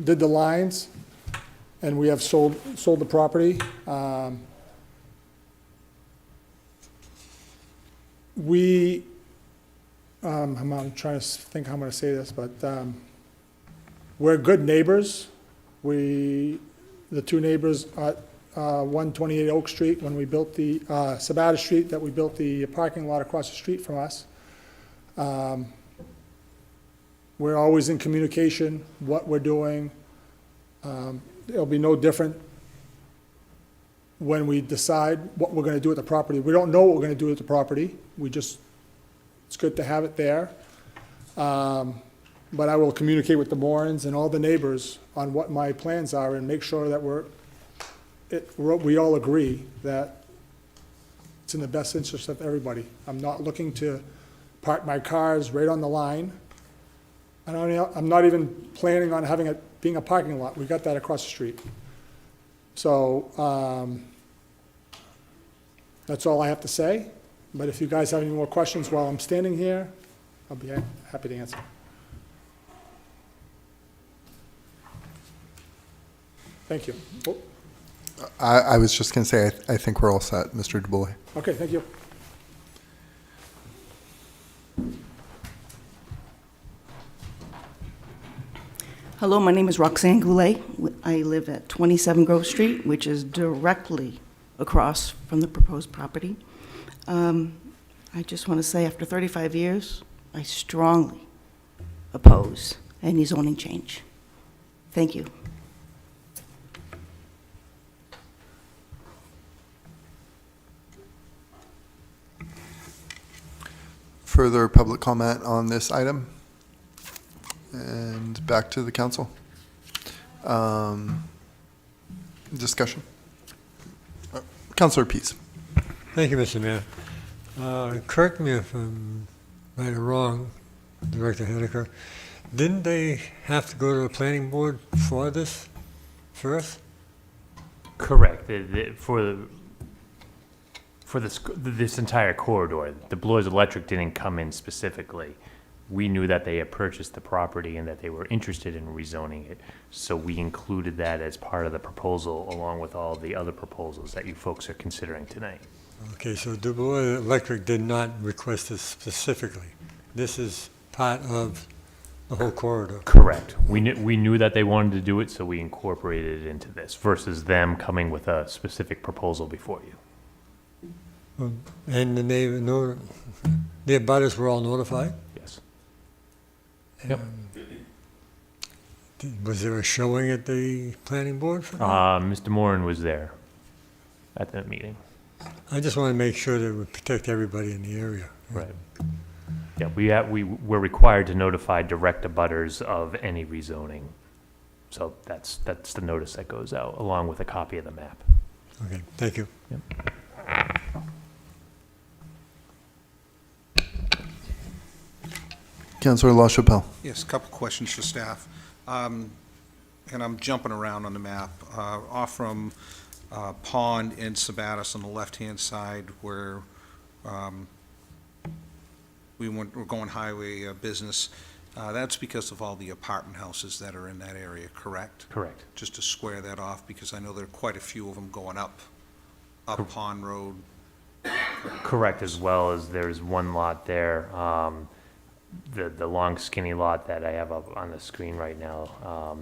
the lines, and we have sold the property. I'm trying to think how I'm going to say this, but we're good neighbors. The two neighbors at 128 Oak Street, when we built the Sabata Street, that we built the parking lot across the street from us. We're always in communication, what we're doing. It'll be no different when we decide what we're going to do with the property. We don't know what we're going to do with the property. It's good to have it there. But I will communicate with the Morins and all the neighbors on what my plans are and make sure that we all agree that it's in the best interest of everybody. I'm not looking to park my cars right on the line. I'm not even planning on having it being a parking lot. We got that across the street. So that's all I have to say. But if you guys have any more questions while I'm standing here, I'll be happy to answer. Thank you. Oh. I was just going to say, I think we're all set, Mr. DuBois. Okay, thank you. Hello, my name is Roxanne Goulet. I live at 27 Grove Street, which is directly across from the proposed property. I just want to say, after 35 years, I strongly oppose any zoning change. Thank you. Further public comment on this item? And back to the council. Discussion? Councilor Pease. Thank you, Mr. Mayor. Correct me if I'm right or wrong, Director Henniker. Didn't they have to go to the planning board for this first? Correct. For this entire corridor, the Blois Electric didn't come in specifically. We knew that they had purchased the property and that they were interested in rezoning it, so we included that as part of the proposal along with all the other proposals that you folks are considering tonight. Okay, so Du Bois Electric did not request this specifically. This is part of the whole corridor. Correct. We knew that they wanted to do it, so we incorporated it into this versus them coming with a specific proposal before you. And the abutters were all notified? Yes. Yep. Was there a showing at the planning board for that? Mr. Moran was there at that meeting. I just want to make sure that we protect everybody in the area. Right. Yeah, we're required to notify direct abutters of any rezoning. So that's the notice that goes out, along with a copy of the map. Okay, thank you. Yep. Councilor LaChapelle. Yes, a couple questions for staff. And I'm jumping around on the map. Off from Pond and Sabatis on the left-hand side where we're going highway business. That's because of all the apartment houses that are in that area, correct? Correct. Just to square that off, because I know there are quite a few of them going up Pond Road. Correct, as well as there's one lot there, the long skinny lot that I have up on the screen right now.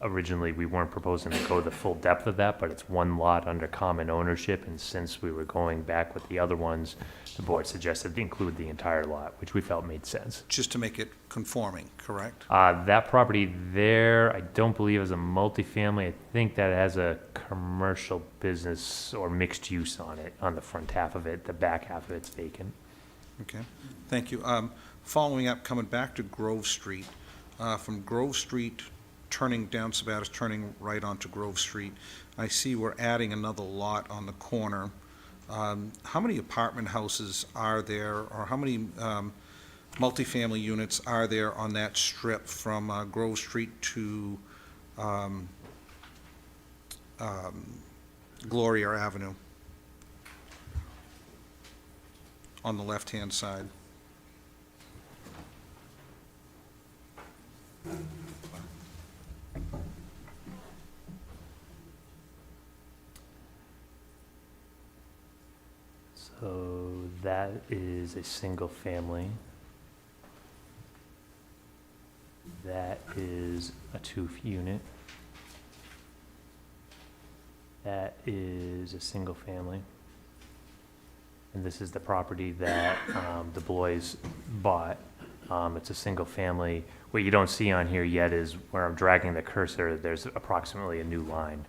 Originally, we weren't proposing to go the full depth of that, but it's one lot under common ownership, and since we were going back with the other ones, the board suggested to include the entire lot, which we felt made sense. Just to make it conforming, correct? That property there, I don't believe is a multifamily. I think that has a commercial business or mixed use on it, on the front half of it. The back half of it's vacant. Okay, thank you. Following up, coming back to Grove Street, from Grove Street, turning down Sabatis, turning right onto Grove Street, I see we're adding another lot on the corner. How many apartment houses are there, or how many multifamily units are there on that strip from Grove Street to Gloria Avenue on the left-hand side? So that is a single family. That is a 2-unit. That is a single family. And this is the property that the Blois bought. It's a single family. What you don't see on here yet is where I'm dragging the cursor, there's approximately a new line.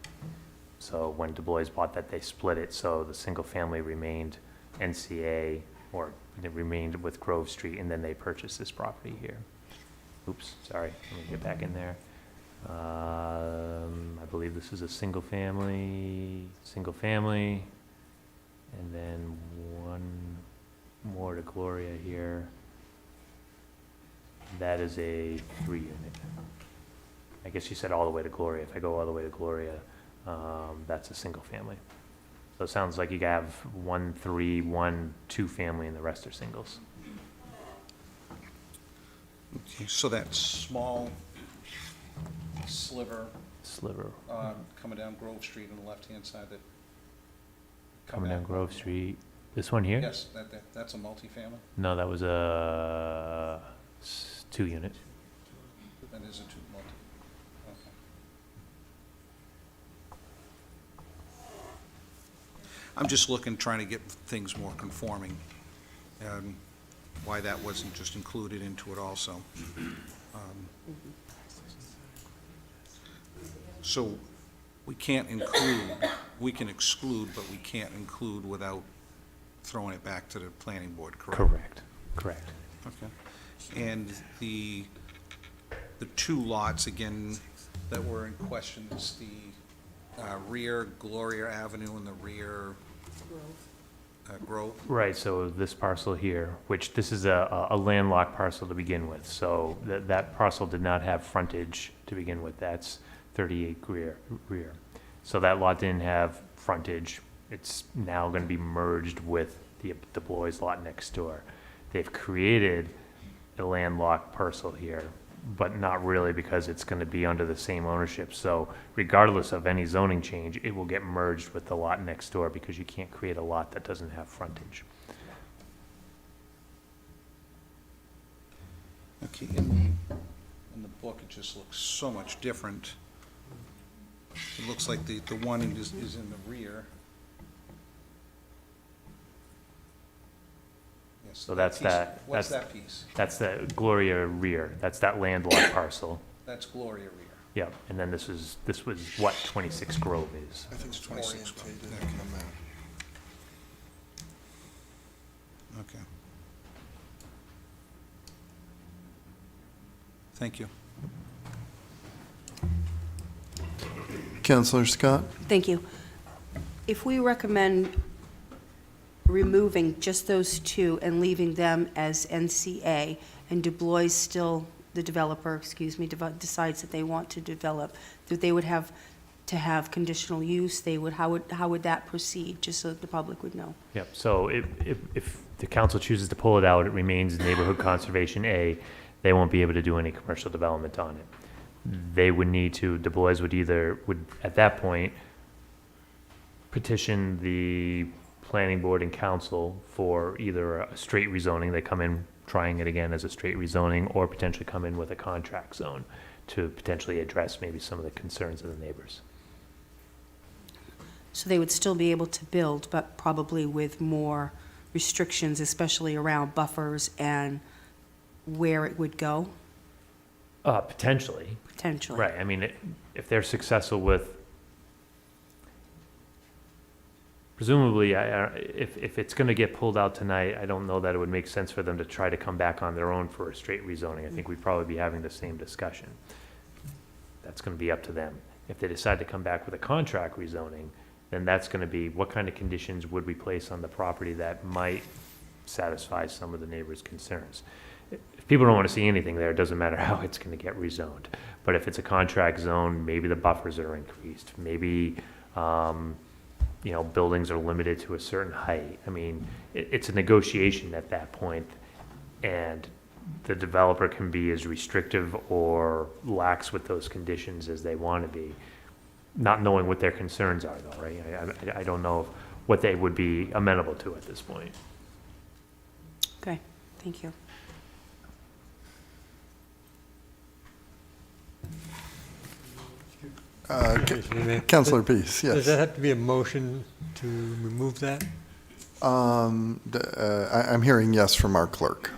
So when Du Bois bought that, they split it, so the single family remained NCA, or it remained with Grove Street, and then they purchased this property here. Oops, sorry, let me get back in there. I believe this is a single family, and then one more to Gloria here. That is a 3-unit. I guess you said all the way to Gloria. If I go all the way to Gloria, that's a single family. So it sounds like you have 1, 3, 1, 2 family, and the rest are singles. Okay, so that small sliver coming down Grove Street on the left-hand side that... Coming down Grove Street. This one here? Yes, that's a multifamily? No, that was a 2-unit. That is a multi. Okay. I'm just looking, trying to get things more conforming, and why that wasn't just included into it also. So we can't include, we can exclude, but we can't include without throwing it back to the planning board, correct? Correct. Okay. And the 2 lots, again, that were in question is the rear Gloria Avenue and the rear Grove? Right, so this parcel here, which this is a landlocked parcel to begin with, so that parcel did not have frontage to begin with, that's 38 rear. So that lot didn't have frontage, it's now gonna be merged with the Bois lot next door. They've created a landlocked parcel here, but not really because it's gonna be under the same ownership, so regardless of any zoning change, it will get merged with the lot next door because you can't create a lot that doesn't have frontage. Okay, in the book, it just looks so much different. It looks like the one is in the rear. Yes, So that's piece- that. What's that's- that piece? That's the Gloria rear, that's that landlocked parcel. That's Gloria rear. Yep, and then this was what 26 Grove is. I think it's 26. orientated Okay. on the map. Okay. Thank you. Councilor Scott? Thank you. If we recommend removing just those two and leaving them as NCA, and Du Bois still, the developer, decides that they want to develop, that they would have to have conditional use, how would that proceed, just so that the public would know? Yep, so if the council chooses to pull it out, it remains neighborhood conservation A, they won't be able to do any commercial development on it. They would need to, Du Bois would at that point petition the planning board and council for either a straight rezoning, they come in trying it again as a straight rezoning, or potentially come in with a contract zone to potentially address maybe some of the concerns of the neighbors. So they would still be able to build, but probably with more restrictions, especially around buffers and where it would go? Potentially. Potentially. Right, I mean, if they're successful with, presumably, if it's gonna get pulled out tonight, I don't know that it would make sense for them to try to come back on their own for a straight rezoning. I think we'd probably be having the same discussion. That's gonna be up to them. If they decide to come back with a contract rezoning, then that's gonna be, what kind of conditions would we place on the property that might satisfy some of the neighbors' concerns? If people don't want to see anything there, it doesn't matter how it's going to get rezoned. But if it's a contract zone, maybe the buffers are increased. Maybe, buildings are limited to a certain height. I mean, it's a negotiation at that point, and the developer can be as restrictive or lax with those conditions as they want to be, not knowing what their concerns are, though, right? I don't know what they would be amenable to at this point. Okay, thank you. Councilor Peace, yes. Does that have to be a motion to remove that? I'm hearing yes from our clerk.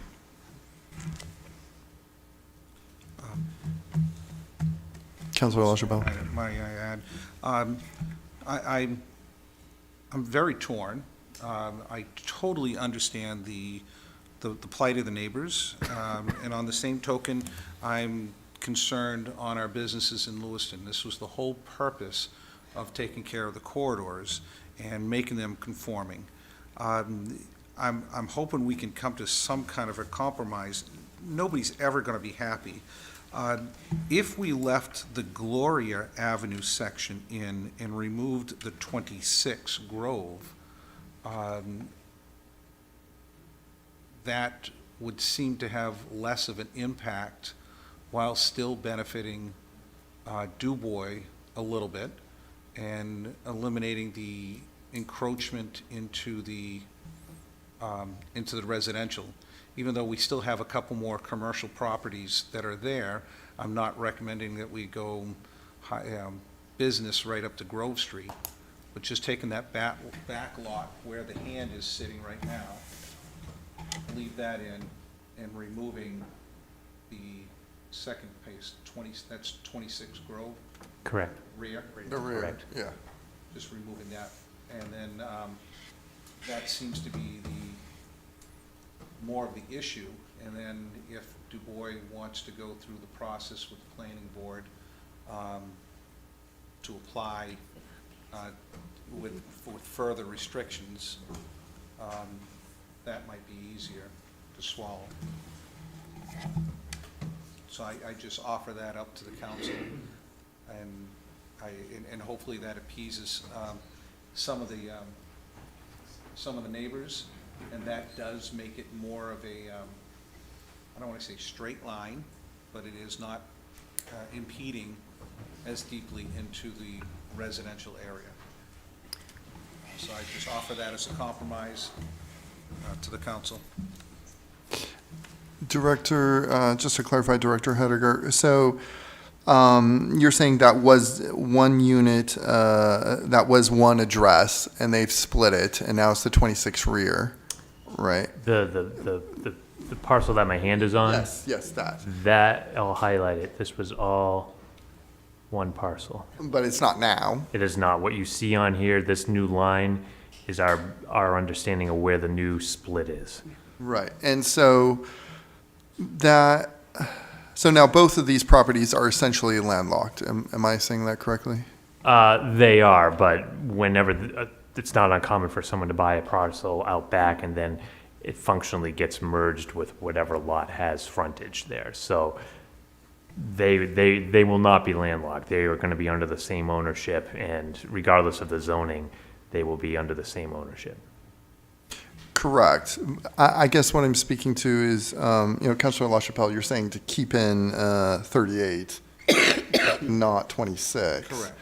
Councilor LaChapelle? Might I add? I'm very torn. I totally understand the plight of the neighbors, and on the same token, I'm concerned on our businesses in Lewiston. This was the whole purpose of taking care of the corridors and making them conforming. I'm hoping we can come to some kind of a compromise. Nobody's ever going to be happy. If we left the Gloria Avenue section in and removed the 26 Grove, that would seem to have less of an impact while still benefiting Du Bois a little bit and eliminating the encroachment into the residential. Even though we still have a couple more commercial properties that are there, I'm not recommending that we go business right up to Grove Street, but just taking that back lot where the hand is sitting right now, leave that in, and removing the second pace, that's 26 Grove? Correct. Rear? The rear, Correct. yeah. Just removing that. And then that seems to be more of the issue. And then if Du Bois wants to go through the process with the planning board to apply, with further restrictions, that might be easier to swallow. So I just offer that up to the council, and hopefully that appeases some of the neighbors, and that does make it more of a, I don't want to say straight line, but it is not impeding as deeply into the residential area. So I just offer that as a compromise to the council. Director, just to clarify, Director Hediger, so you're saying that was one unit, that was one address, and they've split it, and now it's the 26 rear, right? The parcel that my hand is on? Yes, that. That, I'll highlight it. This was all one parcel. But it's not now. It is not. What you see on here, this new line, is our understanding of where the new split is. Right, and so so now both of these properties are essentially landlocked. Am I saying that correctly? They are, but whenever, it's not uncommon for someone to buy a parcel out back and then it functionally gets merged with whatever lot has frontage there. So they will not be landlocked. They are going to be under the same ownership, and regardless of the zoning, they will be under the same ownership. Correct. I guess what I'm speaking to is, Councilor LaChapelle, you're saying to keep in 38, not 26. Correct.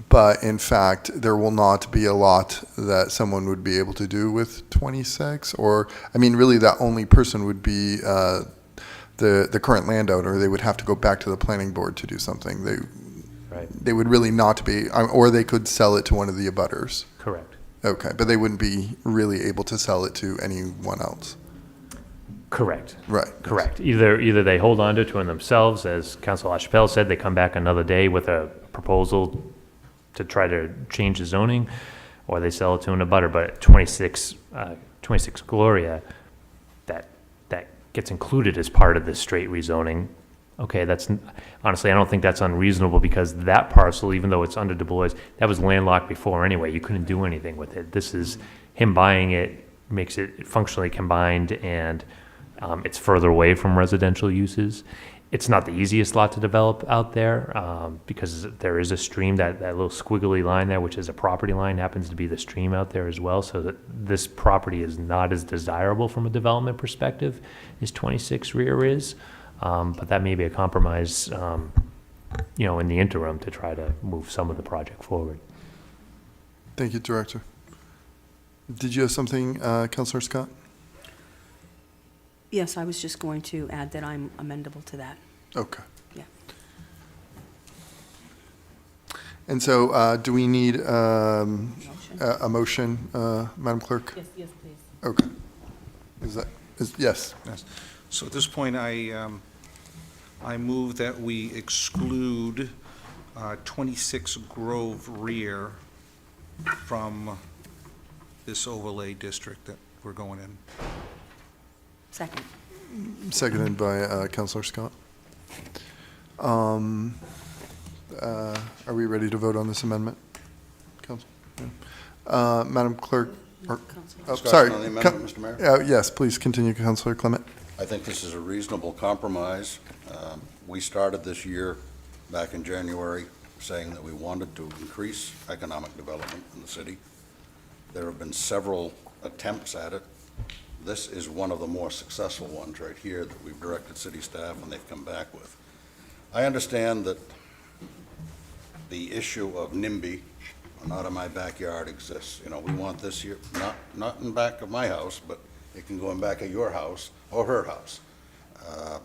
But in fact, there will not be a lot that someone would be able to do with 26, or, I mean, really that only person would be the current landowner. They would have to go back to the planning board to do something. They would really not be, or they could sell it to one of the abutters. Correct. Okay, but they wouldn't be really able to sell it to anyone else. Correct. Right. Correct. Either they hold on to it themselves, as Councilor LaChapelle said, they come back another day with a proposal to try to change the zoning, or they sell it to an abutter. But 26 Gloria, that gets included as part of this straight rezoning. Okay, that's, honestly, I don't think that's unreasonable, because that parcel, even though it's under Du Bois, that was landlocked before anyway. You couldn't do anything with it. This is him buying it, makes it functionally combined, and it's further away from residential uses. It's not the easiest lot to develop out there, because there is a stream, that little squiggly line there, which is a property line, happens to be the stream out there as well, so that this property is not as desirable from a development perspective as 26 rear is. But that may be a compromise, in the interim, to try to move some of the project forward. Thank you, Director. Did you have something, Councilor Scott? Yes, I was just going to add that I'm amendable to that. Okay. Yeah. And so, do we need a motion, Madam Clerk? Yes, please. Okay. Yes. Yes. So at this point, I move that we exclude 26 Grove Rear from this overlay district that we're going in. Second. Seconded by Councilor Scott. Are we ready to vote on this amendment? Council? Yeah. Madam Clerk? Discussion Sorry. on the amendment, Mr. Mayor? Yes, please continue, Councilor Clement. I think this is a reasonable compromise. We started this year, back in January, saying that we wanted to increase economic development in the city. There have been several attempts at it. This is one of the more successful ones right here that we've directed city staff and they've come back with. I understand that the issue of NIMBY, not in my backyard, exists. We want this here, not in back of my house, but it can go in back of your house or her house.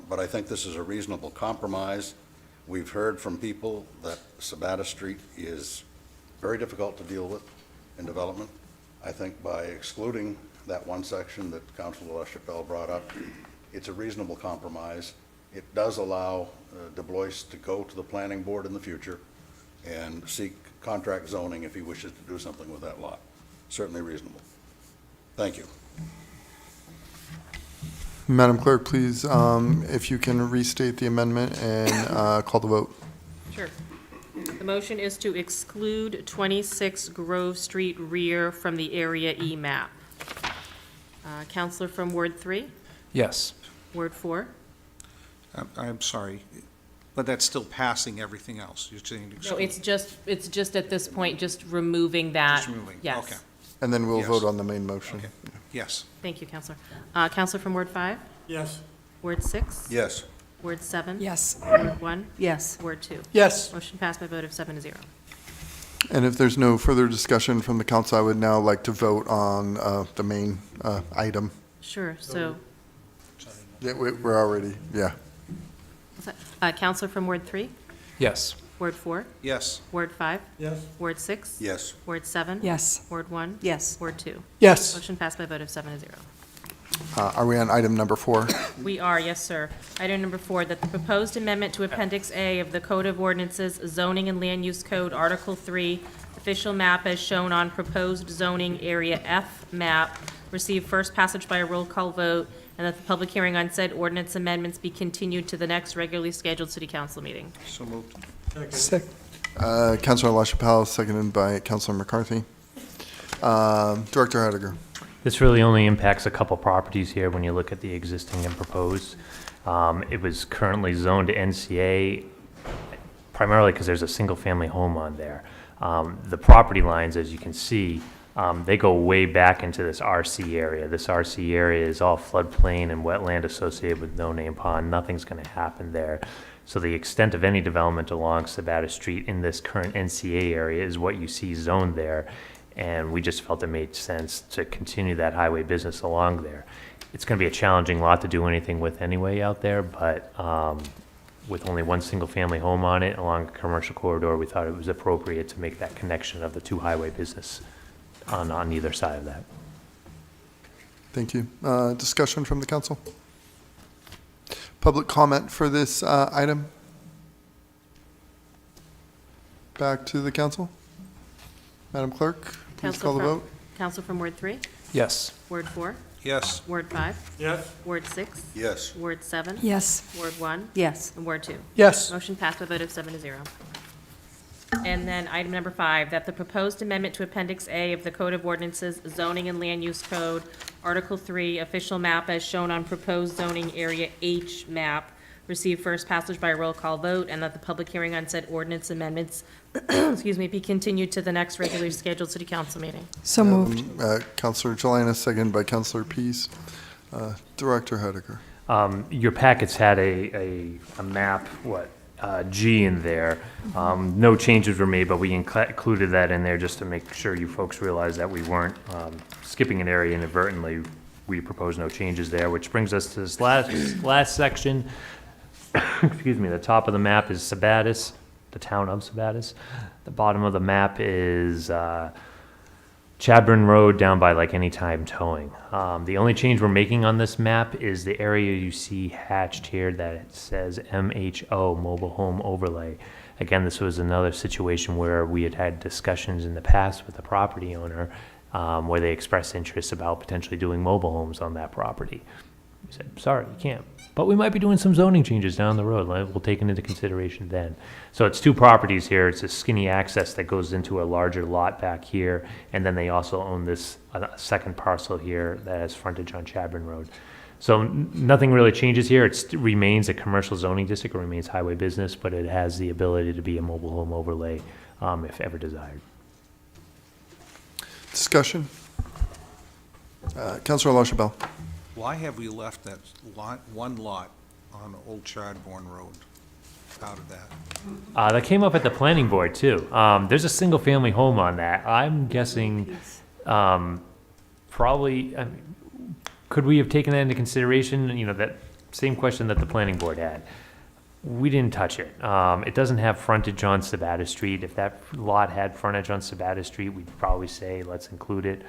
But I think this is a reasonable compromise. We've heard from people that Sabata Street is very difficult to deal with in development. I think by excluding that one section that Councilor LaChapelle brought up, it's a reasonable compromise. It does allow Du Bois to go to the planning board in the future and seek contract zoning if he wishes to do something with that lot. Certainly reasonable. Thank you. Madam Clerk, please, if you can restate the amendment and call the vote. Sure. The motion is to exclude 26 Grove Street rear from the Area E map. Counselor from Ward 3? Yes. Ward 4? I'm sorry, but that's still passing everything else. You're saying No, exclude. it's just at this point, just removing that. Just removing, Yes. okay. And then we'll Yes. vote on the main motion. Okay. Yes. Thank you, Counselor. Counselor from Ward 5? Yes. Ward 6? Yes. Ward 7? Yes. Ward 1? Yes. Ward 2? Yes. Motion passed by a vote of 7-0. And if there's no further discussion from the council, I would now like to vote on the main item. Sure, so, Yeah, we're already, yeah. Counselor from Ward 3? Yes. Ward 4? Yes. Ward 5? Yes. Ward 6? Yes. Ward 7? Yes. Ward 1? Yes. Ward 2? Yes. Motion passed by a vote of 7-0. Are we on item number 4? We are, yes, sir. Item number 4, that the proposed amendment to Appendix A of the Code of Ordinances, Zoning and Land Use Code, Article 3, official map as shown on proposed zoning area F map, receive first passage by a roll call vote, and that the public hearing on said ordinance amendments be continued to the next regularly scheduled city council meeting. So moved. Councilor LaChapelle, seconded by Councilor McCarthy. Director Heidegger. This really only impacts a couple properties here when you look at the existing and proposed. It was currently zoned to NCA primarily because there's a single-family home on there. The property lines, as you can see, they go way back into this RC area. This RC area is all floodplain and wetland associated with no name pond. Nothing's going to happen there. So the extent of any development along Sabata Street in this current NCA area is what you see zoned there. And we just felt it made sense to continue that highway business along there. It's going to be a challenging lot to do anything with anyway out there, but with only one single-family home on it along a commercial corridor, we thought it was appropriate to make that connection of the two highway business on either side of that. Thank you. Discussion from the council? Public comment for this item? Back to the council? Madam Clerk, please call the vote. Counselor from Ward 3? Yes. Ward 4? Yes. Ward 5? Yes. Ward 6? Yes. Ward 7? Yes. Ward 1? Yes. And Ward 2? Yes. Motion passed by a vote of 7-0. And then item number 5, that the proposed amendment to Appendix A of the Code of Ordinances, Zoning and Land Use Code, Article 3, official map as shown on proposed zoning area H map, receive first passage by a roll call vote, and that the public hearing on said ordinance amendments, excuse me, be continued to the next regularly scheduled city council meeting. So moved. Councilor Jelinas, seconded by Councilor Pease. Director Heidegger. Your packets had a map, G in there. No changes were made, but we included that in there just to make sure you folks realize that we weren't skipping an area inadvertently. We propose no changes there, which brings us to this last section. Excuse me, the top of the map is Sabatis, the town of Sabatis. The bottom of the map is Chadburn Road down by like Anytime Towing. The only change we're making on this map is the area you see hatched here that it says MHO, Mobile Home Overlay. Again, this was another situation where we had discussions in the past with the property owner where they expressed interest about potentially doing mobile homes on that property. We said, sorry, you can't. But we might be doing some zoning changes down the road. We'll take it into consideration then. So it's two properties here. It's a skinny access that goes into a larger lot back here. And then they also own this second parcel here that has frontage on Chadburn Road. So nothing really changes here. It remains a commercial zoning district. It remains highway business, but it has the ability to be a mobile home overlay if ever desired. Discussion? Councilor LaChapelle. Why have we left that one lot on Old Chadbourne Road out of that? That came up at the planning board too. There's a single family home on that. I'm guessing probably, could we have taken that into consideration? You know, that same question that the planning board had. We didn't touch it. It doesn't have frontage on Sabata Street. If that lot had frontage on Sabata Street, we'd probably say, let's include it.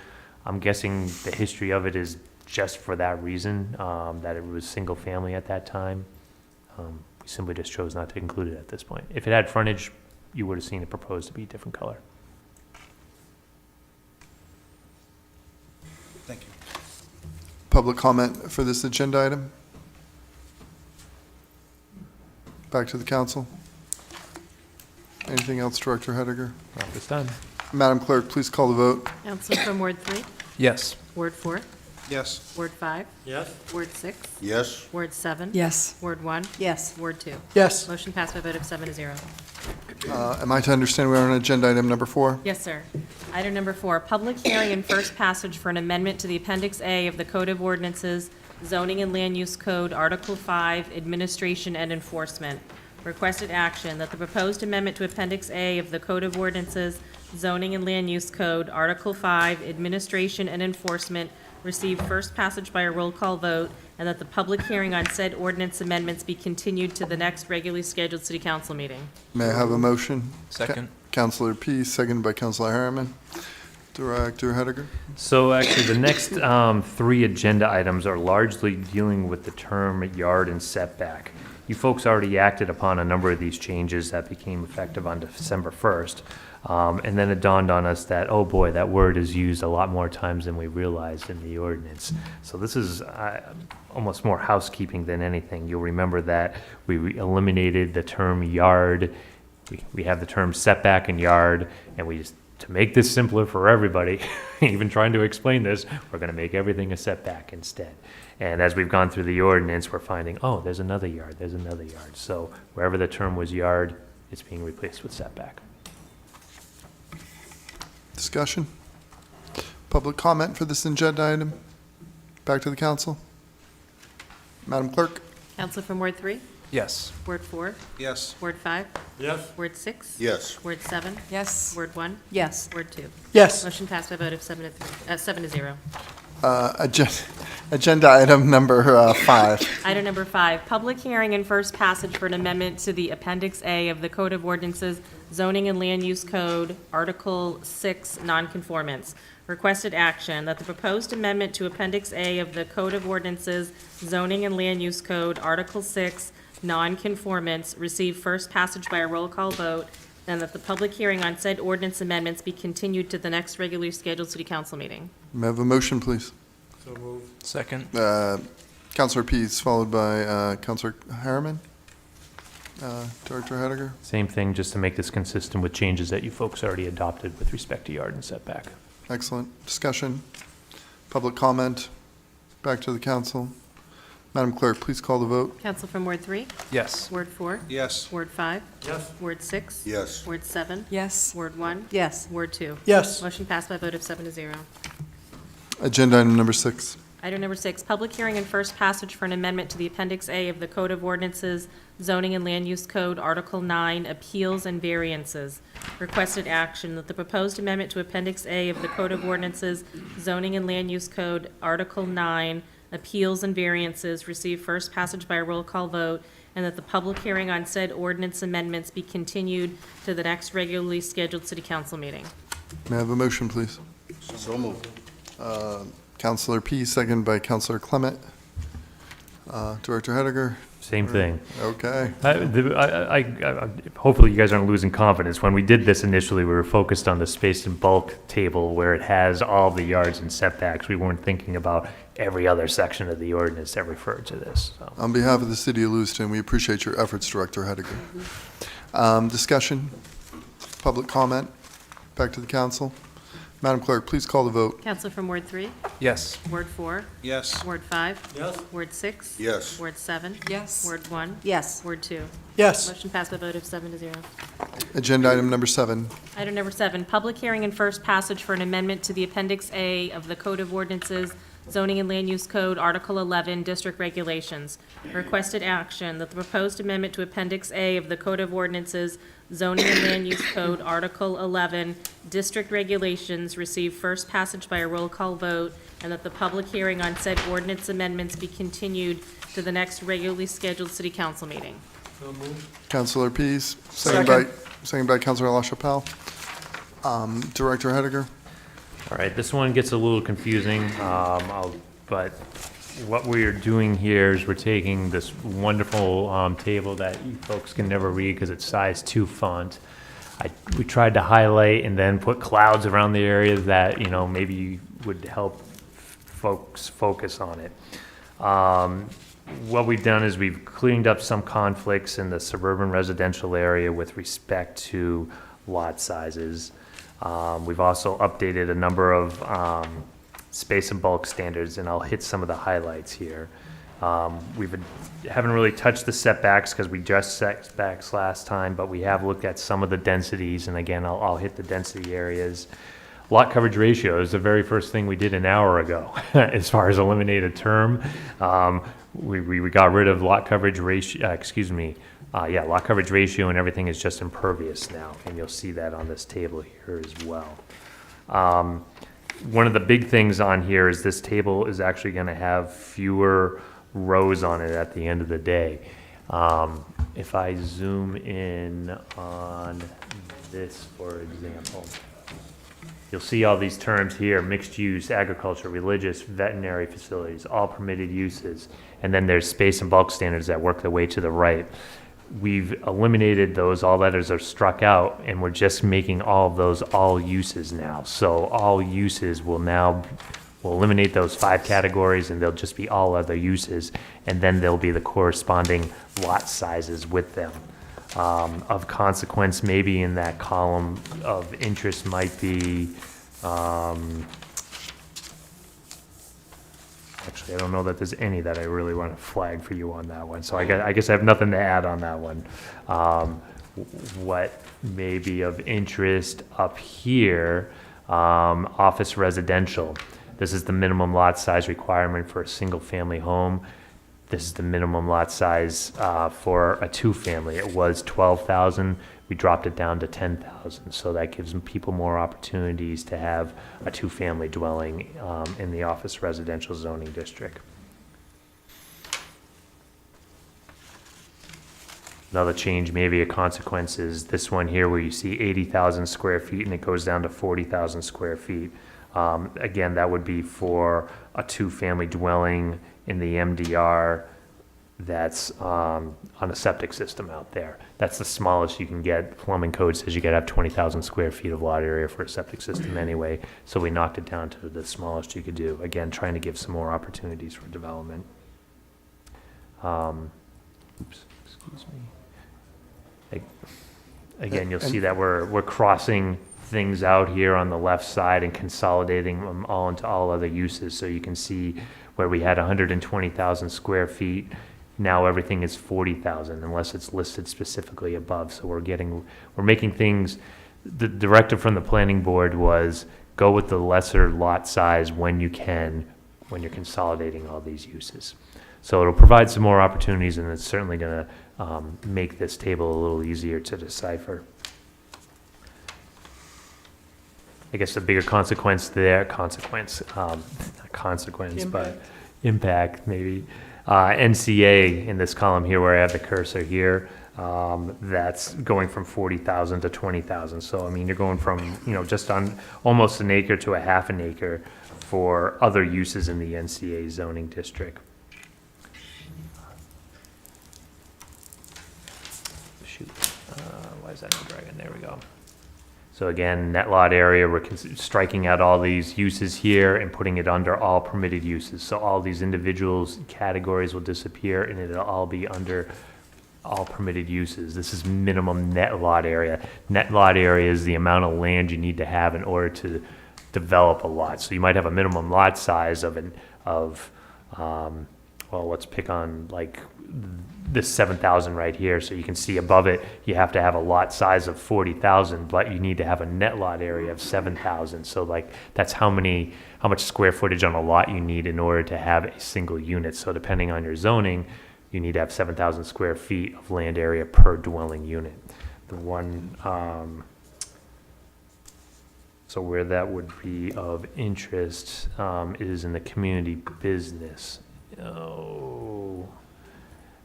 I'm guessing the history of it is just for that reason, that it was single family at that time. We simply just chose not to include it at this point. If it had frontage, you would have seen it proposed to be a different color. Thank you. Public comment for this agenda item? Back to the council. Anything else, Director Hediger? Not this time. Madam Clerk, please call the vote. Counselor from Ward 3, Yes. Ward 4, Yes. Ward 5, Yes. Ward 6, Yes? Ward 7. Yes. Ward 1. Yes. Ward 2. Yes. Motion passed by a vote of 7 to 0. Am I to understand we're on agenda item number 4? Yes, sir. Item number 4, public hearing and first passage for an amendment to the Appendix A of the Code of Ordinances, Zoning and Land Use Code, Article 5, Administration and Enforcement. Requested action that the proposed amendment to Appendix A of the Code of Ordinances, Zoning and Land Use Code, Article 5, Administration and Enforcement, receive first passage by a roll call vote, and that the public hearing on said ordinance amendments be continued to the next regularly scheduled city council meeting. May I have a motion? Second. Counselor Pease, seconded by Counselor Harriman. Director Hediger? So actually, the next 3 agenda items are largely dealing with the term yard and setback. You folks already acted upon a number of these changes that became effective on December 1st. And then it dawned on us that, oh boy, that word is used a lot more times than we realized in the ordinance. So this is almost more housekeeping than anything. You'll remember that we eliminated the term yard. We have the term setback and yard, and we just, to make this simpler for everybody, even trying to explain this, we're going to make everything a setback instead. And as we've gone through the ordinance, we're finding, oh, there's another yard, there's another yard. So wherever the term was yard, it's being replaced with setback. Discussion? Public comment for this agenda item? Back to the council. Madam Clerk? Counselor from Ward 3, Yes. Ward 4, Yes. Ward 5, Yes. Ward 6. Yes. Ward 7, Yes. Ward 1, Yes. Ward 2. Yes. Motion passed by a vote of 7 to 0. Agenda item number 5. Item number 5, public hearing and first passage for an amendment to the Appendix A of the Code of Ordinances, Zoning and Land Use Code, Article 6, Nonconformance. Requested action that the proposed amendment to Appendix A of the Code of Ordinances, Zoning and Land Use Code, Article 6, Nonconformance, receive first passage by a roll call vote, and that the public hearing on said ordinance amendments be continued to the next regularly scheduled city council meeting. May I have a motion, please? So moved. Second. Counselor Pease, followed by Counselor Harriman. Director Hediger? Same thing, just to make this consistent with changes that you folks already adopted with respect to yard and setback. Excellent. Discussion? Public comment? Back to the council. Madam Clerk, please call the vote. Counsel from Ward 3, Yes. Ward 4, Yes. Ward 5, Yes. Ward 6. Yes. Ward 7, Yes. Ward 1, Yes. Ward 2. Yes. Motion passed by a vote of 7 to 0. Agenda item number 6. Item number 6, public hearing and first passage for an amendment to the Appendix A of the Code of Ordinances, Zoning and Land Use Code, Article 9, Appeals and Variances. Requested action that the proposed amendment to Appendix A of the Code of Ordinances, Zoning and Land Use Code, Article 9, Appeals and Variances, receive first passage by a roll call vote, and that the public hearing on said ordinance amendments be continued to the next regularly scheduled city council meeting. May I have a motion, please? So moved. Counselor Pease, seconded by Counselor Clement. Director Hediger? Same thing. Okay. Hopefully you guys aren't losing confidence. When we did this initially, we were focused on the space and bulk table where it has all the yards and setbacks. We weren't thinking about every other section of the ordinance that referred to this. So. On behalf of the city of Lewiston, we appreciate your efforts, Director Hediger. Discussion? Public comment? Back to the council. Madam Clerk, please call the vote. Counselor from Ward 3, Yes. Ward 4, Yes. Ward 5, Yes. Ward 6. Yes. Ward 7. Yes. Ward 1. Yes. Ward 2. Yes. Motion passed by a vote of 7 to 0. Agenda item number 7. Item number 7, public hearing and first passage for an amendment to the Appendix A of the Code of Ordinances, Zoning and Land Use Code, Article 11, District Regulations. Requested action that the proposed amendment to Appendix A of the Code of Ordinances, Zoning and Land Use Code, Article 11, District Regulations, receive first passage by a roll call vote, and that the public hearing on said ordinance amendments be continued to the next regularly scheduled city council meeting. So moved. Counselor Pease, seconded by Counselor LaChapelle. Director Hediger? All right, this one gets a little confusing, but what we're doing here is we're taking this wonderful table that you folks can never read because it's size 2 font. We tried to highlight and then put clouds around the areas that, maybe would help folks focus on it. what we've done is we've cleaned up some conflicts in the suburban residential area with respect to lot sizes. We've also updated a number of space and bulk standards, and I'll hit some of the highlights here. Haven't really touched the setbacks because we just setbacks last time, but we have looked at some of the densities, and again, I'll hit the density areas. Lot coverage ratio is the very first thing we did an hour ago as far as eliminate a term. We got rid of lot coverage ratio, lot coverage ratio, and everything is just impervious now, and you'll see that on this table here as well. One of the big things on here is this table is actually going to have fewer rows on it at the end of the day. If I zoom in on this, for example, you'll see all these terms here: mixed use, agriculture, religious, veterinary facilities, all permitted uses. And then there's space and bulk standards that work their way to the right. We've eliminated those, all letters are struck out, and we're just making all of those all uses now. So all uses will eliminate those 5 categories, and they'll just be all other uses, and then there'll be the corresponding lot sizes with them. Of consequence, maybe in that column of interest might be, actually, I don't know that there's any that I really want to flag for you on that one, so I guess I have nothing to add on that one. What may be of interest up here, office residential. This is the minimum lot size requirement for a single-family home. This is the minimum lot size for a 2-family. It was 12,000. We dropped it down to 10,000. So that gives people more opportunities to have a 2-family dwelling in the office residential zoning district. Another change, maybe a consequence, is this one here where you see 80,000 square feet and it goes down to 40,000 square feet. Again, that would be for a 2-family dwelling in the MDR that's on a septic system out there. That's the smallest you can get. Plumbing code says you gotta have 20,000 square feet of lot area for a septic system anyway, so we knocked it down to the smallest you could do. Again, trying to give some more opportunities for development. Excuse me. Again, you'll see that we're crossing things out here on the left side and consolidating them all into all other uses. So you can see where we had 120,000 square feet, now everything is 40,000 unless it's listed specifically above. So we're making things, the directive from the planning board was go with the lesser lot size when you can, when you're consolidating all these uses. So it'll provide some more opportunities, and it's certainly going to make this table a little easier to decipher. I guess the bigger consequence there, not consequence, but impact maybe. NCA in this column here where I have the cursor here, that's going from 40,000 to 20,000. So, I mean, you're going from, just on almost an acre to a half an acre for other uses in the NCA zoning district. Shoot, why is that not dragging? There we go. So again, net lot area, we're striking out all these uses here and putting it under all permitted uses. So all these individuals categories will disappear and it'll all be under all permitted uses. This is minimum net lot area. Net lot area is the amount of land you need to have in order to develop a lot. So you might have a minimum lot size well, let's pick on like this 7,000 right here. So you can see above it, you have to have a lot size of 40,000, but you need to have a net lot area of 7,000. So like that's how much square footage on a lot you need in order to have a single unit. So depending on your zoning, you need to have 7,000 square feet of land area per dwelling unit. The one, so where that would be of interest is in the community business.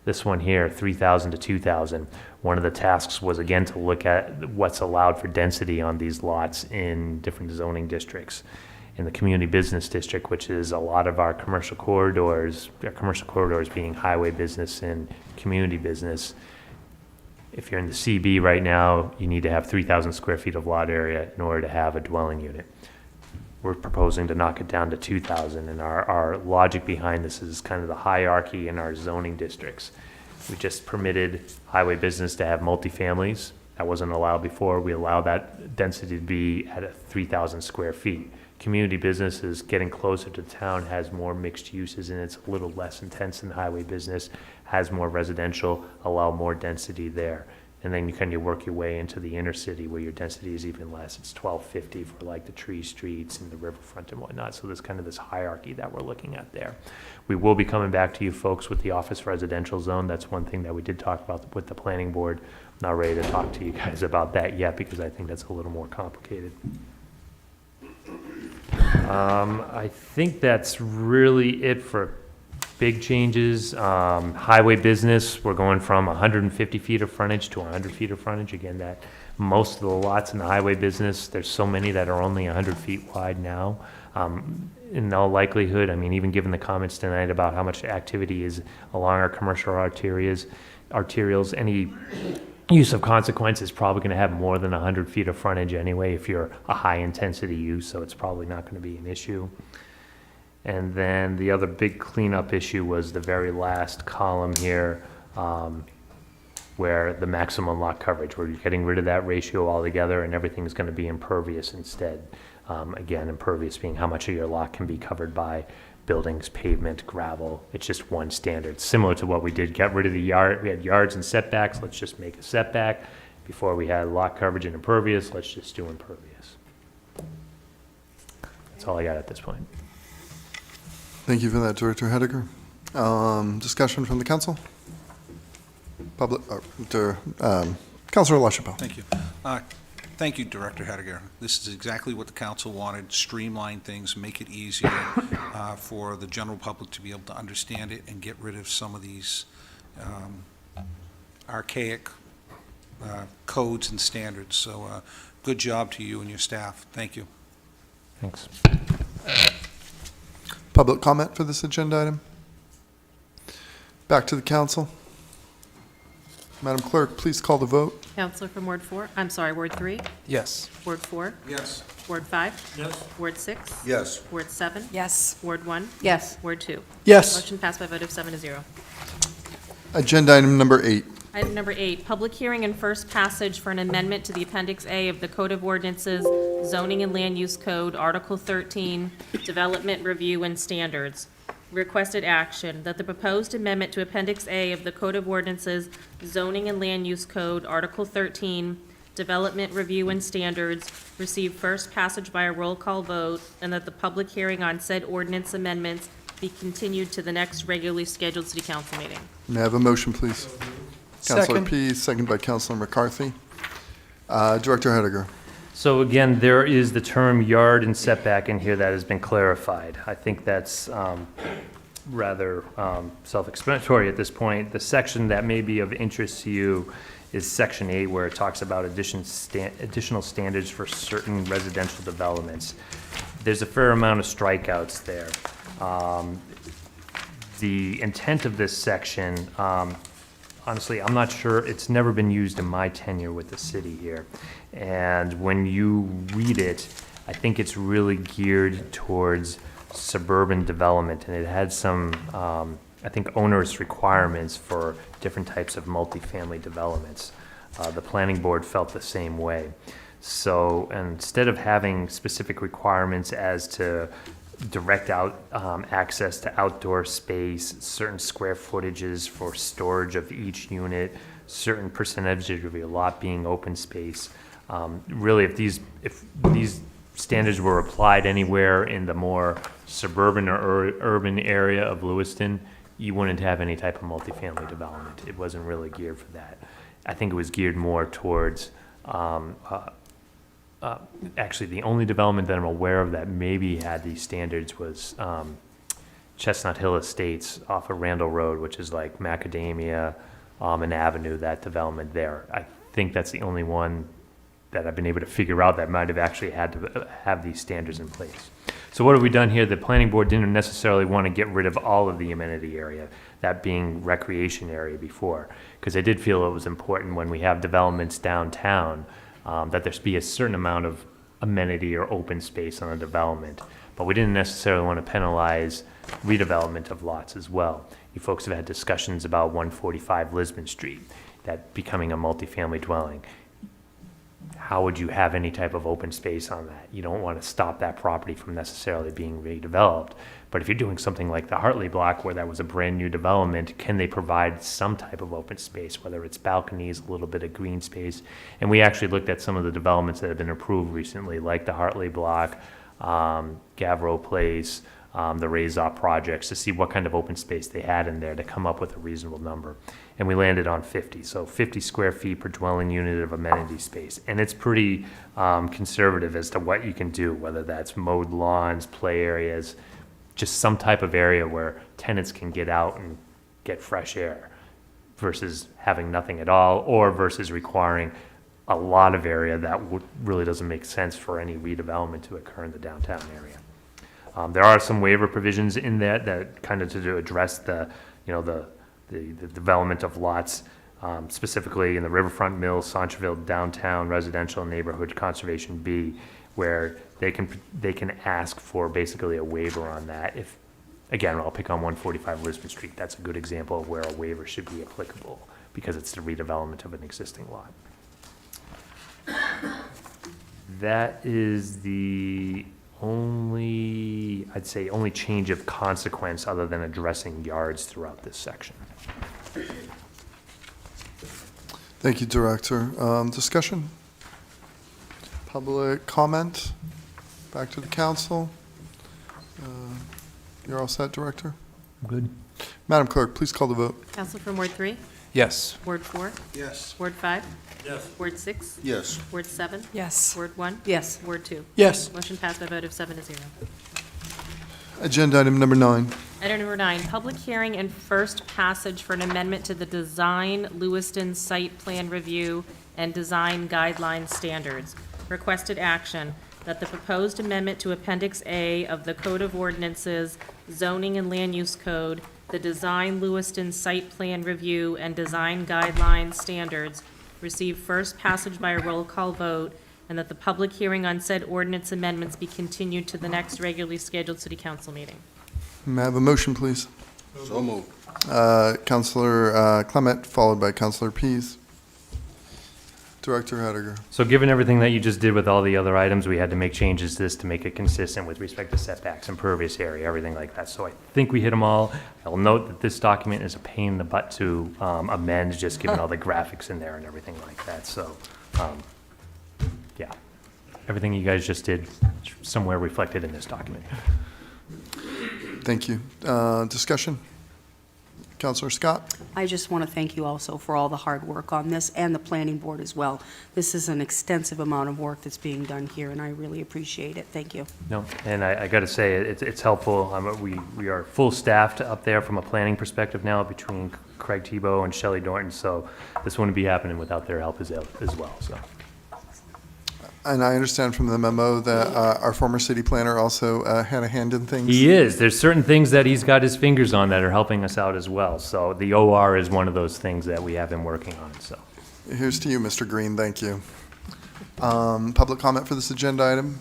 This one here, 3,000 to 2,000. One of the tasks was again to look at what's allowed for density on these lots in different zoning districts. In the community business district, which is a lot of our commercial corridors being highway business and community business. If you're in the CB right now, you need to have 3,000 square feet of lot area in order to have a dwelling unit. we're proposing to knock it down to 2,000. And our logic behind this is kind of the hierarchy in our zoning districts. We just permitted highway business to have multifamilies. That wasn't allowed before. We allow that density to be at 3,000 square feet. Community businesses getting closer to town has more mixed uses and it's a little less intense than highway business, has more residential, allow more density there. And then you kind of work your way into the inner city where your density is even less. It's 1250 for like the tree streets and the riverfront and whatnot. So there's kind of this hierarchy that we're looking at there. We will be coming back to you folks with the office residential zone. That's one thing that we did talk about with the planning board. I'm not ready to talk to you guys about that yet because I think that's a little more complicated. I think that's really it for big changes. Highway business, we're going from 150 feet of frontage to 100 feet of frontage. Again, that most of the lots in the highway business, there's so many that are only 100 feet wide now. In all likelihood, I mean, even given the comments tonight about how much activity is along our commercial arterials, any use of consequence is probably going to have more than 100 feet of frontage anyway if you're a high intensity use, so it's probably not going to be an issue. And then the other big cleanup issue was the very last column here, where the maximum lot coverage, where you're getting rid of that ratio altogether and everything is going to be impervious instead. Again, impervious being how much of your lot can be covered by buildings, pavement, gravel. It's just one standard, similar to what we did, get rid of the yard. We had yards and setbacks, let's just make a setback. Before we had lot coverage and impervious, let's just do impervious. That's all I got at this point. Thank you for that, Director Hediger. Discussion from the council? Councilor LaChapelle. Thank you. Thank you, Director Hediger. This is exactly what the council wanted, streamline things, make it easier for the general public to be able to understand it and get rid of some of these archaic codes and standards. So good job to you and your staff. Thank you. Thanks. Public comment for this agenda item? Back to the council. Madam Clerk, please call the vote. Counselor from Ward 4, I'm sorry, Ward 3, Yes. Ward 4, Yes. Ward 5, Yes. Ward 6, Yes. Ward 7, Yes. Ward 1, Yes. Ward 2. Yes. Motion passed by a vote of 7-0. Agenda item number 8. Item number 8, public hearing and first passage for an amendment to the Appendix A of the Code of Ordinances, Zoning and Land Use Code, Article 13, Development Review and Standards. Requested action, that the proposed amendment to Appendix A of the Code of Ordinances, Zoning and Land Use Code, Article 13, Development Review and Standards, receive first passage by a roll call vote, and that the public hearing on said ordinance amendments be continued to the next regularly scheduled city council meeting. May I have a motion, please? Councilor Second. Pease, second by Councilor McCarthy. Director Hediger. So again, there is the term yard and setback in here that has been clarified. I think that's rather self-explanatory at this point. The section that may be of interest to you is Section 8, where it talks about additional standards for certain residential developments. There's a fair amount of strikeouts there. The intent of this section, honestly, I'm not sure. It's never been used in my tenure with the city here. And when you read it, I think it's really geared towards suburban development. And it had some, I think, onerous requirements for different types of multifamily developments. The planning board felt the same way. So instead of having specific requirements as to direct out access to outdoor space, certain square footages for storage of each unit, certain percentage of your lot being open space. Really, if these standards were applied anywhere in the more suburban or urban area of Lewiston, you wouldn't have any type of multifamily development. It wasn't really geared for that. I think it was geared more towards actually, the only development that I'm aware of that maybe had these standards was Chestnut Hill Estates off of Randall Road, which is like Macadamia, Almond Avenue, that development there. I think that's the only one that I've been able to figure out that might have actually had to have these standards in place. So what have we done here? The planning board didn't necessarily want to get rid of all of the amenity area, that being recreation area before, because they did feel it was important when we have developments downtown that there be a certain amount of amenity or open space on a development. But we didn't necessarily want to penalize redevelopment of lots as well. You folks have had discussions about 145 Lisbon Street, that becoming a multifamily dwelling. How would you have any type of open space on that? You don't want to stop that property from necessarily being redeveloped. But if you're doing something like the Hartley block where that was a brand new development, can they provide some type of open space, whether it's balconies, a little bit of green space? And we actually looked at some of the developments that have been approved recently, like the Hartley block, Gavro Place, the Raisop projects, to see what kind of open space they had in there to come up with a reasonable number. And we landed on 50, so 50 square feet per dwelling unit of amenity space. And it's pretty conservative as to what you can do, whether that's mowed lawns, play areas, just some type of area where tenants can get out and get fresh air versus having nothing at all, or versus requiring a lot of area that really doesn't make sense for any redevelopment to occur in the downtown area. There are some waiver provisions in that kind of to address the development of lots, specifically in the Riverfront Mills, Centreville Downtown Residential Neighborhood Conservation B, where they can ask for basically a waiver on that. If, again, I'll pick on 145 Lisbon Street. That's a good example of where a waiver should be applicable because it's the redevelopment of an existing lot. That is the only, I'd say, only change of consequence other than addressing yards throughout this section. Thank you, Director. Discussion? Public comment? Back to the council. You're all set, Director? Good. Madam Clerk, please call the vote. Council from Ward 3? Yes. Ward 4? Yes. Ward 5? Yes. Ward 6? Yes. Ward 7? Yes. Ward 1? Yes. Ward 2? Yes. Motion passed by a vote of 7-0. Agenda item number 9. Item number 9, public hearing and first passage for an amendment to the Design Lewiston Site Plan Review and Design Guideline Standards. Requested action that the proposed amendment to Appendix A of the Code of Ordinances, Zoning and Land Use Code, the Design Lewiston Site Plan Review and Design Guideline Standards receive first passage by a roll call vote, and that the public hearing on said ordinance amendments be continued to the next regularly scheduled city council meeting. May I have a motion, please? So moved. Councilor Clement, followed by Councilor Pease. Director Hediger. So given everything that you just did with all the other items, we had to make changes to this to make it consistent with respect to setbacks, impervious area, everything like that. So I think we hit them all. I'll note that this document is a pain in the butt to amend, just given all the graphics in there and everything like that. So, yeah, everything you guys just did somewhere reflected in this document. Thank you. Discussion? Councilor Scott? I just want to thank you also for all the hard work on this, and the planning board as well. This is an extensive amount of work that's being done here, and I really appreciate it. Thank you. No, and I got to say, it's helpful. We are full staffed up there from a planning perspective now between Craig Tebow and Shelley Dorton, so this wouldn't be happening without their help as well. So. And I understand from the memo that our former city planner also had a hand in things. He is. There's certain things that he's got his fingers on that are helping us out as well. So the OR is one of those things that we have him working on. So Here's to you, Mr. Green. Thank you. Public comment for this agenda item?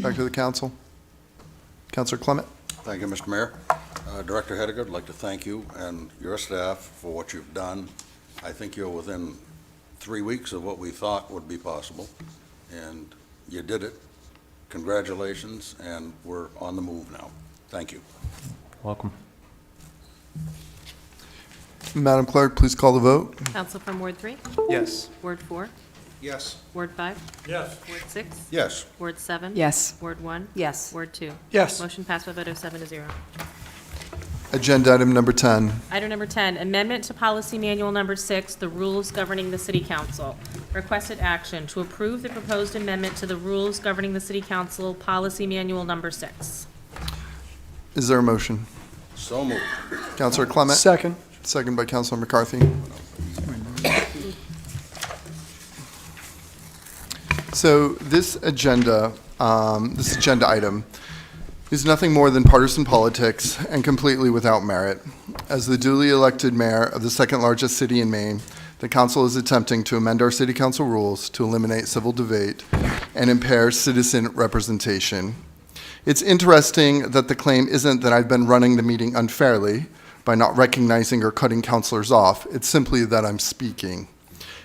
Back to the council. Councilor Clement? Thank you, Mr. Mayor. Director Hediger, I'd like to thank you and your staff for what you've done. I think you're within 3 weeks of what we thought would be possible, and you did it. Congratulations, and we're on the move now. Thank you. welcome. Madam Clerk, please call the vote. Council from Ward 3? Yes. Ward 4? Yes. Ward 5? Yes. Ward 6? Yes. Ward 7? Yes. Ward 1? Yes. Ward 2? Yes. Motion passed by a vote of 7-0. Agenda item number 10. Item number 10, amendment to policy manual number 6, the rules governing the city council. Requested action to approve the proposed amendment to the rules governing the city council policy manual number 6. Is there a motion? So moved. Councilor Clement? Second. Second by Councilor McCarthy. So this agenda item is nothing more than partisan politics and completely without merit. As the duly elected mayor of the second largest city in Maine, The council is attempting to amend our city council rules to eliminate civil debate and impair citizen representation. It's interesting that the claim isn't that I've been running the meeting unfairly by not recognizing or cutting councilors off. It's simply that I'm speaking.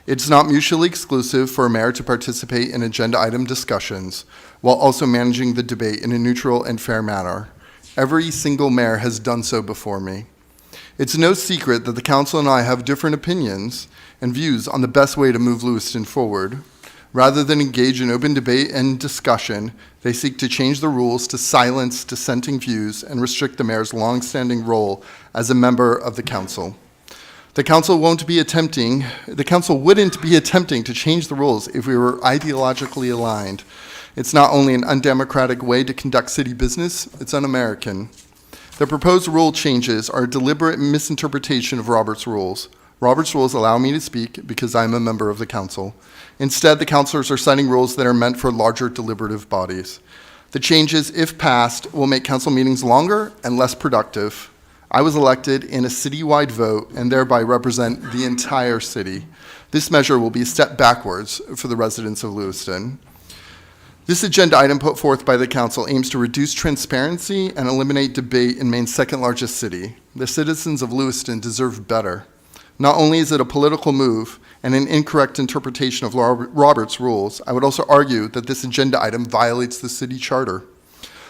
It's not mutually exclusive for a mayor to participate in agenda item discussions while also managing the debate in a neutral and fair manner. Every single mayor has done so before me. It's no secret that the council and I have different opinions and views on the best way to move Lewiston forward. Rather than engage in open debate and discussion, they seek to change the rules to silence dissenting views and restrict the mayor's longstanding role as a member of the council. The council wouldn't be attempting to change the rules if we were ideologically aligned. It's not only an undemocratic way to conduct city business, it's un-American. The proposed rule changes are a deliberate misinterpretation of Robert's rules. Robert's rules allow me to speak because I'm a member of the council. Instead, the councilors are citing rules that are meant for larger deliberative bodies. The changes, if passed, will make council meetings longer and less productive. I was elected in a citywide vote and thereby represent the entire city. This measure will be a step backwards for the residents of Lewiston. This agenda item put forth by the council aims to reduce transparency and eliminate debate in Maine's second largest city. The citizens of Lewiston deserve better. Not only is it a political move and an incorrect interpretation of Robert's rules, I would also argue that this agenda item violates the city charter.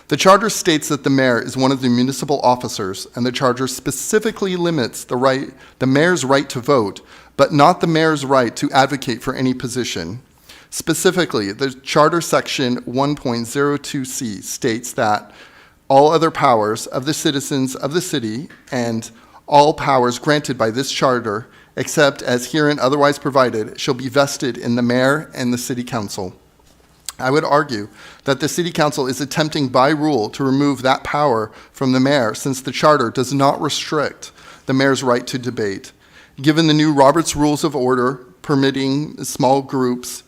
The charter states that the mayor is one of the municipal officers, and the charter specifically limits the mayor's right to vote, but not the mayor's right to advocate for any position. Specifically, the charter section 1.02c states that all other powers of the citizens of the city and all powers granted by this charter, except as herein otherwise provided, shall be vested in the mayor and the city council. I would argue that the city council is attempting by rule to remove that power from the mayor, since the charter does not restrict the mayor's right to debate. Given the new Robert's Rules of Order permit small groups,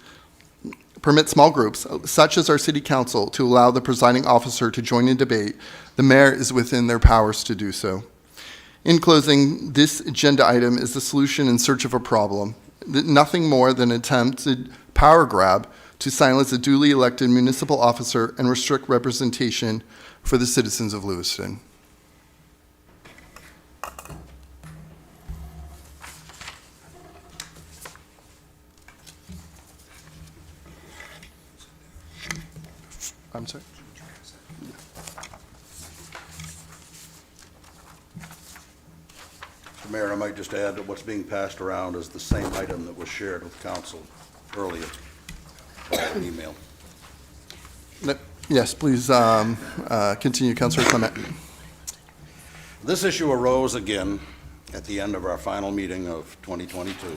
such as our city council, to allow the presiding officer to join in debate, the mayor is within their powers to do so. In closing, this agenda item is the solution in search of a problem. Nothing more than an attempted power grab to silence a duly elected municipal officer and restrict representation for the citizens of Lewiston. I'm sorry? Mr. Mayor, I might just add that what's being passed around is the same item that was shared with council earlier by an email. Yes, please continue, Councilor Clement. This issue arose again at the end of our final meeting of 2022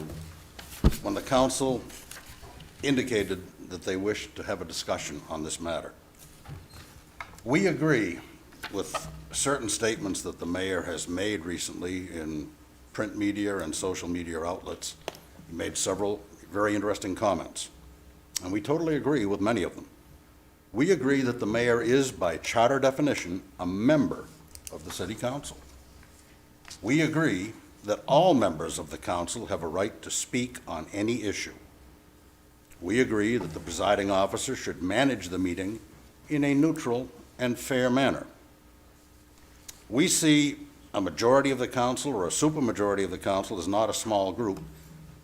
when the council indicated that they wished to have a discussion on this matter. We agree with certain statements that the mayor has made recently in print media and social media outlets. He made several very interesting comments, and we totally agree with many of them. We agree that the mayor is, by charter definition, a member of the city council. We agree that all members of the council have a right to speak on any issue. We agree that the presiding officer should manage the meeting in a neutral and fair manner. We see a majority of the council or a supermajority of the council as not a small group,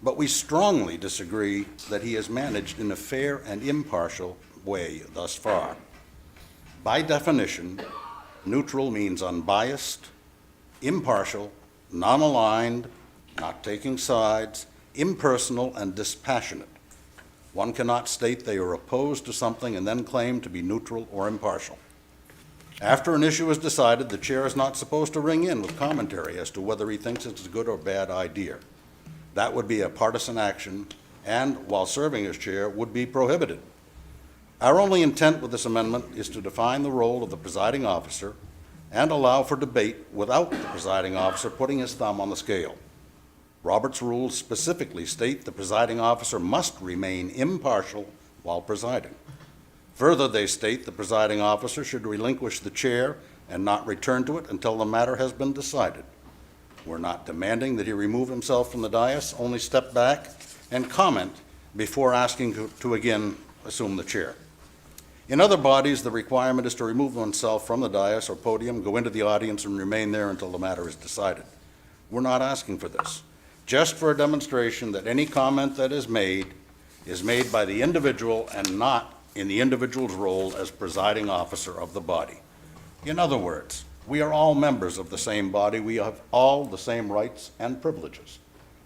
but we strongly disagree that he has managed in a fair and impartial way thus far. By definition, neutral means unbiased, impartial, non-aligned, not taking sides, impersonal, and dispassionate. One cannot state they are opposed to something and then claim to be neutral or impartial. After an issue is decided, the chair is not supposed to ring in with commentary as to whether he thinks it's a good or bad idea. That would be a partisan action and, while serving as chair, would be prohibited. Our only intent with this amendment is to define the role of the presiding officer and allow for debate without the presiding officer putting his thumb on the scale. Robert's rules specifically state the presiding officer must remain impartial while presiding. Further, they state the presiding officer should relinquish the chair and not return to it until the matter has been decided. We're not demanding that he remove himself from the dais, only step back and comment before asking to again assume the chair. In other bodies, the requirement is to remove oneself from the dais or podium, go into the audience, and remain there until the matter is decided. We're not asking for this, just for a demonstration that any comment that is made by the individual and not in the individual's role as presiding officer of the body. In other words, we are all members of the same body. We have all the same rights and privileges.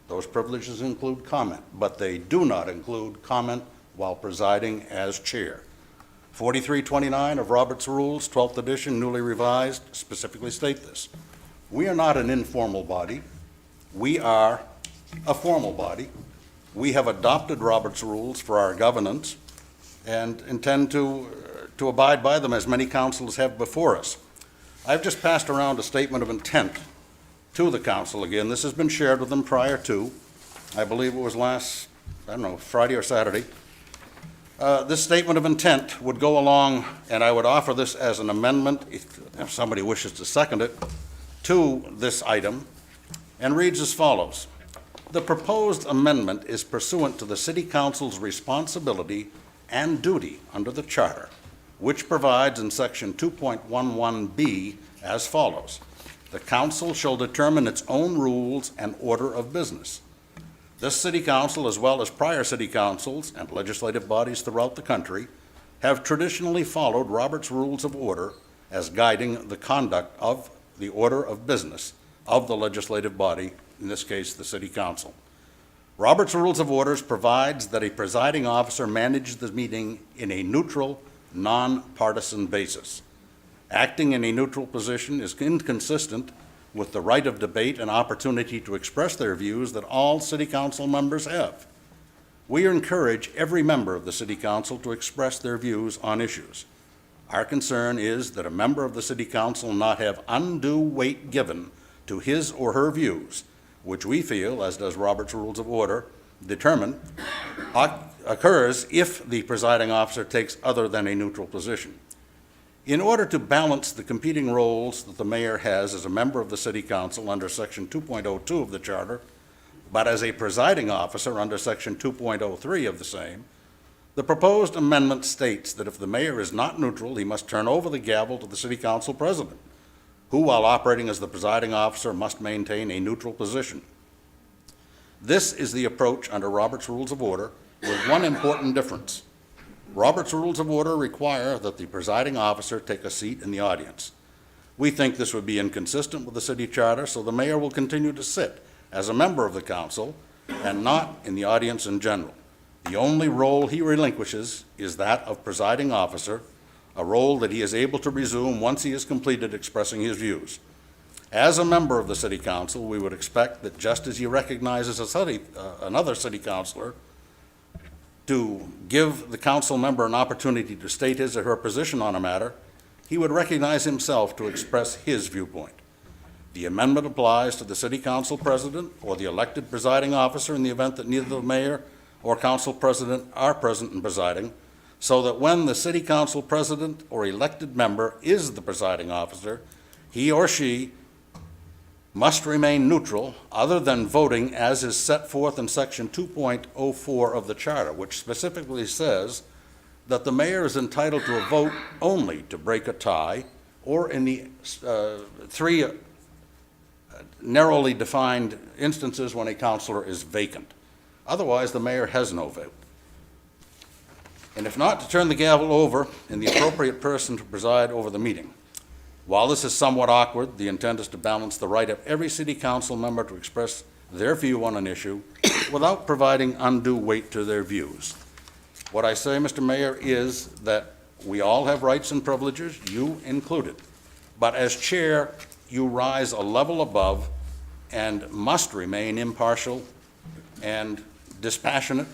Those privileges include comment, but they do not include comment while presiding as chair. 4329 of Robert's Rules, 12th edition, newly revised, specifically state this. We are not an informal body. We are a formal body. We have adopted Robert's Rules for our governance and intend to abide by them, as many councils have before us. I've just passed around a statement of intent to the council again. This has been shared with them prior to, I believe it was last, Friday or Saturday. This statement of intent would go along, and I would offer this as an amendment, if somebody wishes to second it, to this item, and reads as follows. The proposed amendment is pursuant to the City Council's responsibility and duty under the Charter, which provides in Section 2.11B as follows. The Council shall determine its own rules and order of business. This City Council, as well as prior City Councils and legislative bodies throughout the country, have traditionally followed Robert's Rules of Order as guiding the conduct of the order of business of the legislative body, in this case, the City Council. Robert's Rules of Orders provides that a presiding officer manages the meeting in a neutral, non-partisan basis. Acting in a neutral position is inconsistent with the right of debate and opportunity to express their views that all City Council members have. We encourage every member of the City Council to express their views on issues. Our concern is that a member of the City Council not have undue weight given to his or her views, which we feel, as does Robert's Rules of Order, determine occurs if the presiding officer takes other than a neutral position. In order to balance the competing roles that the mayor has as a member of the City Council under Section 2.02 of the Charter, but as a presiding officer under Section 2.03 of the same, the proposed amendment states that if the mayor is not neutral, he must turn over the gavel to the City Council president, who, while operating as the presiding officer, must maintain a neutral position. This is the approach under Robert's Rules of Order, with one important difference. Robert's Rules of Order require that the presiding officer take a seat in the audience. We think this would be inconsistent with the city charter, so the mayor will continue to sit as a member of the council and not in the audience in general. The only role he relinquishes is that of presiding officer, a role that he is able to resume once he has completed expressing his views. As a member of the City Council, we would expect that just as he recognizes another city councilor to give the council member an opportunity to state his or her position on a matter, he would recognize himself to express his viewpoint. The amendment applies to the City Council President or the elected presiding officer in the event that neither the mayor or council president are present and presiding, so that when the City Council President or elected member is the presiding officer, he or she must remain neutral other than voting as is set forth in Section 2.04 of the Charter, which specifically says that the mayor is entitled to a vote only to break a tie or in the three narrowly defined instances when a councilor is vacant. Otherwise, the mayor has no vote. And if not, to turn the gavel over in the appropriate person to preside over the meeting. While this is somewhat awkward, the intent is to balance the right of every city council member to express their view on an issue without providing undue weight to their views. What I say, Mr. Mayor, is that we all have rights and privileges, you included. But as chair, you rise a level above and must remain impartial and dispassionate,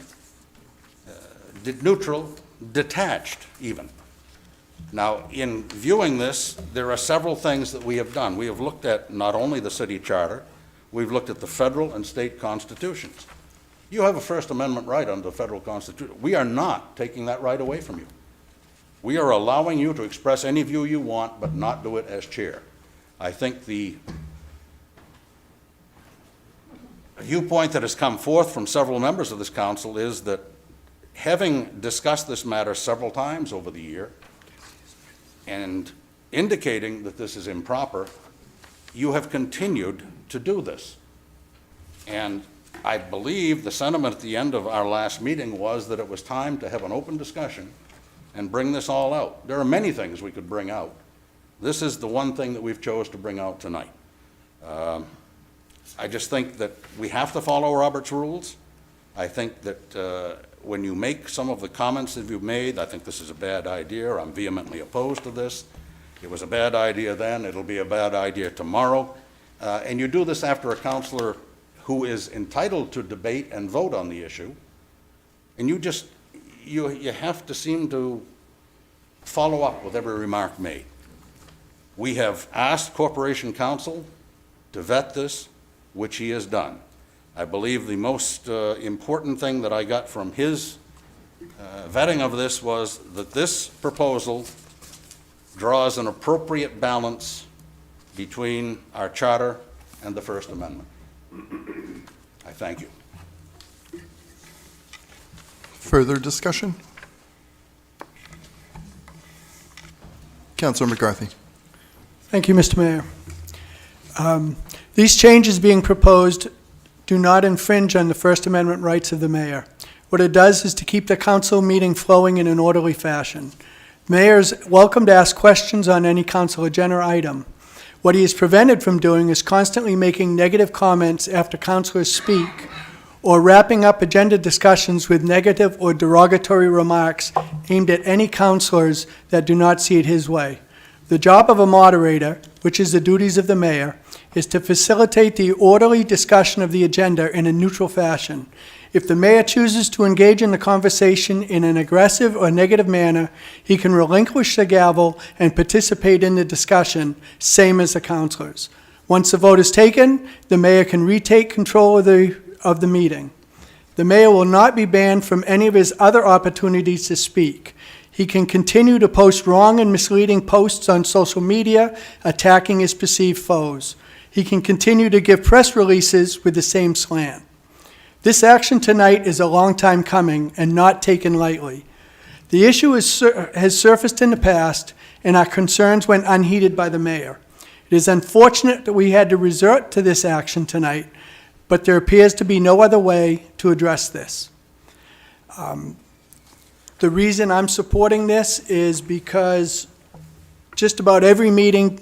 neutral, detached even. Now, in viewing this, there are several things that we have done. We have looked at not only the city charter, we've looked at the federal and state constitutions. You have a First Amendment right under the federal constitution. We are not taking that right away from you. We are allowing you to express any view you want, but not do it as chair. I think the viewpoint that has come forth from several members of this council is that, having discussed this matter several times over the year and indicating that this is improper, you have continued to do this. And I believe the sentiment at the end of our last meeting was that it was time to have an open discussion and bring this all out. There are many things we could bring out. This is the one thing that we've chose to bring out tonight. I just think that we have to follow Robert's rules. I think that when you make some of the comments that you've made, I think this is a bad idea. I'm vehemently opposed to this. It was a bad idea then. It'll be a bad idea tomorrow. And you do this after a counselor who is entitled to debate and vote on the issue. And you have to seem to follow up with every remark made. We have asked Corporation Counsel to vet this, which he has done. I believe the most important thing that I got from his vetting of this was that this proposal draws an appropriate balance between our charter and the First Amendment. I thank you. Further discussion? Councilor McCarthy. Thank you, Mr. Mayor. These changes being proposed do not infringe on the First Amendment rights of the mayor. What it does is to keep the council meeting flowing in an orderly fashion. Mayor is welcome to ask questions on any council agenda item. What he is prevented from doing is constantly making negative comments after councilors speak or wrapping up agenda discussions with negative or derogatory remarks aimed at any councilors that do not see it his way. The job of a moderator, which is the duties of the mayor, is to facilitate the orderly discussion of the agenda in a neutral fashion. If the mayor chooses to engage in the conversation in an aggressive or negative manner, he can relinquish the gavel and participate in the discussion, same as the councilors. Once the vote is taken, the mayor can retake control of the meeting. The mayor will not be banned from any of his other opportunities to speak. He can continue to post wrong and misleading posts on social media, attacking his perceived foes. He can continue to give press releases with the same slant. This action tonight is a long time coming and not taken lightly. The issue has surfaced in the past, and our concerns went unheeded by the mayor. It is unfortunate that we had to resort to this action tonight, but there appears to be no other way to address this. The reason I'm supporting this is because just about every meeting,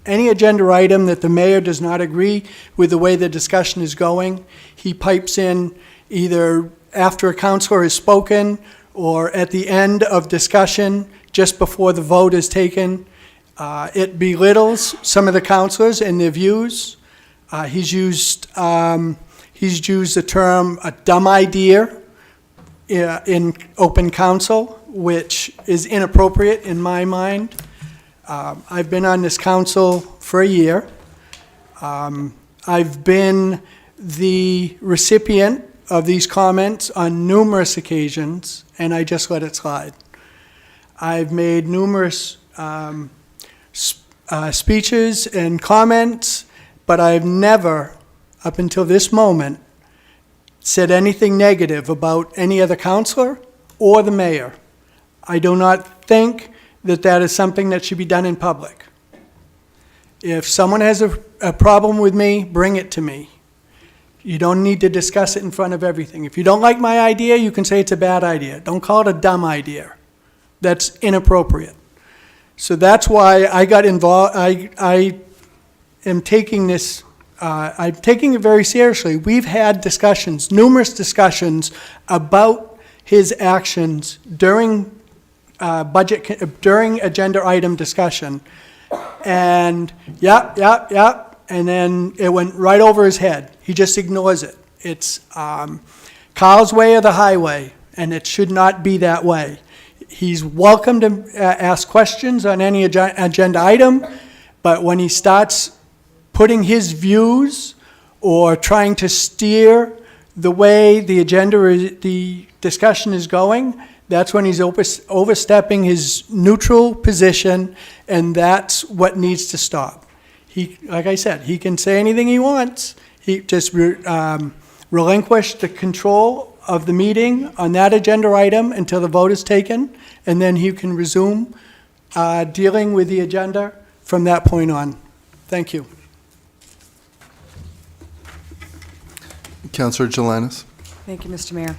any agenda item that the mayor does not agree with the way the discussion is going, he pipes in either after a councilor has spoken or at the end of discussion, just before the vote is taken. It belittles some of the councilors and their views. He's used the term a dumb idea in open council, which is inappropriate in my mind. I've been on this council for a year. I've been the recipient of these comments on numerous occasions, and I just let it slide. I've made numerous speeches and comments, but I've never, up until this moment, said anything negative about any other councilor or the mayor. I do not think that that is something that should be done in public. If someone has a problem with me, bring it to me. You don't need to discuss it in front of everything. If you don't like my idea, you can say it's a bad idea. Don't call it a dumb idea. That's inappropriate. So that's why I got involved. I am taking this, I'm taking it very seriously. We've had discussions, numerous discussions about his actions during during agenda item discussion. And yep, and then it went right over his head. He just ignores it. It's Kyle's way or the highway, and it should not be that way. He's welcome to ask questions on any agenda item, but when he starts putting his views or trying to steer the way the discussion is going, that's when he's overstepping his neutral position, and that's what needs to stop. Like I said, he can say anything he wants. he just relinquish the control of the meeting on that agenda item until the vote is taken, and then he can resume dealing with the agenda from that point on. Thank you. Councillor Jelinas. Thank you, Mr. Mayor.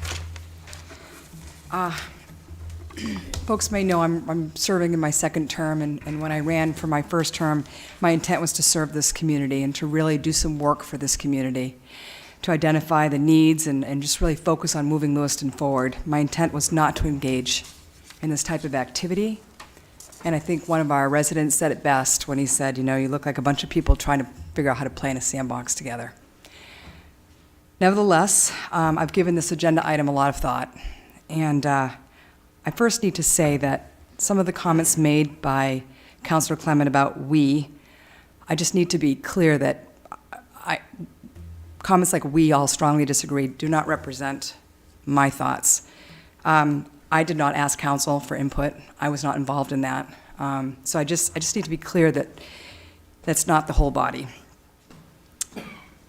Folks may know I'm serving in my second term, and when I ran for my first term, my intent was to serve this community and to really do some work for this community, to identify the needs and just really focus on moving Lewiston forward. My intent was not to engage in this type of activity, and I think one of our residents said it best when he said, you know, you look like a bunch of people trying to figure out how to play in a sandbox together. Nevertheless, I've given this agenda item a lot of thought, and I first need to say that some of the comments made by Councillor Clement about we, I just need to be clear that comments like we all strongly disagree do not represent my thoughts. I did not ask council for input. I was not involved in that. So I just need to be clear that that's not the whole body.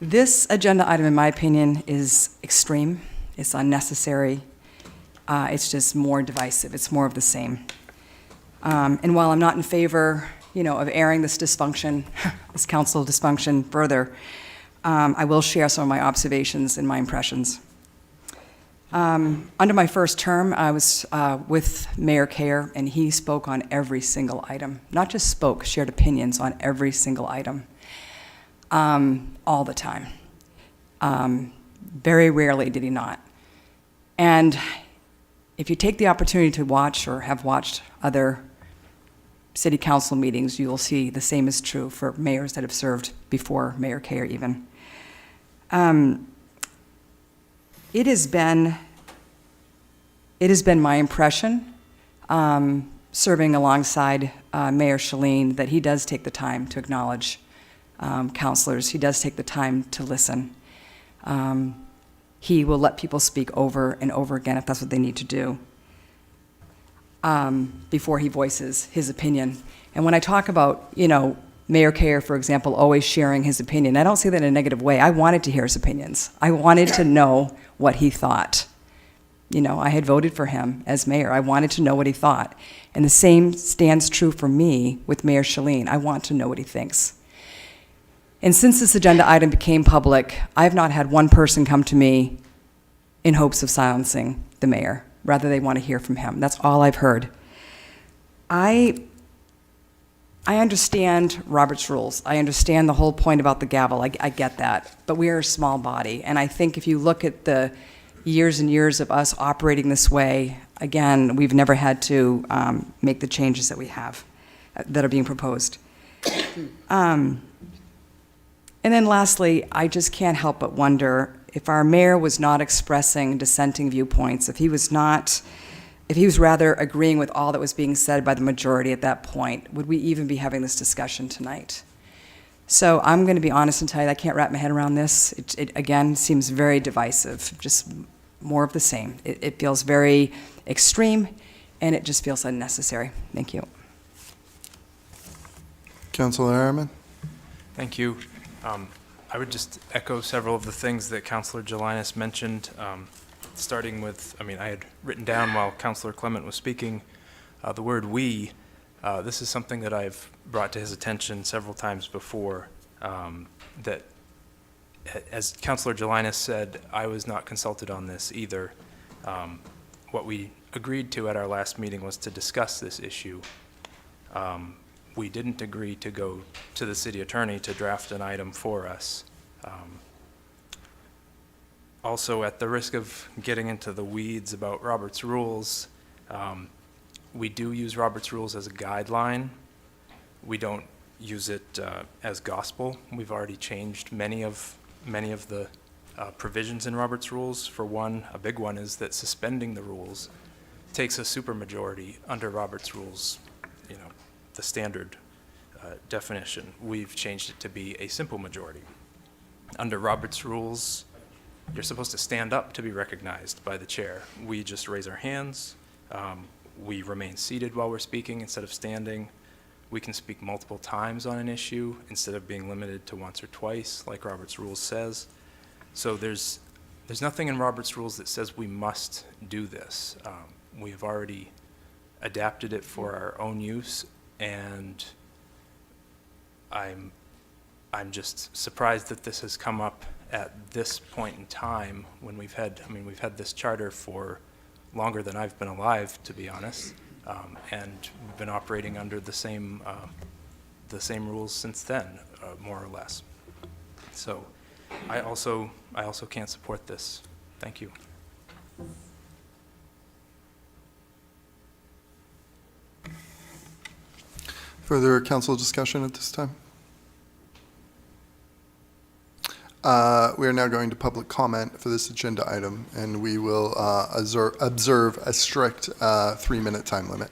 This agenda item, in my opinion, is extreme. It's unnecessary. It's just more divisive. It's more of the same. And while I'm not in favor, you know, of airing this dysfunction, this council dysfunction further, I will share some of my observations and my impressions. Under my first term, I was with Mayor Kerr, and he spoke on every single item. Not just spoke, shared opinions on every single item, all the time. Very rarely did he not. And if you take the opportunity to watch or have watched other city council meetings, you will see the same is true for mayors that have served before Mayor Kerr even. It has been my impression, serving alongside Mayor Shalene, that he does take the time to acknowledge councilors. He does take the time to listen. He will let people speak over and over again if that's what they need to do before he voices his opinion. And when I talk about, you know, Mayor Kerr, for example, always sharing his opinion, I don't say that in a negative way. I wanted to hear his opinions. I wanted to know what he thought. You know, I had voted for him as mayor. I wanted to know what he thought. And the same stands true for me with Mayor Shalene. I want to know what he thinks. And since this agenda item became public, I have not had one person come to me in hopes of silencing the mayor. Rather, they want to hear from him. That's all I've heard. I understand Robert's rules. I understand the whole point about the gavel. I get that. But we are a small body. And I think if you look at the years and years of us operating this way, again, we've never had to make the changes that we have, that are being proposed. And then lastly, I just can't help but wonder if our mayor was not expressing dissenting viewpoints, if he was rather agreeing with all that was being said by the majority at that point, would we even be having this discussion tonight? So I'm going to be honest and tell you, I can't wrap my head around this. It again, seems very divisive, just more of the same. It feels very extreme, and it just feels unnecessary. Thank you. Councillor Harriman. Thank you. I would just echo several of the things that Councillor Jelinas mentioned, starting with, I had written down while Councillor Clement was speaking the word we. This is something that I've brought to his attention several times before, that, as Councillor Jelinas said, I was not consulted on this either. What we agreed to at our last meeting was to discuss this issue. We didn't agree to go to the city attorney to draft an item for us. Also, at the risk of getting into the weeds about Robert's rules, we do use Robert's rules as a guideline. We don't use it as gospel. We've already changed many of the provisions in Robert's rules. For one, a big one is that suspending the rules takes a supermajority under Robert's rules, the standard definition. We've changed it to be a simple majority. Under Robert's rules, you're supposed to stand up to be recognized by the chair. We just raise our hands. We remain seated while we're speaking instead of standing. we can speak multiple times on an issue instead of being limited to once or twice, like Robert's Rules says. So there's nothing in Robert's Rules that says we must do this. We have already adapted it for our own use, and I'm just surprised that this has come up at this point in time when we've had this charter for longer than I've been alive, to be honest, and we've been operating under the same rules since then, more or less. So I also can't support this. Thank you. Further council discussion at this time? We are now going to public comment for this agenda item, and we will observe a strict 3-minute time limit.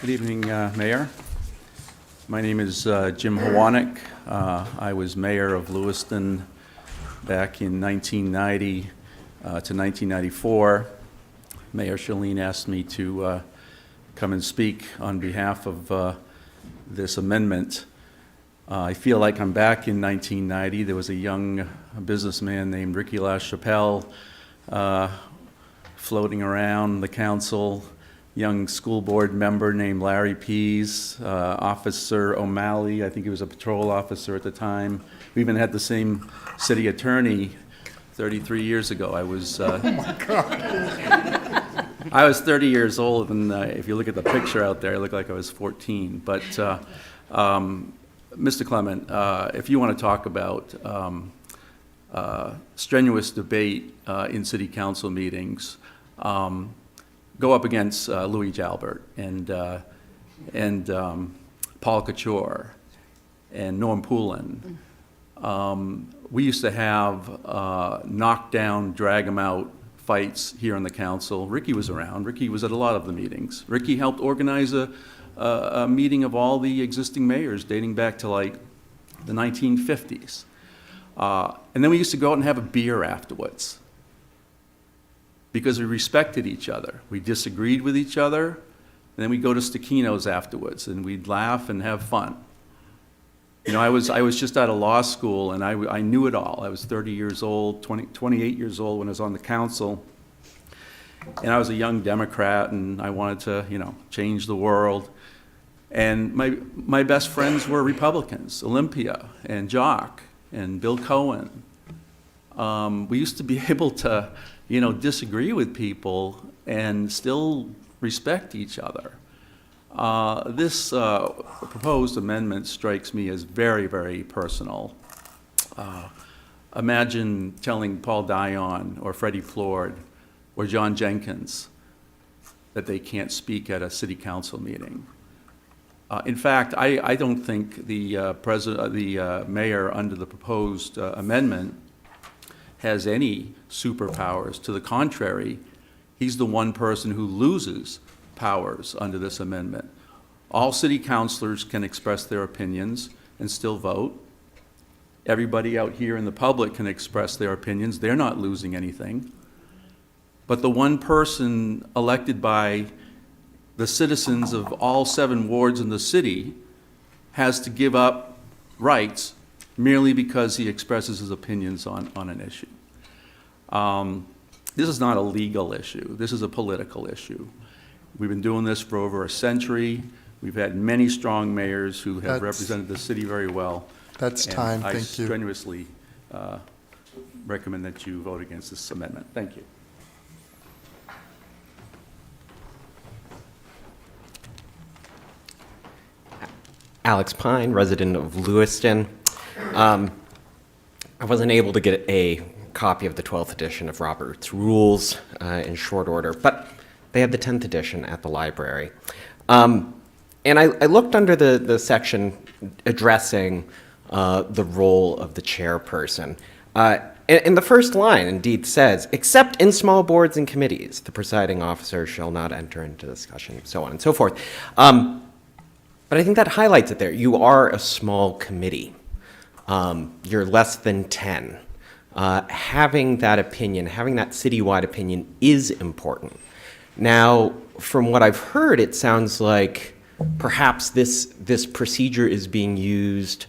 Good evening, Mayor. My name is Jim Hawanik. I was mayor of Lewiston back in 1990 to 1994. Mayor Shalene asked me to come and speak on behalf of this amendment. I feel like I'm back in 1990. There was a young businessman named Ricky LaChapelle floating around the council, young school board member named Larry Pease, Officer O'Malley, I think he was a patrol officer at the time. We even had the same city attorney 33 years ago. I was Oh my God. I was 30 years old, and if you look at the picture out there, I look like I was 14. But Mr. Clement, if you want to talk about strenuous debate in city council meetings, go up against Louis Jalbert and Paul Couture and Norm Poulin. We used to have knockdown, drag 'em out fights here on the council. Ricky was around. Ricky was at a lot of the meetings. Ricky helped organize a meeting of all the existing mayors dating back to like the 1950s. And then we used to go out and have a beer afterwards because we respected each other. We disagreed with each other, and then we'd go to Stacchino's afterwards, and we'd laugh and have fun. You know, I was just out of law school, and I knew it all. I was 30 years old, 28 years old when I was on the council. And I was a young Democrat, and I wanted to, you know, change the world. And my best friends were Republicans, Olympia and Jock and Bill Cohen. We used to be able to, you know, disagree with people and still respect each other. This proposed amendment strikes me as very, very personal. Imagine telling Paul Dion or Freddie Ford or John Jenkins that they can't speak at a city council meeting. In fact, I don't think the mayor under the proposed amendment has any superpowers. To the contrary, he's the one person who loses powers under this amendment. All city councilors can express their opinions and still vote. Everybody out here in the public can express their opinions. They're not losing anything. But the one person elected by the citizens of all 7 wards in the city has to give up rights merely because he expresses his opinions on an issue. This is not a legal issue. This is a political issue. We've been doing this for over a century. We've had many strong mayors who have represented the city very well. That's time. Thank you. I strenuously recommend that you vote against this amendment. Thank you. Alex Pine, resident of Lewiston. I wasn't able to get a copy of the 12th edition of Robert's Rules in short order, but they have the 10th edition at the library. And I looked under the section addressing the role of the chairperson. And the first line indeed says, except in small boards and committees, the presiding officer shall not enter into discussion, so on and so forth. But I think that highlights it there. You are a small committee. You're less than 10. Having that opinion, having that citywide opinion is important. Now, from what I've heard, it sounds like perhaps this procedure is being used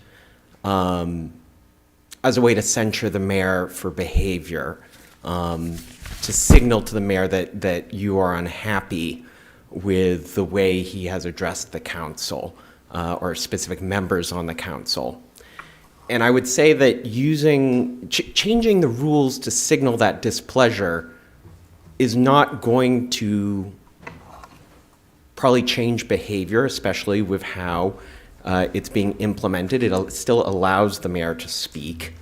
as a way to censure the mayor for behavior, to signal to the mayor that you are unhappy with the way he has addressed the council or specific members on the council. And I would say that changing the rules to signal that displeasure is not going to probably change behavior, especially with how it's being implemented. It still allows the mayor to speak,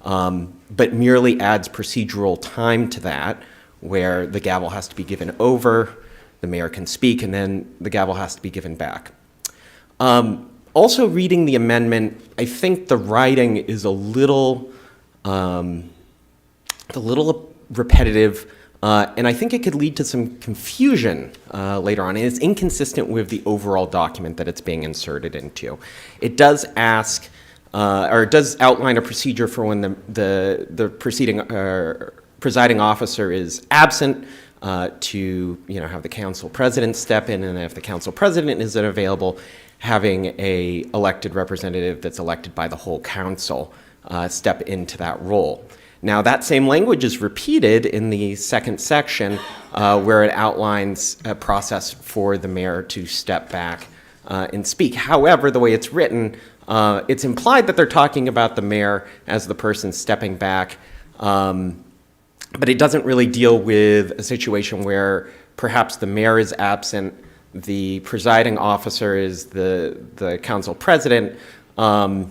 but merely adds procedural time to that, where the gavel has to be given over, the mayor can speak, and then the gavel has to be given back. Also, reading the amendment, I think the writing is a little repetitive, and I think it could lead to some confusion later on. And it's inconsistent with the overall document that it's being inserted into. It does ask, or it does outline a procedure for when the presiding officer is absent, to have the council president step in, and if the council president isn't available, having a elected representative that's elected by the whole council step into that role. Now, that same language is repeated in the second section, where it outlines a process for the mayor to step back and speak. However, the way it's written, it's implied that they're talking about the mayor as the person stepping back, but it doesn't really deal with a situation where perhaps the mayor is absent, the presiding officer is the council president, and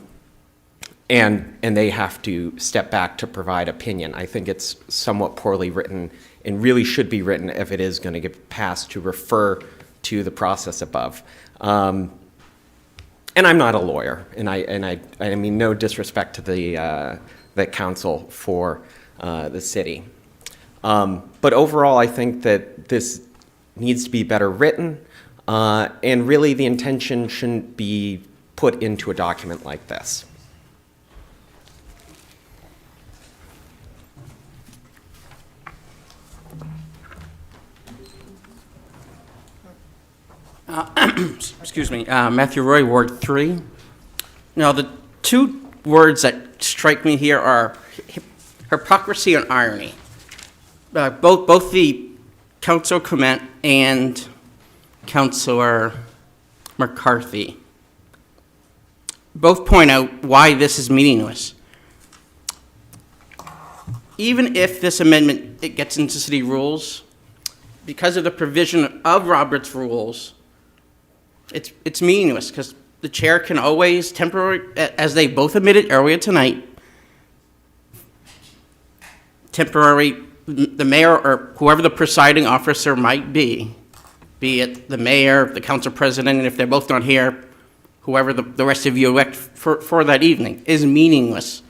they have to step back to provide opinion. I think it's somewhat poorly written and really should be written if it is going to get passed to refer to the process above. And I'm not a lawyer, and I mean no disrespect to the council for the city. But overall, I think that this needs to be better written, and really the intention shouldn't be put into a document like this. Excuse me, Matthew Roy, Ward 3. Now, the two words that strike me here are hypocrisy and irony. Both the Councilor Clement and Councilor McCarthy both point out why this is meaningless. Even if this amendment it gets into city rules, because of the provision of Robert's rules, it's meaningless, because the chair can always as they both admitted earlier tonight, the mayor or whoever the presiding officer might be it the mayor, the council president, and if they're both not here, whoever the rest of you elect for that evening, is meaningless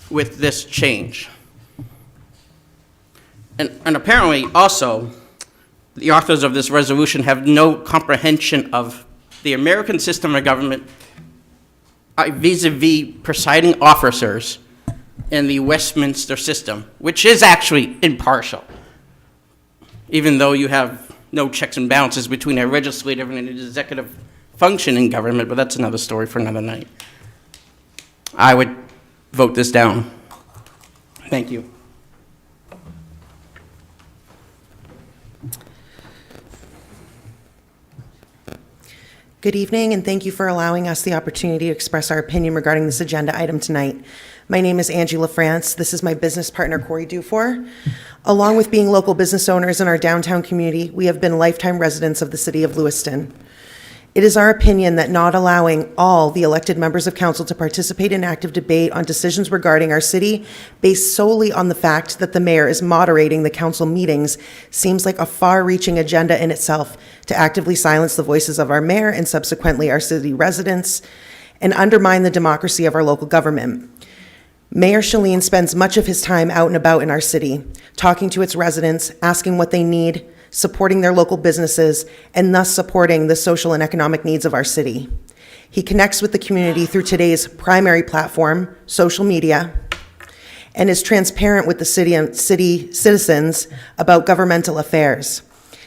with this change. And apparently also, the authors of this resolution have no comprehension of the American system of government vis-a-vis presiding officers in the Westminster system, which is actually impartial, even though you have no checks and balances between a legislative and an executive function in government, but that's another story for another night. I would vote this down. Thank you. Good evening, and thank you for allowing us the opportunity to express our opinion regarding this agenda item tonight. My name is Angie LaFrance. This is my business partner, Corey Dufour. Along with being local business owners in our downtown community, we have been lifetime residents of the city of Lewiston. It is our opinion that not allowing all the elected members of council to participate in active debate on decisions regarding our city based solely on the fact that the mayor is moderating the council meetings seems like a far-reaching agenda in itself to actively silence the voices of our mayor and subsequently our city residents and undermine the democracy of our local government. Mayor Shaleen spends much of his time out and about in our city, talking to its residents, asking what they need, supporting their local businesses, and thus supporting the social and economic needs of our city. He connects with the community through today's primary platform, social media, and is transparent with the city and city citizens about governmental affairs.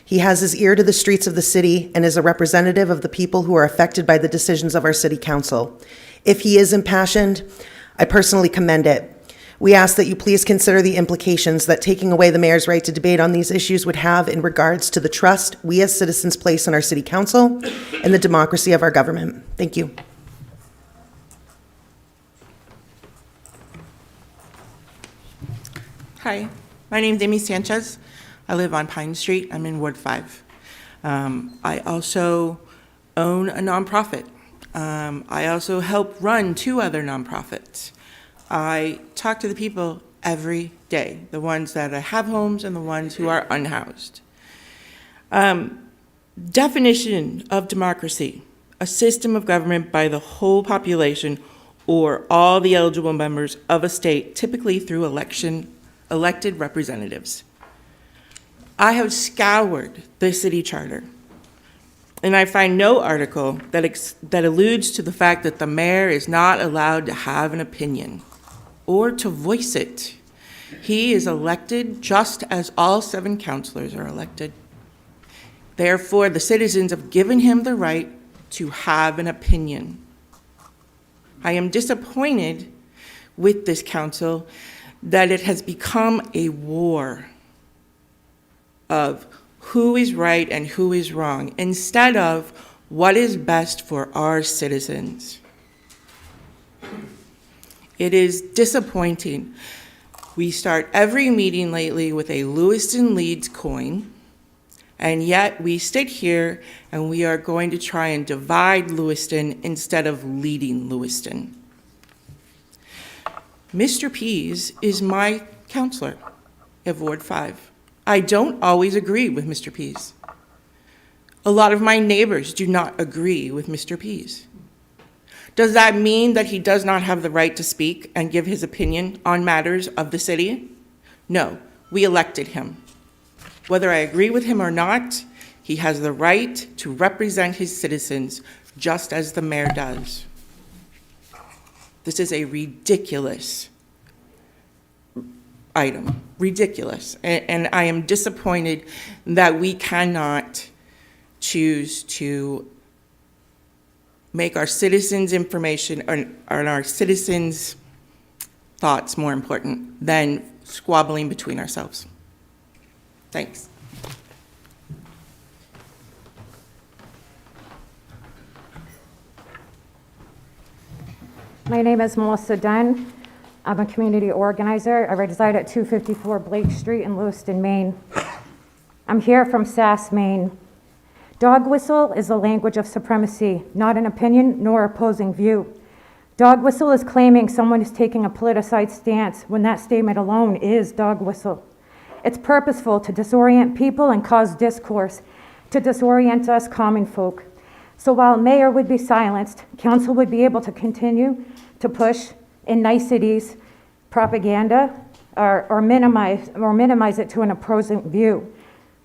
He has his ear to the streets of the city and is a representative of the people who are affected by the decisions of our city council. If he is impassioned, I personally commend it. We ask that you please consider the implications that taking away the mayor's right to debate on these issues would have in regards to the trust we as citizens place in our city council and the democracy of our government. Thank you. Hi, my name's Amy Sanchez. I live on Pine Street. I'm in Ward 5. I also own a nonprofit. I also help run 2 other nonprofits. I talk to the people every day, the ones that have homes and the ones who are unhoused. Definition of democracy: a system of government by the whole population or all the eligible members of a state, typically through elected representatives. I have scoured the city charter, and I find no article that alludes to the fact that the mayor is not allowed to have an opinion or to voice it. He is elected just as all 7 councilors are elected. Therefore, the citizens have given him the right to have an opinion. I am disappointed with this council that it has become a war of who is right and who is wrong, instead of what is best for our citizens. It is disappointing. We start every meeting lately with a Lewiston leads coin, and yet we sit here and we are going to try and divide Lewiston instead of leading Lewiston. Mr. Pease is my counselor of Ward 5. I don't always agree with Mr. Pease. A lot of my neighbors do not agree with Mr. Pease. Does that mean that he does not have the right to speak and give his opinion on matters of the city? No, we elected him. Whether I agree with him or not, he has the right to represent his citizens just as the mayor does. This is a ridiculous item, ridiculous. And I am disappointed that we cannot choose to make our citizens' information and our citizens' thoughts more important than squabbling between ourselves. Thanks. My name is Melissa Dunn. I'm a community organizer. I reside at 254 Blake Street in Lewiston, Maine. I'm here from Sass, Maine. Dog whistle is a language of supremacy, not an opinion nor opposing view. Dog whistle is claiming someone is taking a politicized stance when that statement alone is dog whistle. It's purposeful to disorient people and cause discourse, to disorient us common folk. So while mayor would be silenced, council would be able to continue to push in niceties propaganda or minimize it to an opposing view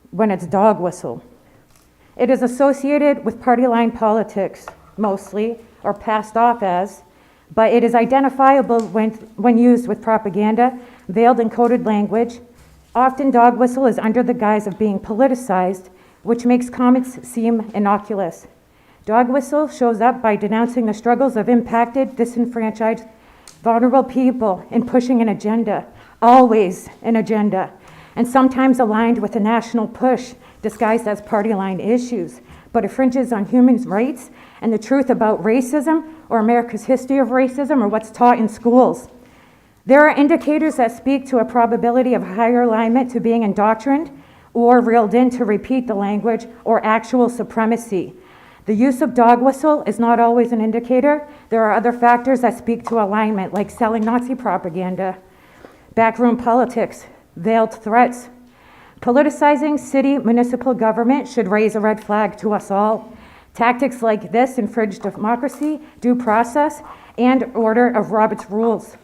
when it's dog whistle. It is associated with party line politics, mostly, or passed off as, but it is identifiable when used with propaganda, veiled and coded language. Often dog whistle is under the guise of being politicized, which makes comments seem innocuous. Dog whistle shows up by denouncing the struggles of impacted, disenfranchised, vulnerable people in pushing an agenda, always an agenda, and sometimes aligned with a national push disguised as party line issues, but infringes on human rights and the truth about racism or America's history of racism or what's taught in schools. There are indicators that speak to a probability of higher alignment to being indoctrined or reeled in to repeat the language or actual supremacy. The use of dog whistle is not always an indicator. There are other factors that speak to alignment, like selling Nazi propaganda, backroom politics, veiled threats. Politicizing city municipal government should raise a red flag to us all. Tactics like this infringe democracy, due process, and order of Robert's rules.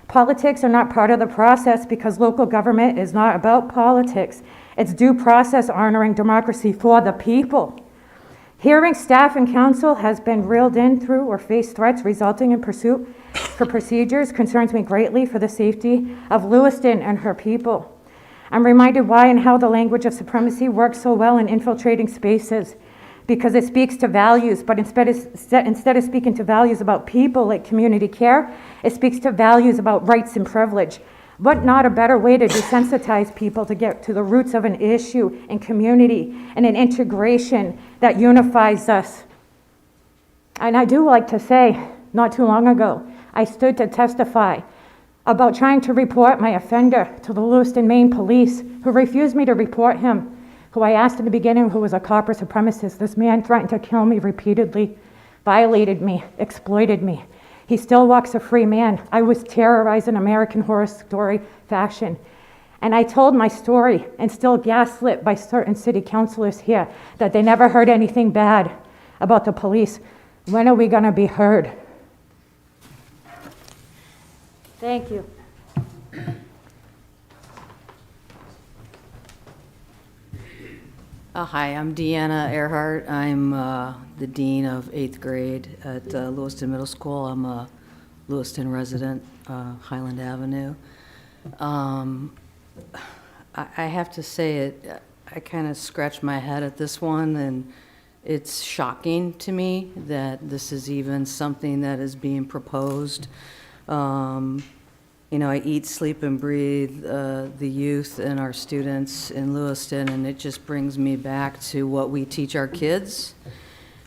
Politics are not part of the process because local government is not about politics. It's due process honoring democracy for the people. Hearing staff and council has been reeled in through or faced threats resulting in pursuit for procedures concerns me greatly for the safety of Lewiston and her people. I'm reminded why and how the language of supremacy works so well in infiltrating spaces, because it speaks to values, but instead of speaking to values about people like community care, it speaks to values about rights and privilege. What not a better way to desensitize people to get to the roots of an issue and community and an integration that unifies us. And I do like to say, not too long ago, I stood to testify about trying to report my offender to the Lewiston, Maine police, who refused me to report him, who I asked in the beginning who was a copper supremacist. This man threatened to kill me repeatedly, violated me, exploited me. He still walks a free man. I was terrorized in American Horror Story fashion. And I told my story and still gaslit by certain city councilors here that they never heard anything bad about the police. When are we going to be heard? Thank you. Hi, I'm Deanna Earhart. I'm the dean of 8th grade at Lewiston Middle School. I'm a Lewiston resident, Highland Avenue. I have to say I kind of scratched my head at this one, and it's shocking to me that this is even something that is being proposed. You know, I eat, sleep, and breathe the youth and our students in Lewiston, and it just brings me back to what we teach our kids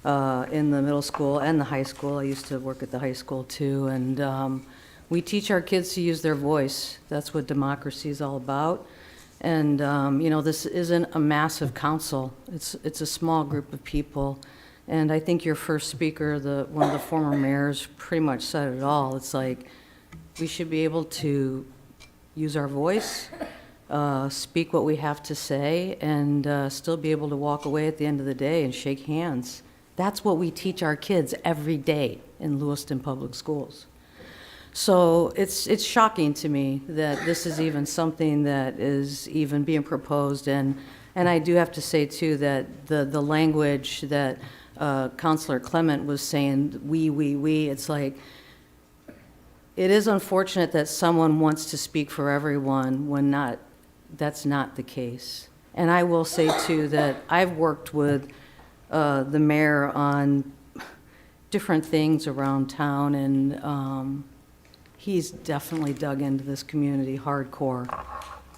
in the middle school and the high school. I used to work at the high school too, and we teach our kids to use their voice. That's what democracy is all about. And you know, this isn't a massive council. It's a small group of people. And I think your first speaker, one of the former mayors, pretty much said it all. It's like, we should be able to use our voice, speak what we have to say, and still be able to walk away at the end of the day and shake hands. That's what we teach our kids every day in Lewiston Public Schools. So it's shocking to me that this is even something that is even being proposed. And I do have to say, too, that the language that Councilor Clement was saying, we, it's like, it is unfortunate that someone wants to speak for everyone when that's not the case. And I will say, too, that I've worked with the mayor on different things around town, and he's definitely dug into this community hardcore.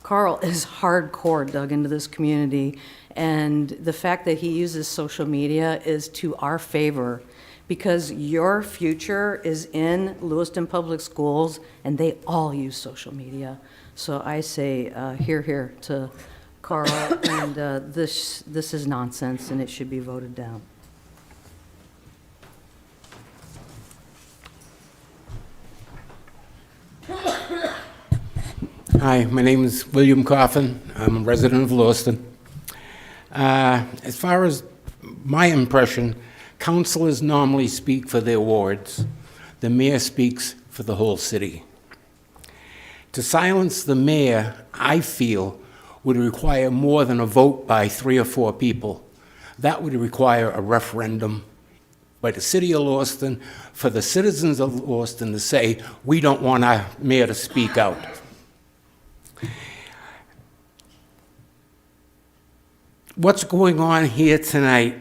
Carl is hardcore dug into this community, and the fact that he uses social media is to our favor, because your future is in Lewiston Public Schools, and they all use social media. So I say, hear, hear to Carl, and this is nonsense, and it should be voted down. Hi, my name is William Coffin. I'm a resident of Lewiston. As far as my impression, councilors normally speak for their wards. The mayor speaks for the whole city. To silence the mayor, I feel, would require more than a vote by 3 or 4 people. That would require a referendum by the city of Lewiston for the citizens of Lewiston to say, we don't want our mayor to speak out. What's going on here tonight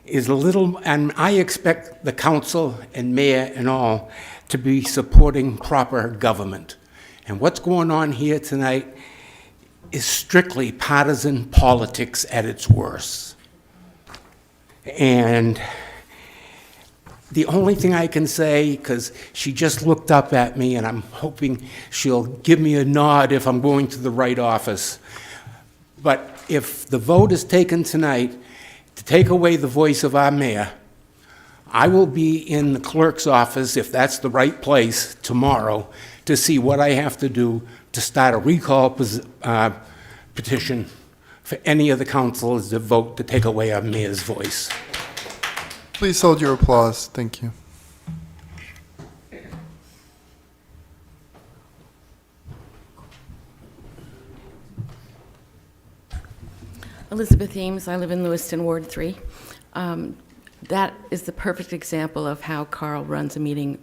is a little, and I expect the council and mayor and all to be supporting proper government. And what's going on here tonight is strictly partisan politics at its worst. And the only thing I can say, because she just looked up at me and I'm hoping she'll give me a nod if I'm going to the right office, but if the vote is taken tonight to take away the voice of our mayor, I will be in the clerk's office, if that's the right place, tomorrow to see what I have to do to start a recall petition for any of the councilors to vote to take away our mayor's voice. Please hold your applause. Thank you. Elizabeth Eames, I live in Lewiston, Ward 3. That is the perfect example of how Carl runs a meeting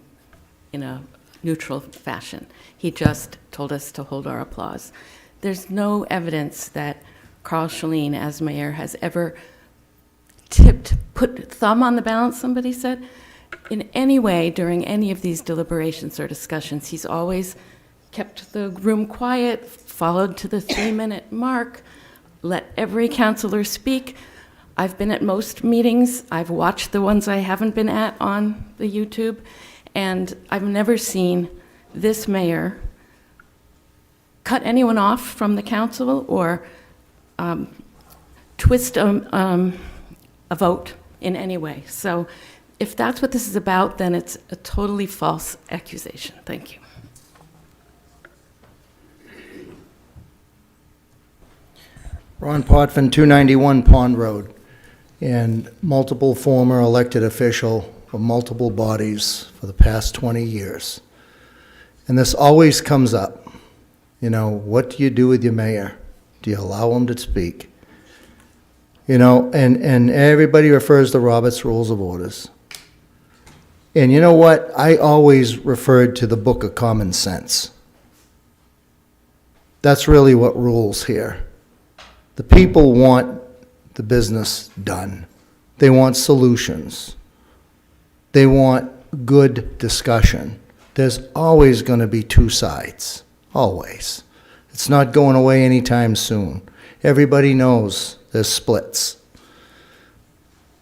in a neutral fashion. He just told us to hold our applause. there's no evidence that Carl Schelin, as mayor, has ever put thumb on the balance, somebody said, in any way during any of these deliberations or discussions. He's always kept the room quiet, followed to the 3-minute mark, let every counselor speak. I've been at most meetings. I've watched the ones I haven't been at on the YouTube, and I've never seen this mayor cut anyone off from the council or twist a vote in any way. So if that's what this is about, then it's a totally false accusation. Thank you. Ron Potvin, 291 Pond Road, and multiple former elected official of multiple bodies for the past 20 years. And this always comes up. You know, what do you do with your mayor? Do you allow him to speak? You know, and everybody refers to Robert's Rules of Orders. And you know what? I always referred to the Book of Common Sense. That's really what rules here. The people want the business done. They want solutions. They want good discussion. There's always going to be two sides. Always. It's not going away anytime soon. Everybody knows there's splits.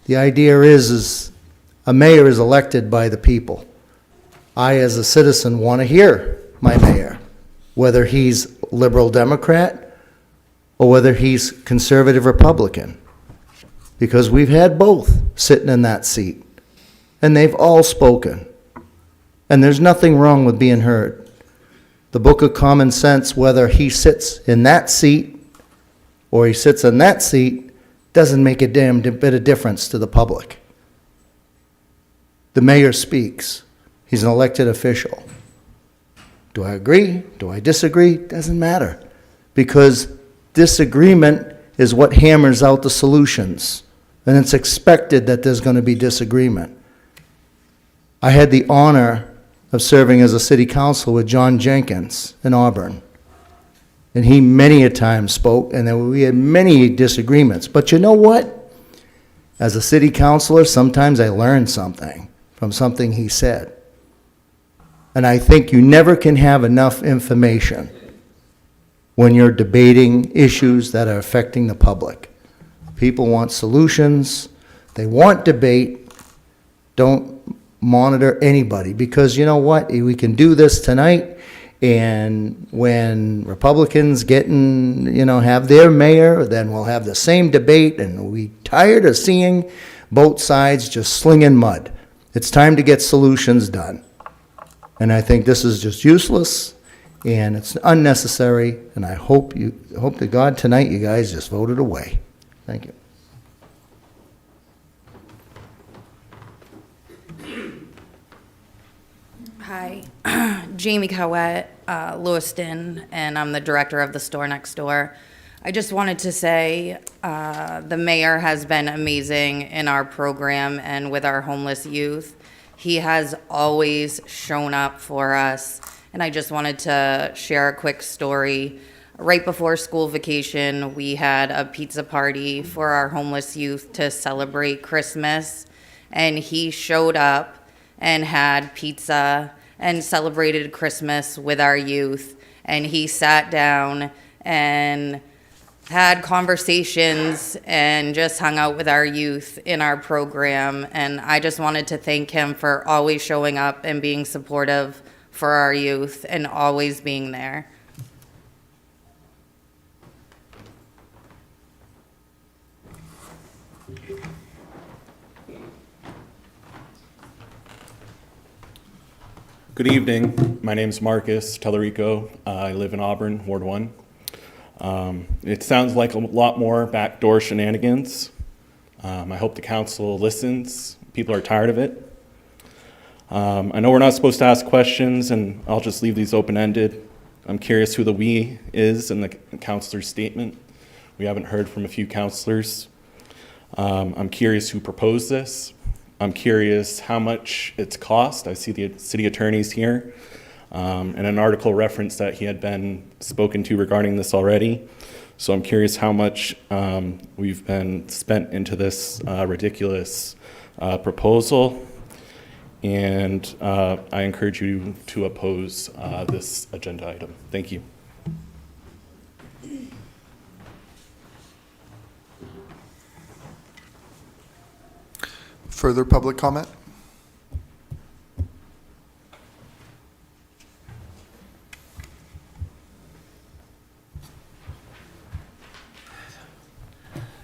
The idea is a mayor is elected by the people. I, as a citizen, want to hear my mayor, whether he's liberal Democrat or whether he's conservative Republican, because we've had both sitting in that seat, and they've all spoken. And there's nothing wrong with being heard. The Book of Common Sense, whether he sits in that seat or he sits in that seat, doesn't make a damn bit of difference to the public. The mayor speaks. He's an elected official. Do I agree? Do I disagree? Doesn't matter. Because disagreement is what hammers out the solutions. And it's expected that there's going to be disagreement. I had the honor of serving as a city councilor with John Jenkins in Auburn. And he many a time spoke, and then we had many disagreements. But you know what? As a city councilor, sometimes I learned something from something he said. And I think you never can have enough information when you're debating issues that are affecting the public. People want solutions. They want debate. Don't monitor anybody, because you know what? We can do this tonight, and when Republicans have their mayor, then we'll have the same debate, and we're tired of seeing both sides just slinging mud. It's time to get solutions done. And I think this is just useless, and it's unnecessary, and I hope to God tonight you guys just vote it away. Thank you. Hi, Jamie Cowett, Lewiston, and I'm the director of the store next door. I just wanted to say the mayor has been amazing in our program and with our homeless youth. He has always shown up for us, and I just wanted to share a quick story. Right before school vacation, we had a pizza party for our homeless youth to celebrate Christmas, and he showed up and had pizza and celebrated Christmas with our youth. And he sat down and had conversations and just hung out with our youth in our program. And I just wanted to thank him for always showing up and being supportive for our youth and always being there. Good evening. My name is Marcus Tellerico. I live in Auburn, Ward 1. It sounds like a lot more backdoor shenanigans. I hope the council listens. People are tired of it. I know we're not supposed to ask questions, and I'll just leave these open-ended. I'm curious who the "we" is in the councilor's statement. We haven't heard from a few councilors. I'm curious who proposed this. I'm curious how much it's cost. I see the city attorneys here. and an article referenced that he had been spoken to regarding this already. So I'm curious how much we've been spent into this ridiculous proposal, and I encourage you to oppose this agenda item. Thank you. Further public comment?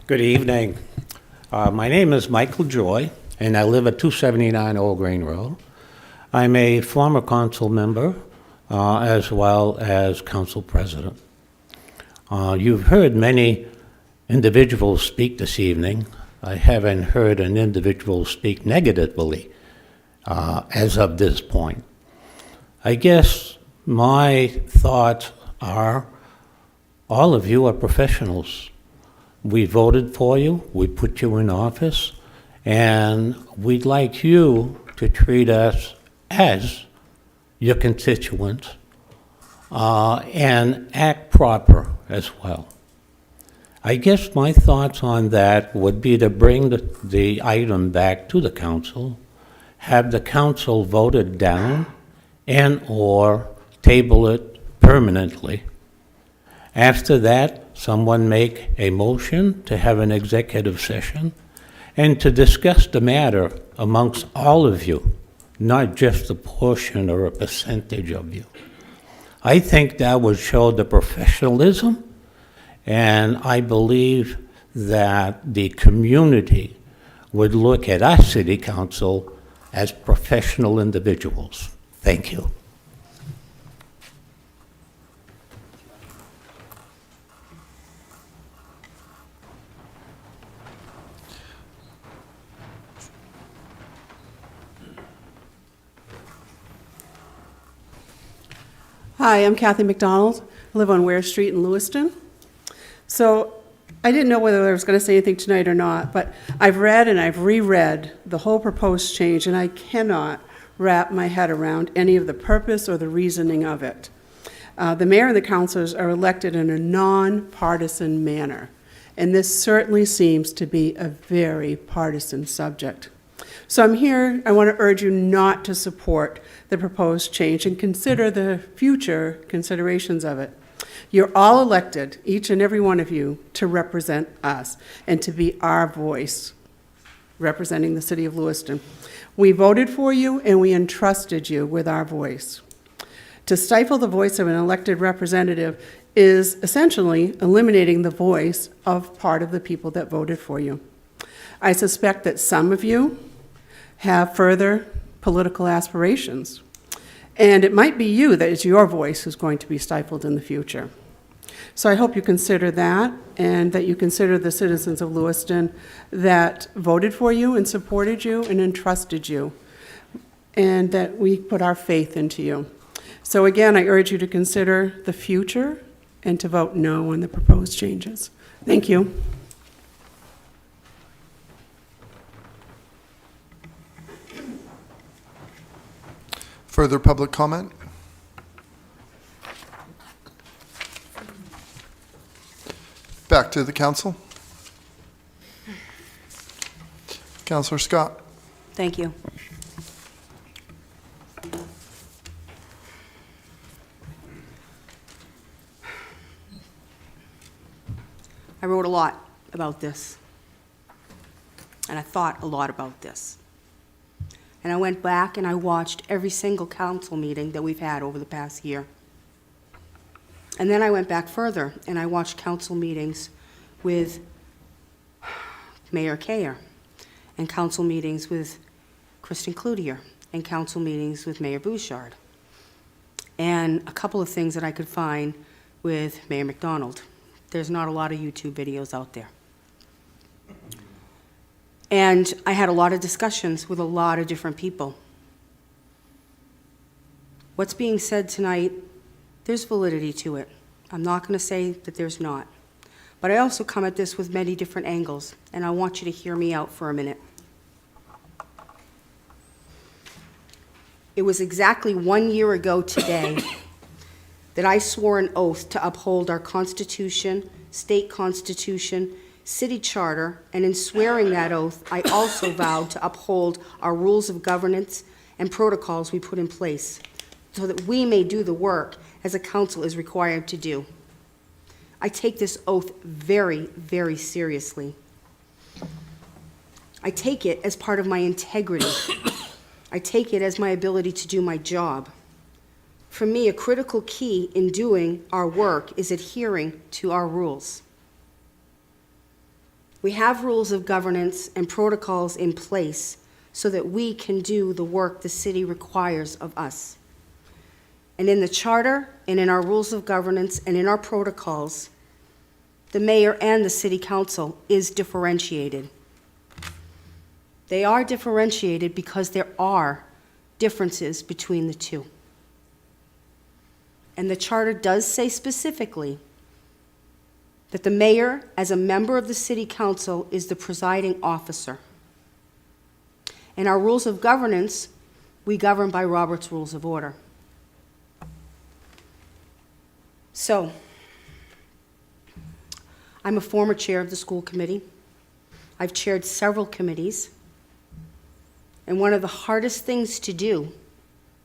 Good evening. My name is Michael Joy, and I live at 279 Old Green Road. I'm a former council member as well as council president. You've heard many individuals speak this evening. I haven't heard an individual speak negatively as of this point. I guess my thoughts are all of you are professionals. We voted for you, we put you in office, and we'd like you to treat us as your constituents and act proper as well. I guess my thoughts on that would be to bring the item back to the council, have the council vote it down, and or table it permanently. After that, someone make a motion to have an executive session and to discuss the matter amongst all of you, not just a portion or a percentage of you. I think that would show the professionalism, and I believe that the community would look at our city council as professional individuals. Thank you. Hi, I'm Kathy McDonald. I live on Ware Street in Lewiston. So I didn't know whether I was going to say anything tonight or not, but I've read and I've reread the whole proposed change, and I cannot wrap my head around any of the purpose or the reasoning of it. The mayor and the councilors are elected in a non-partisan manner, and this certainly seems to be a very partisan subject. So I'm here, I want to urge you not to support the proposed change and consider the future considerations of it. You're all elected, each and every one of you, to represent us and to be our voice representing the city of Lewiston. We voted for you and we entrusted you with our voice. To stifle the voice of an elected representative is essentially eliminating the voice of part of the people that voted for you. I suspect that some of you have further political aspirations. And it might be you that is your voice who's going to be stifled in the future. So I hope you consider that, and that you consider the citizens of Lewiston that voted for you and supported you and entrusted you, and that we put our faith into you. So again, I urge you to consider the future and to vote no on the proposed changes. Thank you. Further public comment? Back to the council. Councilor Scott. Thank you. I wrote a lot about this, and I thought a lot about this. And I went back and I watched every single council meeting that we've had over the past year. And then I went back further and I watched council meetings with Mayor Kayer, and council meetings with Kristen Cloutier, and council meetings with Mayor Bouchard, and a couple of things that I could find with Mayor McDonald. There's not a lot of YouTube videos out there. And I had a lot of discussions with a lot of different people. What's being said tonight, there's validity to it. I'm not going to say that there's not. But I also come at this with many different angles, and I want you to hear me out for a minute. It was exactly 1 year ago today that I swore an oath to uphold our Constitution, state constitution, city charter, and in swearing that oath, I also vowed to uphold our rules of governance and protocols we put in place so that we may do the work as a council is required to do. I take this oath very, very seriously. I take it as part of my integrity. I take it as my ability to do my job. For me, a critical key in doing our work is adhering to our rules. We have rules of governance and protocols in place so that we can do the work the city requires of us. And in the charter and in our rules of governance and in our protocols, the mayor and the city council is differentiated. They are differentiated because there are differences between the two. And the charter does say specifically that the mayor, as a member of the city council, is the presiding officer. In our rules of governance, we govern by Robert's Rules of Order. So, I'm a former chair of the school committee. I've chaired several committees. And one of the hardest things to do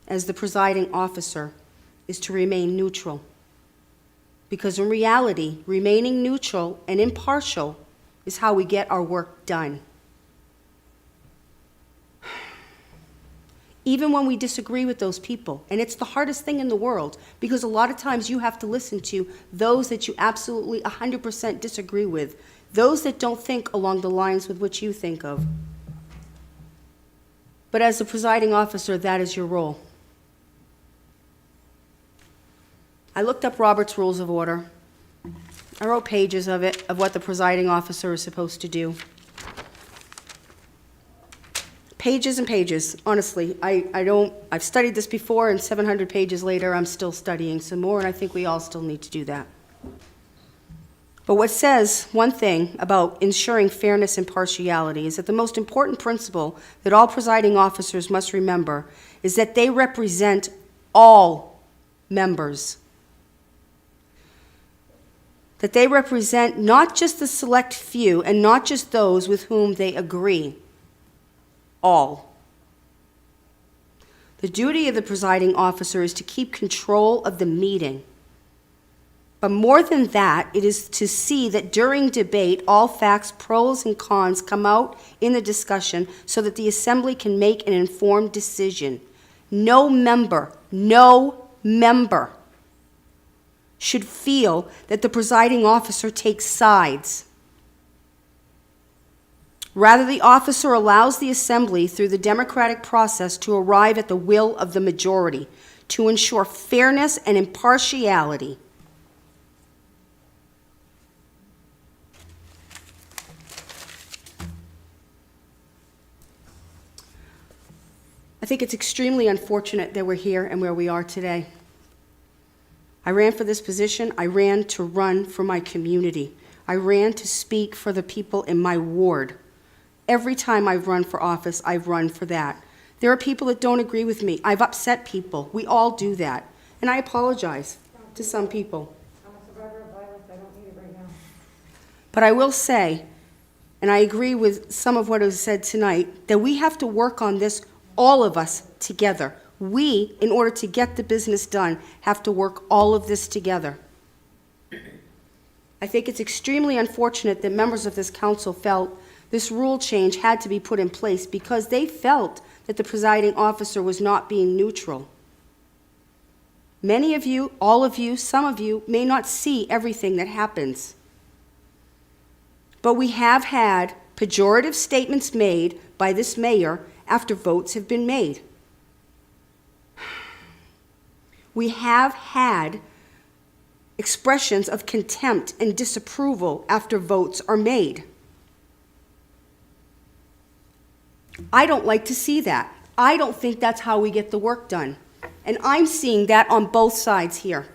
as the presiding officer is to remain neutral. Because in reality, remaining neutral and impartial is how we get our work done. Even when we disagree with those people, and it's the hardest thing in the world, because a lot of times you have to listen to those that you absolutely 100% disagree with, those that don't think along the lines with which you think of. But as the presiding officer, that is your role. I looked up Robert's Rules of Order. I wrote pages of it, of what the presiding officer is supposed to do. Pages and pages, honestly. I've studied this before, and 700 pages later, I'm still studying some more, and I think we all still need to do that. But what says one thing about ensuring fairness and partiality is that the most important principle that all presiding officers must remember is that they represent all members. That they represent not just the select few and not just those with whom they agree. All. The duty of the presiding officer is to keep control of the meeting. But more than that, it is to see that during debate, all facts, pros and cons, come out in the discussion so that the assembly can make an informed decision. No member should feel that the presiding officer takes sides. Rather, the officer allows the assembly through the democratic process to arrive at the will of the majority, to ensure fairness and impartiality. I think it's extremely unfortunate that we're here and where we are today. I ran for this position. I ran to run for my community. I ran to speak for the people in my ward. Every time I've run for office, I've run for that. There are people that don't agree with me. I've upset people. We all do that. And I apologize to some people. I'm a survivor of violence. I don't need it right now. But I will say, and I agree with some of what was said tonight, that we have to work on this, all of us, together. We, in order to get the business done, have to work all of this together. I think it's extremely unfortunate that members of this council felt this rule change had to be put in place because they felt that the presiding officer was not being neutral. Many of you, all of you, some of you may not see everything that happens. But we have had pejorative statements made by this mayor after votes have been made. We have had expressions of contempt and disapproval after votes are made. I don't like to see that. I don't think that's how we get the work done. And I'm seeing that on both sides here.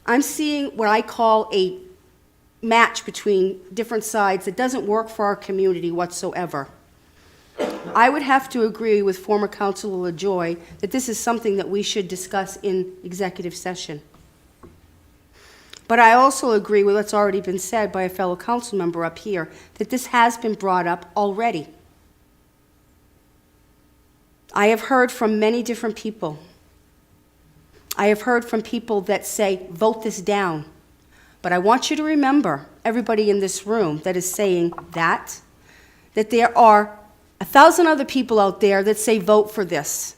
I'm seeing what I call a match between different sides that doesn't work for our community whatsoever. I would have to agree with former Councilor LaJoy that this is something that we should discuss in executive session. But I also agree with what's already been said by a fellow council member up here, that this has been brought up already. I have heard from many different people. I have heard from people that say, vote this down. But I want you to remember, everybody in this room that is saying that there are 1,000 other people out there that say vote for this.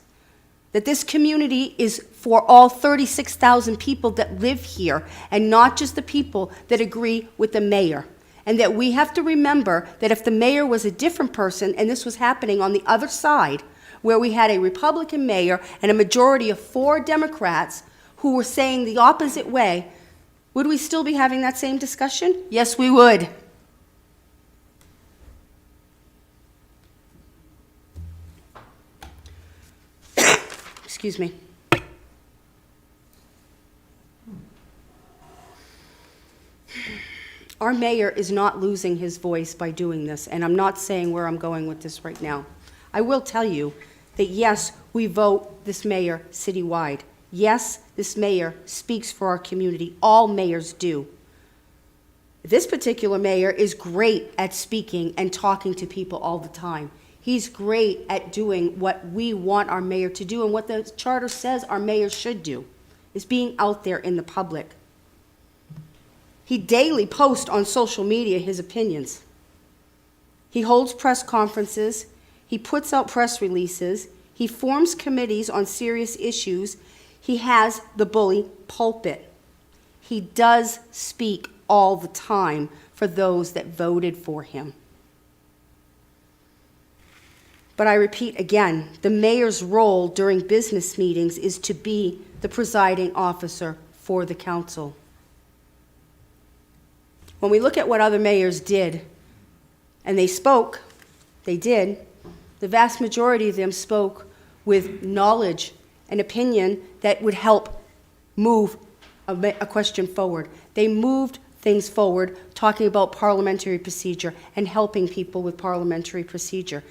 That this community is for all 36,000 people that live here, and not just the people that agree with the mayor. And that we have to remember that if the mayor was a different person, and this was happening on the other side, where we had a Republican mayor and a majority of 4 Democrats who were saying the opposite way, would we still be having that same discussion? Yes, we would. Excuse me. Our mayor is not losing his voice by doing this, and I'm not saying where I'm going with this right now. I will tell you that yes, we vote this mayor citywide. Yes, this mayor speaks for our community. All mayors do. This particular mayor is great at speaking and talking to people all the time. He's great at doing what we want our mayor to do and what the charter says our mayor should do, is being out there in the public. He daily posts on social media his opinions. He holds press conferences. He puts out press releases. He forms committees on serious issues. He has the bully pulpit. He does speak all the time for those that voted for him. But I repeat again, the mayor's role during business meetings is to be the presiding officer for the council. When we look at what other mayors did, and they spoke, they did, the vast majority of them spoke with knowledge and opinion that would help move a question forward. They moved things forward, talking about parliamentary procedure and helping people with parliamentary procedure.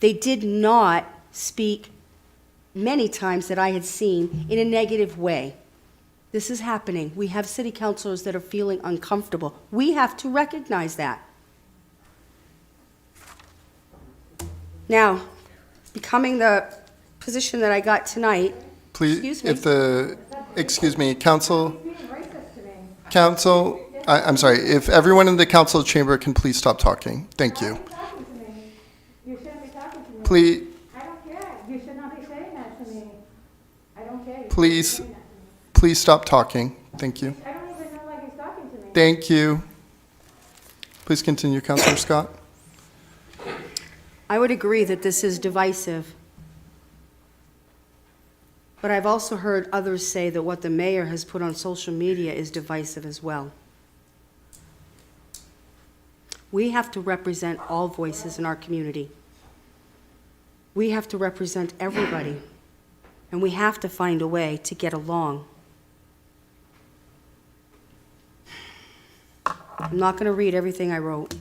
They did not speak many times that I had seen in a negative way. This is happening. We have city councilors that are feeling uncomfortable. We have to recognize that. Now, becoming the position that I got tonight, Please, excuse me, council, I'm sorry, if everyone in the council chamber can please stop talking. Thank you. You shouldn't be talking to me. Please, I don't care. You should not be saying that to me. I don't care. please stop talking. Thank you. I don't even know like he's talking to me. Thank you. Please continue, Councilor Scott. I would agree that this is divisive. But I've also heard others say that what the mayor has put on social media is divisive as well. We have to represent all voices in our community. We have to represent everybody, and we have to find a way to get along. I'm not going to read everything I wrote.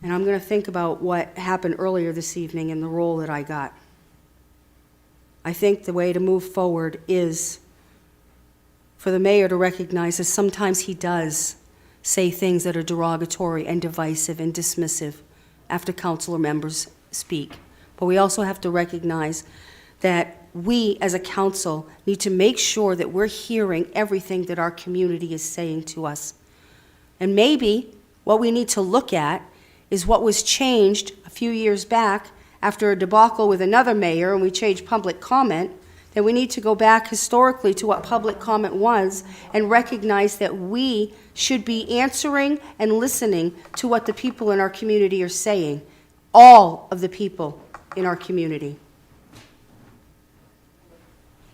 And I'm going to think about what happened earlier this evening and the role that I got. I think the way to move forward is for the mayor to recognize that sometimes he does say things that are derogatory and divisive and dismissive after councilor members speak. But we also have to recognize that we as a council need to make sure that we're hearing everything that our community is saying to us. And maybe what we need to look at is what was changed a few years back after a debacle with another mayor and we changed public comment, that we need to go back historically to what public comment was and recognize that we should be answering and listening to what the people in our community are saying. All of the people in our community.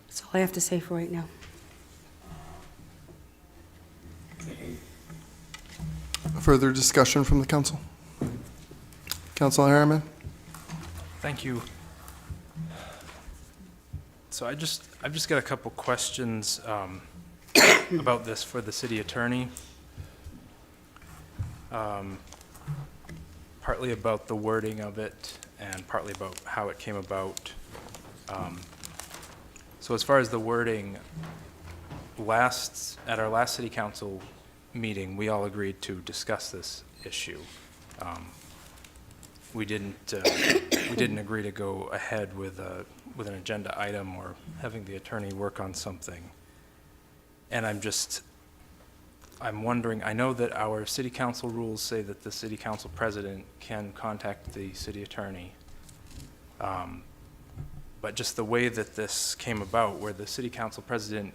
That's all I have to say for right now. Further discussion from the council? Councilor Harriman? Thank you. So I've just got a couple questions about this for the city attorney. partly about the wording of it and partly about how it came about. So as far as the wording, at our last city council meeting, we all agreed to discuss this issue. We didn't agree to go ahead with an agenda item or having the attorney work on something. And I'm wondering, I know that our city council rules say that the city council president can contact the city attorney. But just the way that this came about, where the city council president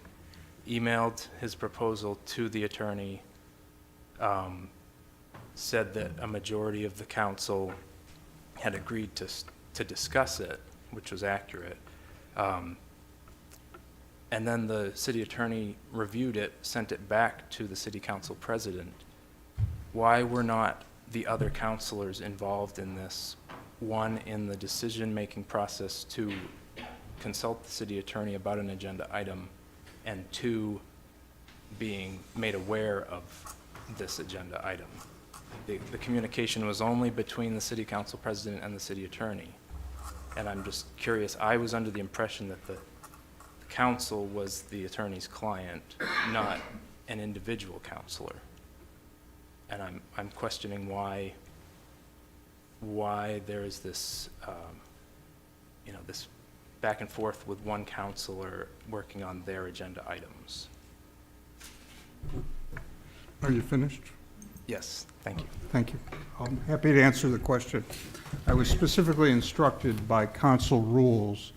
emailed his proposal to the attorney, said that a majority of the council had agreed to discuss it, which was accurate. And then the city attorney reviewed it, sent it back to the city council president. Why were not the other councilors involved in this? One, in the decision-making process to consult the city attorney about an agenda item, and two, being made aware of this agenda item. The communication was only between the city council president and the city attorney. And I'm just curious, I was under the impression that the council was the attorney's client, not an individual counselor. And I'm questioning why there is this, this back and forth with one counselor working on their agenda items. Are you finished? Yes, thank you. Thank you. I'm happy to answer the question. I was specifically instructed by council rules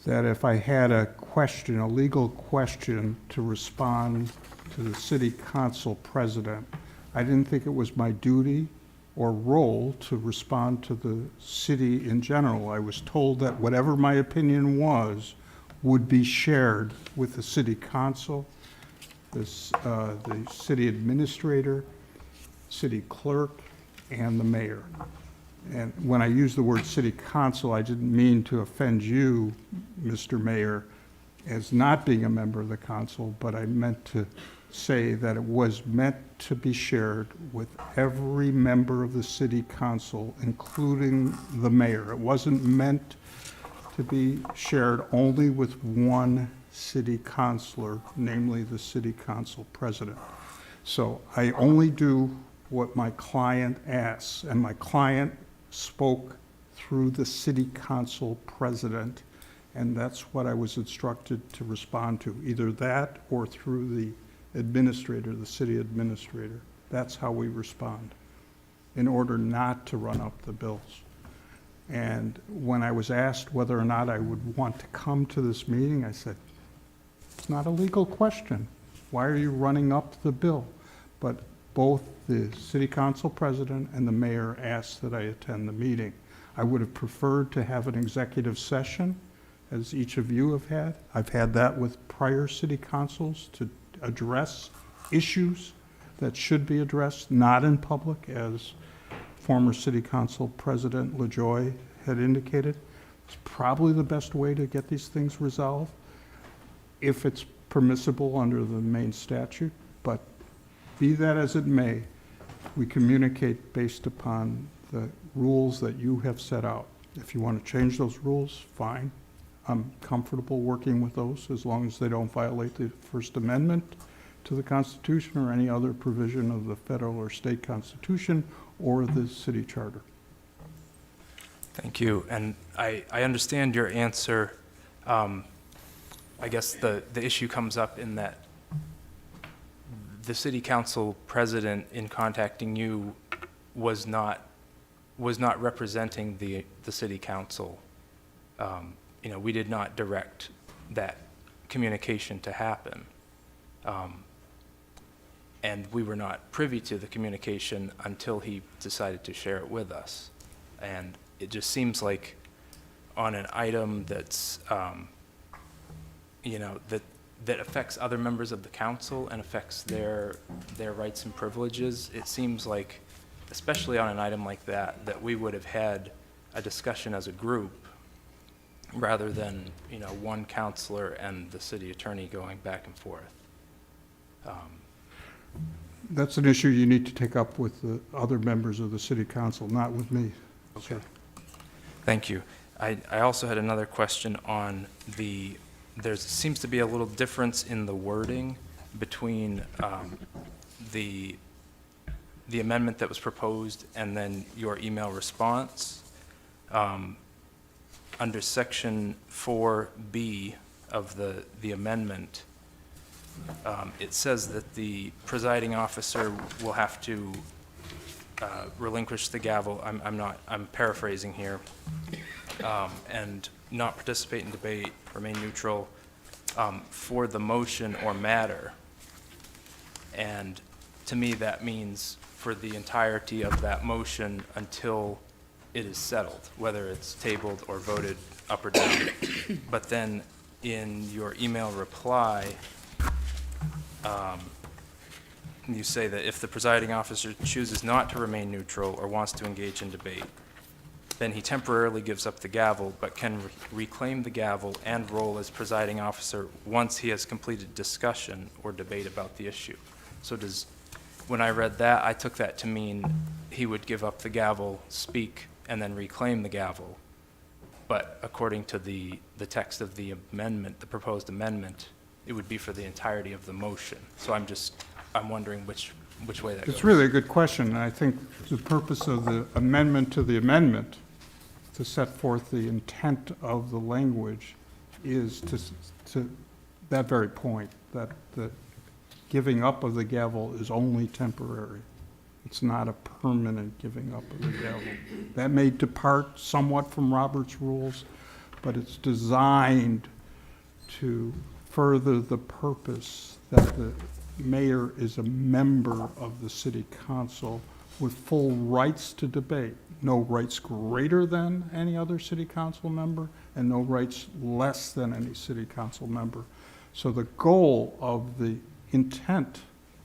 that if I had a question, a legal question, to respond to the city council president, I didn't think it was my duty or role to respond to the city in general. I was told that whatever my opinion was would be shared with the city council, the city administrator, city clerk, and the mayor. And when I use the word city council, I didn't mean to offend you, Mr. Mayor, as not being a member of the council, but I meant to say that it was meant to be shared with every member of the city council, including the mayor. It wasn't meant to be shared only with one city councilor, namely the city council president. So I only do what my client asks, and my client spoke through the city council president, and that's what I was instructed to respond to, either that or through the administrator, the city administrator. That's how we respond, in order not to run up the bills. And when I was asked whether or not I would want to come to this meeting, I said, it's not a legal question. Why are you running up the bill? But both the city council president and the mayor asked that I attend the meeting. I would have preferred to have an executive session, as each of you have had. I've had that with prior city councils to address issues that should be addressed, not in public, as former city council president LaJoy had indicated. It's probably the best way to get these things resolved, if it's permissible under the main statute. But be that as it may, we communicate based upon the rules that you have set out. If you want to change those rules, fine. I'm comfortable working with those as long as they don't violate the First Amendment to the Constitution or any other provision of the federal or state constitution or the city charter. Thank you. And I understand your answer. I guess the issue comes up in that the city council president, in contacting you, was not representing the city council. We did not direct that communication to happen. And we were not privy to the communication until he decided to share it with us. And it just seems like on an item that's, that affects other members of the council and affects their rights and privileges, it seems like, especially on an item like that we would have had a discussion as a group rather than, one counselor and the city attorney going back and forth. That's an issue you need to take up with the other members of the city council, not with me. Okay. Thank you. I also had another question on there seems to be a little difference in the wording between the amendment that was proposed and then your email response. Under section 4B of the amendment, it says that the presiding officer will have to relinquish the gavel. I'm paraphrasing here, and not participate in debate, remain neutral for the motion or matter. And to me, that means for the entirety of that motion until it is settled, whether it's tabled or voted up or down. But then in your email reply, you say that if the presiding officer chooses not to remain neutral or wants to engage in debate, then he temporarily gives up the gavel, but can reclaim the gavel and role as presiding officer once he has completed discussion or debate about the issue. So when I read that, I took that to mean he would give up the gavel, speak, and then reclaim the gavel. But according to the text of the amendment, the proposed amendment, it would be for the entirety of the motion. So I'm wondering which way that goes. It's really a good question, and I think the purpose of the amendment to the amendment to set forth the intent of the language is to that very point, that the giving up of the gavel is only temporary. It's not a permanent giving up of the gavel. That may depart somewhat from Robert's rules, but it's designed to further the purpose that the mayor is a member of the city council with full rights to debate. No rights greater than any other city council member and no rights less than any city council member. So the goal of the intent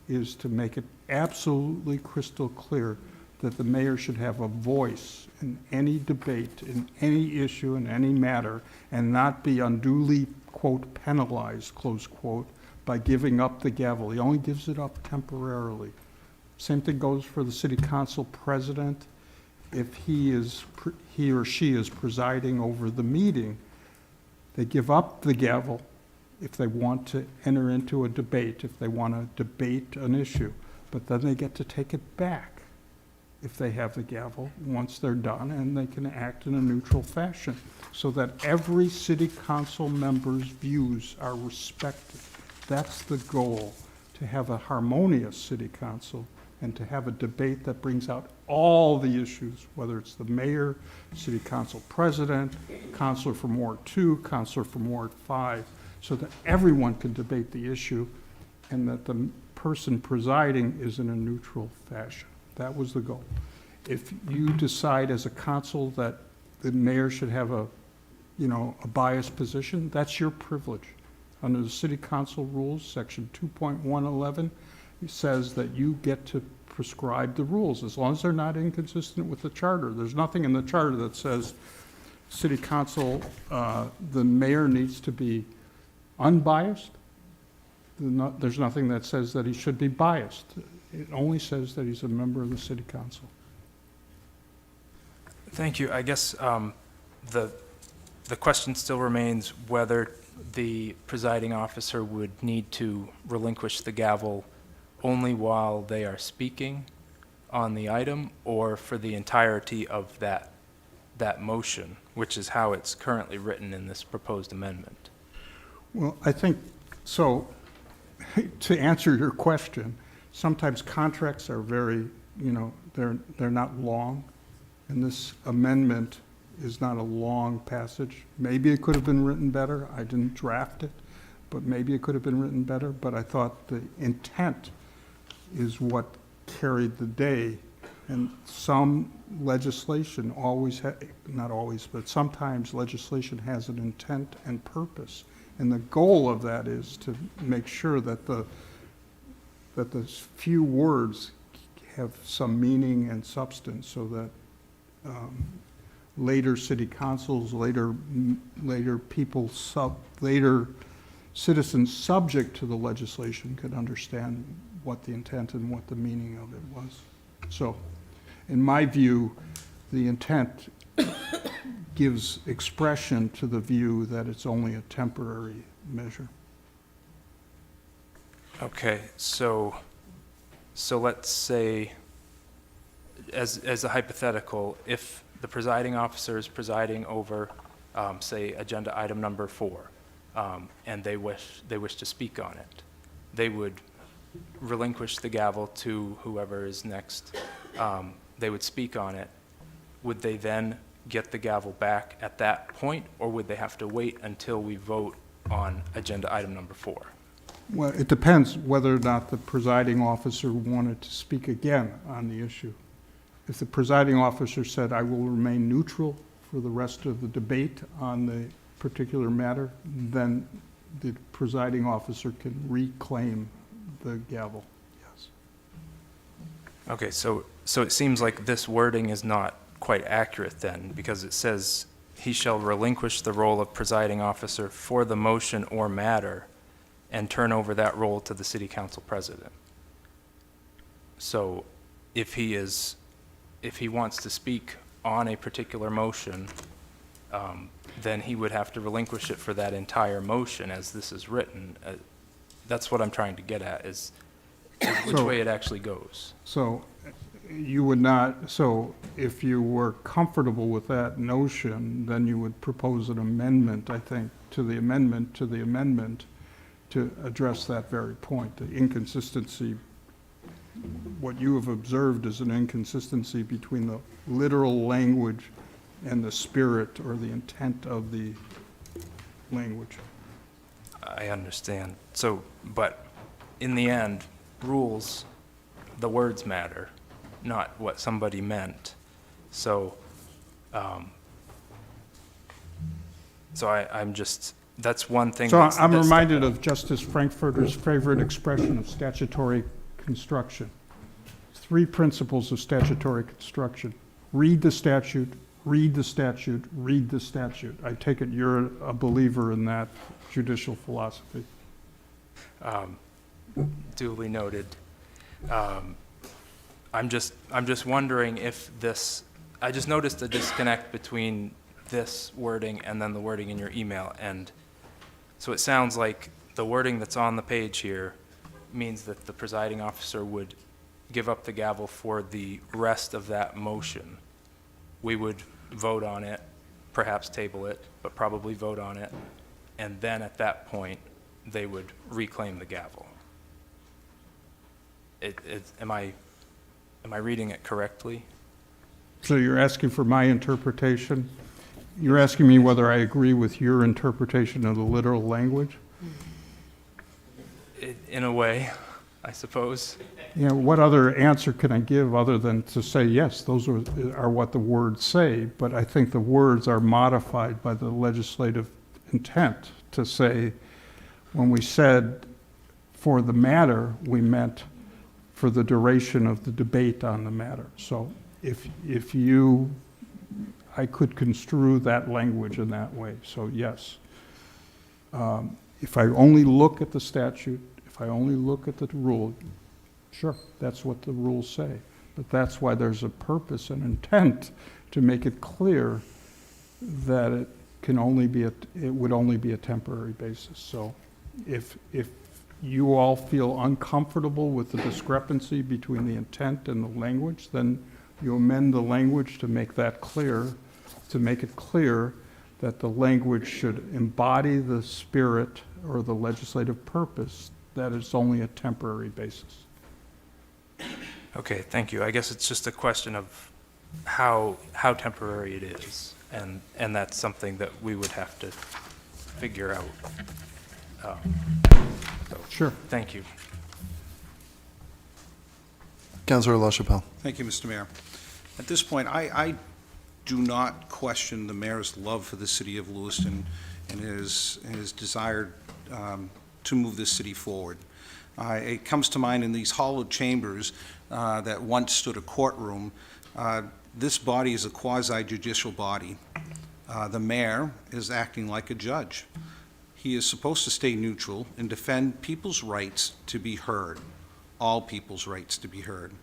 is to make it absolutely crystal clear that the mayor should have a voice in any debate, in any issue, in any matter, and not be unduly, quote, penalized, close quote, by giving up the gavel. He only gives it up temporarily. Same thing goes for the city council president. If he or she is presiding over the meeting, they give up the gavel if they want to enter into a debate, if they want to debate an issue. But then they get to take it back if they have the gavel once they're done, and they can act in a neutral fashion so that every city council member's views are respected. That's the goal, to have a harmonious city council and to have a debate that brings out all the issues, whether it's the mayor, city council president, councilor from Ward 2, councilor from Ward 5, so that everyone can debate the issue and that the person presiding is in a neutral fashion. That was the goal. If you decide as a council that the mayor should have a biased position, that's your privilege. Under the city council rules, section 2.111, it says that you get to prescribe the rules as long as they're not inconsistent with the charter. There's nothing in the charter that says city council, the mayor needs to be unbiased. There's nothing that says that he should be biased. It only says that he's a member of the city council. Thank you. I guess the question still remains whether the presiding officer would need to relinquish the gavel only while they are speaking on the item or for the entirety of that motion, which is how it's currently written in this proposed amendment. Well, I think, so to answer your question, sometimes contracts are very, they're not long, and this amendment is not a long passage. Maybe it could have been written better. I didn't draft it, but maybe it could have been written better. But I thought the intent is what carried the day. And some legislation not always, but sometimes legislation has an intent and purpose. And the goal of that is to make sure that the few words have some meaning and substance, so that later city councils, later citizens subject to the legislation could understand what the intent and what the meaning of it was. So, in my view, the intent gives expression to the view that it's only a temporary measure. Okay, so let's say, as a hypothetical, if the presiding officer is presiding over, say, agenda item number 4, and they wish to speak on it, they would relinquish the gavel to whoever is next. They would speak on it. Would they then get the gavel back at that point, or would they have to wait until we vote on agenda item number 4? Well, it depends whether or not the presiding officer wanted to speak again on the issue. If the presiding officer said, I will remain neutral for the rest of the debate on the particular matter, then the presiding officer can reclaim the gavel, yes. Okay, so it seems like this wording is not quite accurate then, because it says, he shall relinquish the role of presiding officer for the motion or matter and turn over that role to the city council president. So if he wants to speak on a particular motion, then he would have to relinquish it for that entire motion as this is written. That's what I'm trying to get at, is which way it actually goes. So you would not, so if you were comfortable with that notion, then you would propose an amendment, I think, to the amendment to address that very point, the inconsistency. What you have observed is an inconsistency between the literal language and the spirit or the intent of the language. I understand. So, but in the end, rules, the words matter, not what somebody meant. So, I'm just, that's one thing. So that's reminded of Justice Frankfurter's favorite expression of statutory construction. 3 principles of statutory construction. Read the statute, read the statute, read the statute. I take it you're a believer in that judicial philosophy. Duly noted. I'm just wondering if this, I just noticed a disconnect between this wording and then the wording in your email. And so it sounds like the wording that's on the page here means that the presiding officer would give up the gavel for the rest of that motion. We would vote on it, perhaps table it, but probably vote on it. And then at that point, they would reclaim the gavel. Am I reading it correctly? So you're asking for my interpretation? You're asking me whether I agree with your interpretation of the literal language? In a way, I suppose. Yeah, what other answer can I give other than to say, yes, those are what the words say, but I think the words are modified by the legislative intent to say, when we said for the matter, we meant for the duration of the debate on the matter. So I could construe that language in that way, so yes. If I only look at the statute, if I only look at the rule, sure, that's what the rules say. But that's why there's a purpose and intent to make it clear that it would only be a temporary basis. So if you all feel uncomfortable with the discrepancy between the intent and the language, then you amend the language to make that clear, to make it clear that the language should embody the spirit or the legislative purpose, that it's only a temporary basis. Okay, thank you. I guess it's just a question of how temporary it is, and that's something that we would have to figure out. Sure. Thank you. Councilor LaChapelle. Thank you, Mr. Mayor. At this point, I do not question the mayor's love for the city of Lewiston and his desire to move this city forward. It comes to mind in these hollowed chambers that once stood a courtroom. This body is a quasi-judicial body. The mayor is acting like a judge. He is supposed to stay neutral and defend people's rights to be heard. all people's rights to be heard,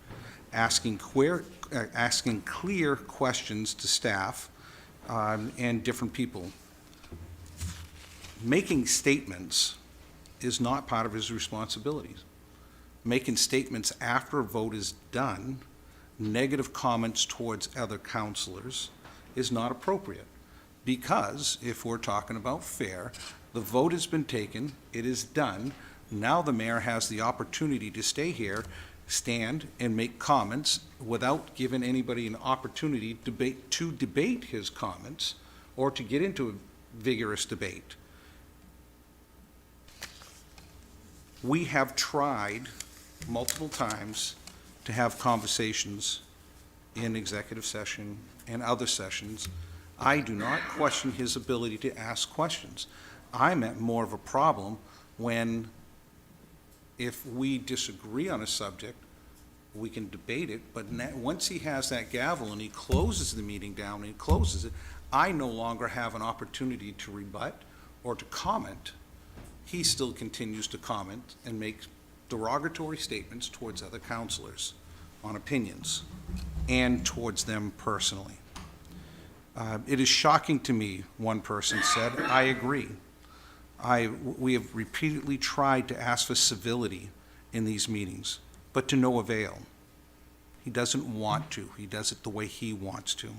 asking clear questions to staff and different people. Making statements is not part of his responsibilities. Making statements after a vote is done, negative comments towards other counselors, is not appropriate. Because if we're talking about fair, the vote has been taken, it is done. Now the mayor has the opportunity to stay here, stand and make comments without giving anybody an opportunity to debate his comments or to get into a vigorous debate. We have tried multiple times to have conversations in executive session and other sessions. I do not question his ability to ask questions. I'm at more of a problem when, if we disagree on a subject, we can debate it, but once he has that gavel and he closes the meeting down and he closes it, I no longer have an opportunity to rebut or to comment. He still continues to comment and make derogatory statements towards other counselors on opinions and towards them personally. It is shocking to me, one person said. I agree. We have repeatedly tried to ask for civility in these meetings, but to no avail. He doesn't want to. He does it the way he wants to.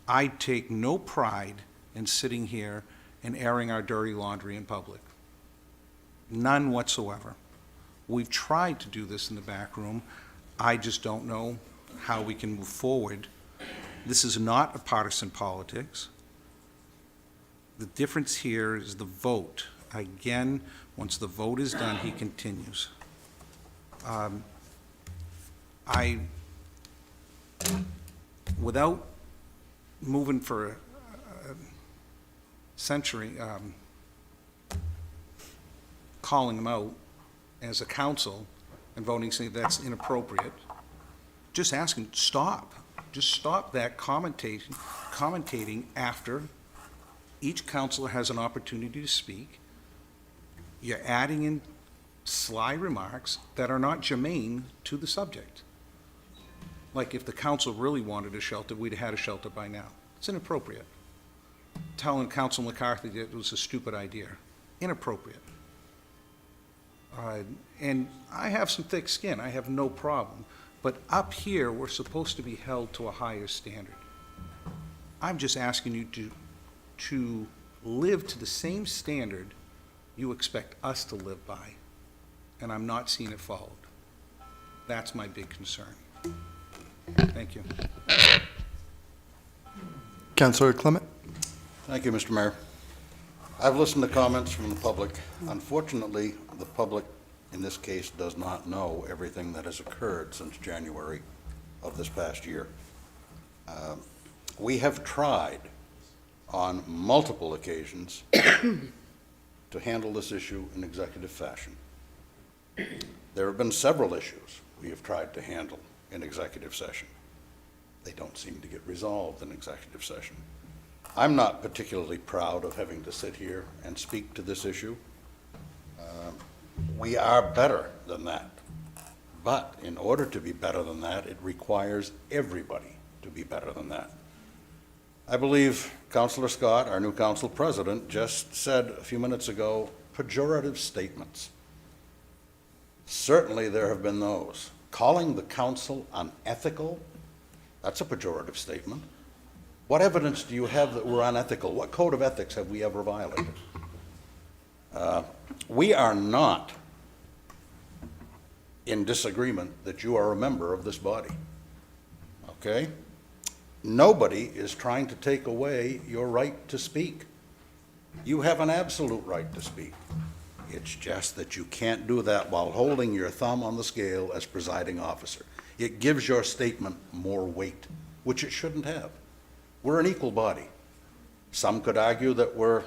I take no pride in sitting here and airing our dirty laundry in public. None whatsoever. We've tried to do this in the back room. I just don't know how we can move forward. This is not a partisan politics. The difference here is the vote. Again, once the vote is done, he continues. Without moving for a century, calling him out as a council and voting saying that's inappropriate, just asking, stop. Just stop that commentating after each counselor has an opportunity to speak. You're adding in sly remarks that are not germane to the subject. Like if the council really wanted a shelter, we'd have had a shelter by now. It's inappropriate. Telling Council McCarthy that it was a stupid idea. Inappropriate. And I have some thick skin. I have no problem. But up here, we're supposed to be held to a higher standard. I'm just asking you to live to the same standard you expect us to live by, and I'm not seeing it followed. That's my big concern. Thank you. Councillor Clement. Thank you, Mr. Mayor. I've listened to comments from the public. Unfortunately, the public in this case does not know everything that has occurred since January of this past year. We have tried on multiple occasions to handle this issue in executive fashion. There have been several issues we have tried to handle in executive session. They don't seem to get resolved in executive session. I'm not particularly proud of having to sit here and speak to this issue. We are better than that. But in order to be better than that, it requires everybody to be better than that. I believe Councillor Scott, our new council president, just said a few minutes ago, pejorative statements. Certainly there have been those. Calling the council unethical, that's a pejorative statement. What evidence do you have that we're unethical? What code of ethics have we ever violated? We are not in disagreement that you are a member of this body, okay? Nobody is trying to take away your right to speak. You have an absolute right to speak. It's just that you can't do that while holding your thumb on the scale as presiding officer. It gives your statement more weight, which it shouldn't have. We're an equal body. Some could argue that we're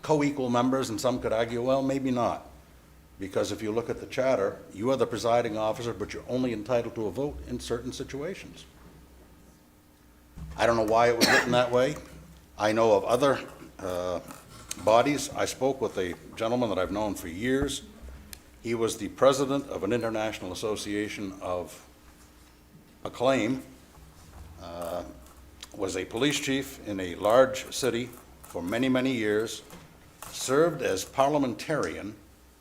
co-equal members, and some could argue, well, maybe not. Because if you look at the charter, you are the presiding officer, but you're only entitled to a vote in certain situations. I don't know why it was written that way. I know of other bodies. I spoke with a gentleman that I've known for years. He was the president of an international association of acclaim, was a police chief in a large city for many, many years, served as parliamentarian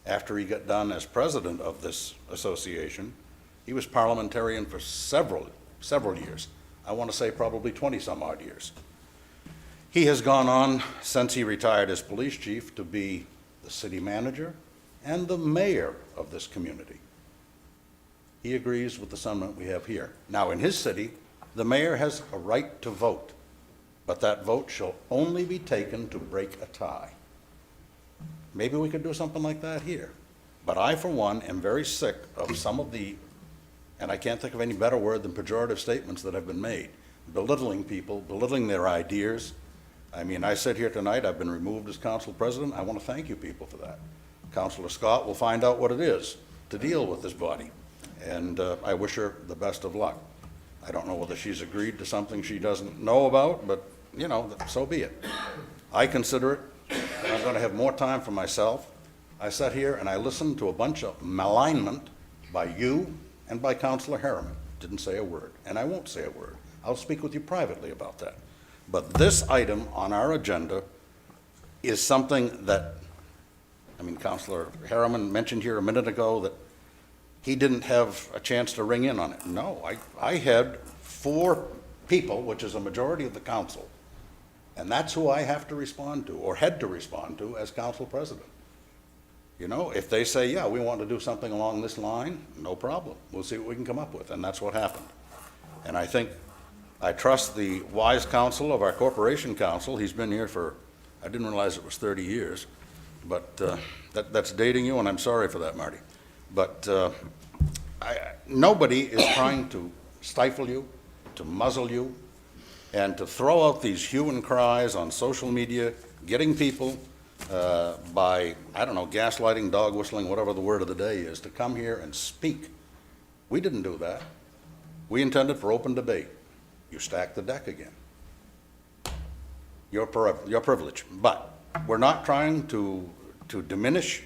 after he got done as president of this association. He was parliamentarian for several years. I want to say probably 20-some odd years. He has gone on, since he retired as police chief, to be the city manager and the mayor of this community. He agrees with the sentiment we have here. Now, in his city, the mayor has a right to vote, but that vote shall only be taken to break a tie. Maybe we could do something like that here. But I, for one, am very sick of some of the, and I can't think of any better word than pejorative statements that have been made, belittling people, belittling their ideas. I mean, I sit here tonight, I've been removed as council president. I want to thank you people for that. Councilor Scott will find out what it is to deal with this body, and I wish her the best of luck. I don't know whether she's agreed to something she doesn't know about, but, you know, so be it. I consider it, and I'm going to have more time for myself. I sat here and I listened to a bunch of malignment by you and by Councilor Harriman. Didn't say a word, and I won't say a word. I'll speak with you privately about that. But this item on our agenda is something that, I mean, Councilor Harriman mentioned here a minute ago that he didn't have a chance to ring in on it. No, I had 4 people, which is a majority of the council, and that's who I have to respond to, or had to respond to, as council president. You know, if they say, yeah, we want to do something along this line, no problem. We'll see what we can come up with, and that's what happened. And I think, I trust the wise counsel of our corporation council. He's been here for, I didn't realize it was 30 years, but that's dating you, and I'm sorry for that, Marty. But nobody is trying to stifle you, to muzzle you, and to throw out these hue and cries on social media, getting people by, I don't know, gaslighting, dog whistling, whatever the word of the day is, to come here and speak. We didn't do that. We intended for open debate. You stack the deck again. Your privilege. But we're not trying to diminish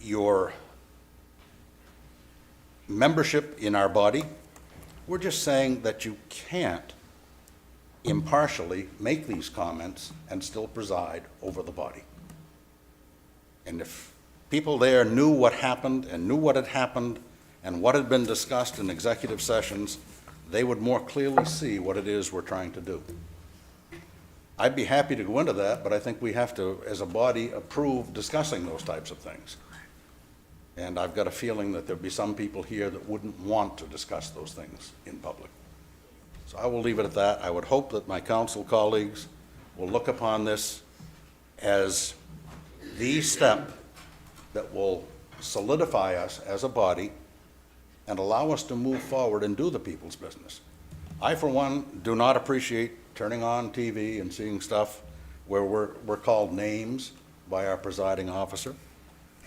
your membership in our body. We're just saying that you can't impartially make these comments and still preside over the body. And if people there knew what happened and knew what had happened and what had been discussed in executive sessions, they would more clearly see what it is we're trying to do. I'd be happy to go into that, but I think we have to, as a body, approve discussing those types of things. And I've got a feeling that there'll be some people here that wouldn't want to discuss those things in public. So I will leave it at that. I would hope that my council colleagues will look upon this as the step that will solidify us as a body and allow us to move forward and do the people's business. I, for one, do not appreciate turning on TV and seeing stuff where we're called names by our presiding officer.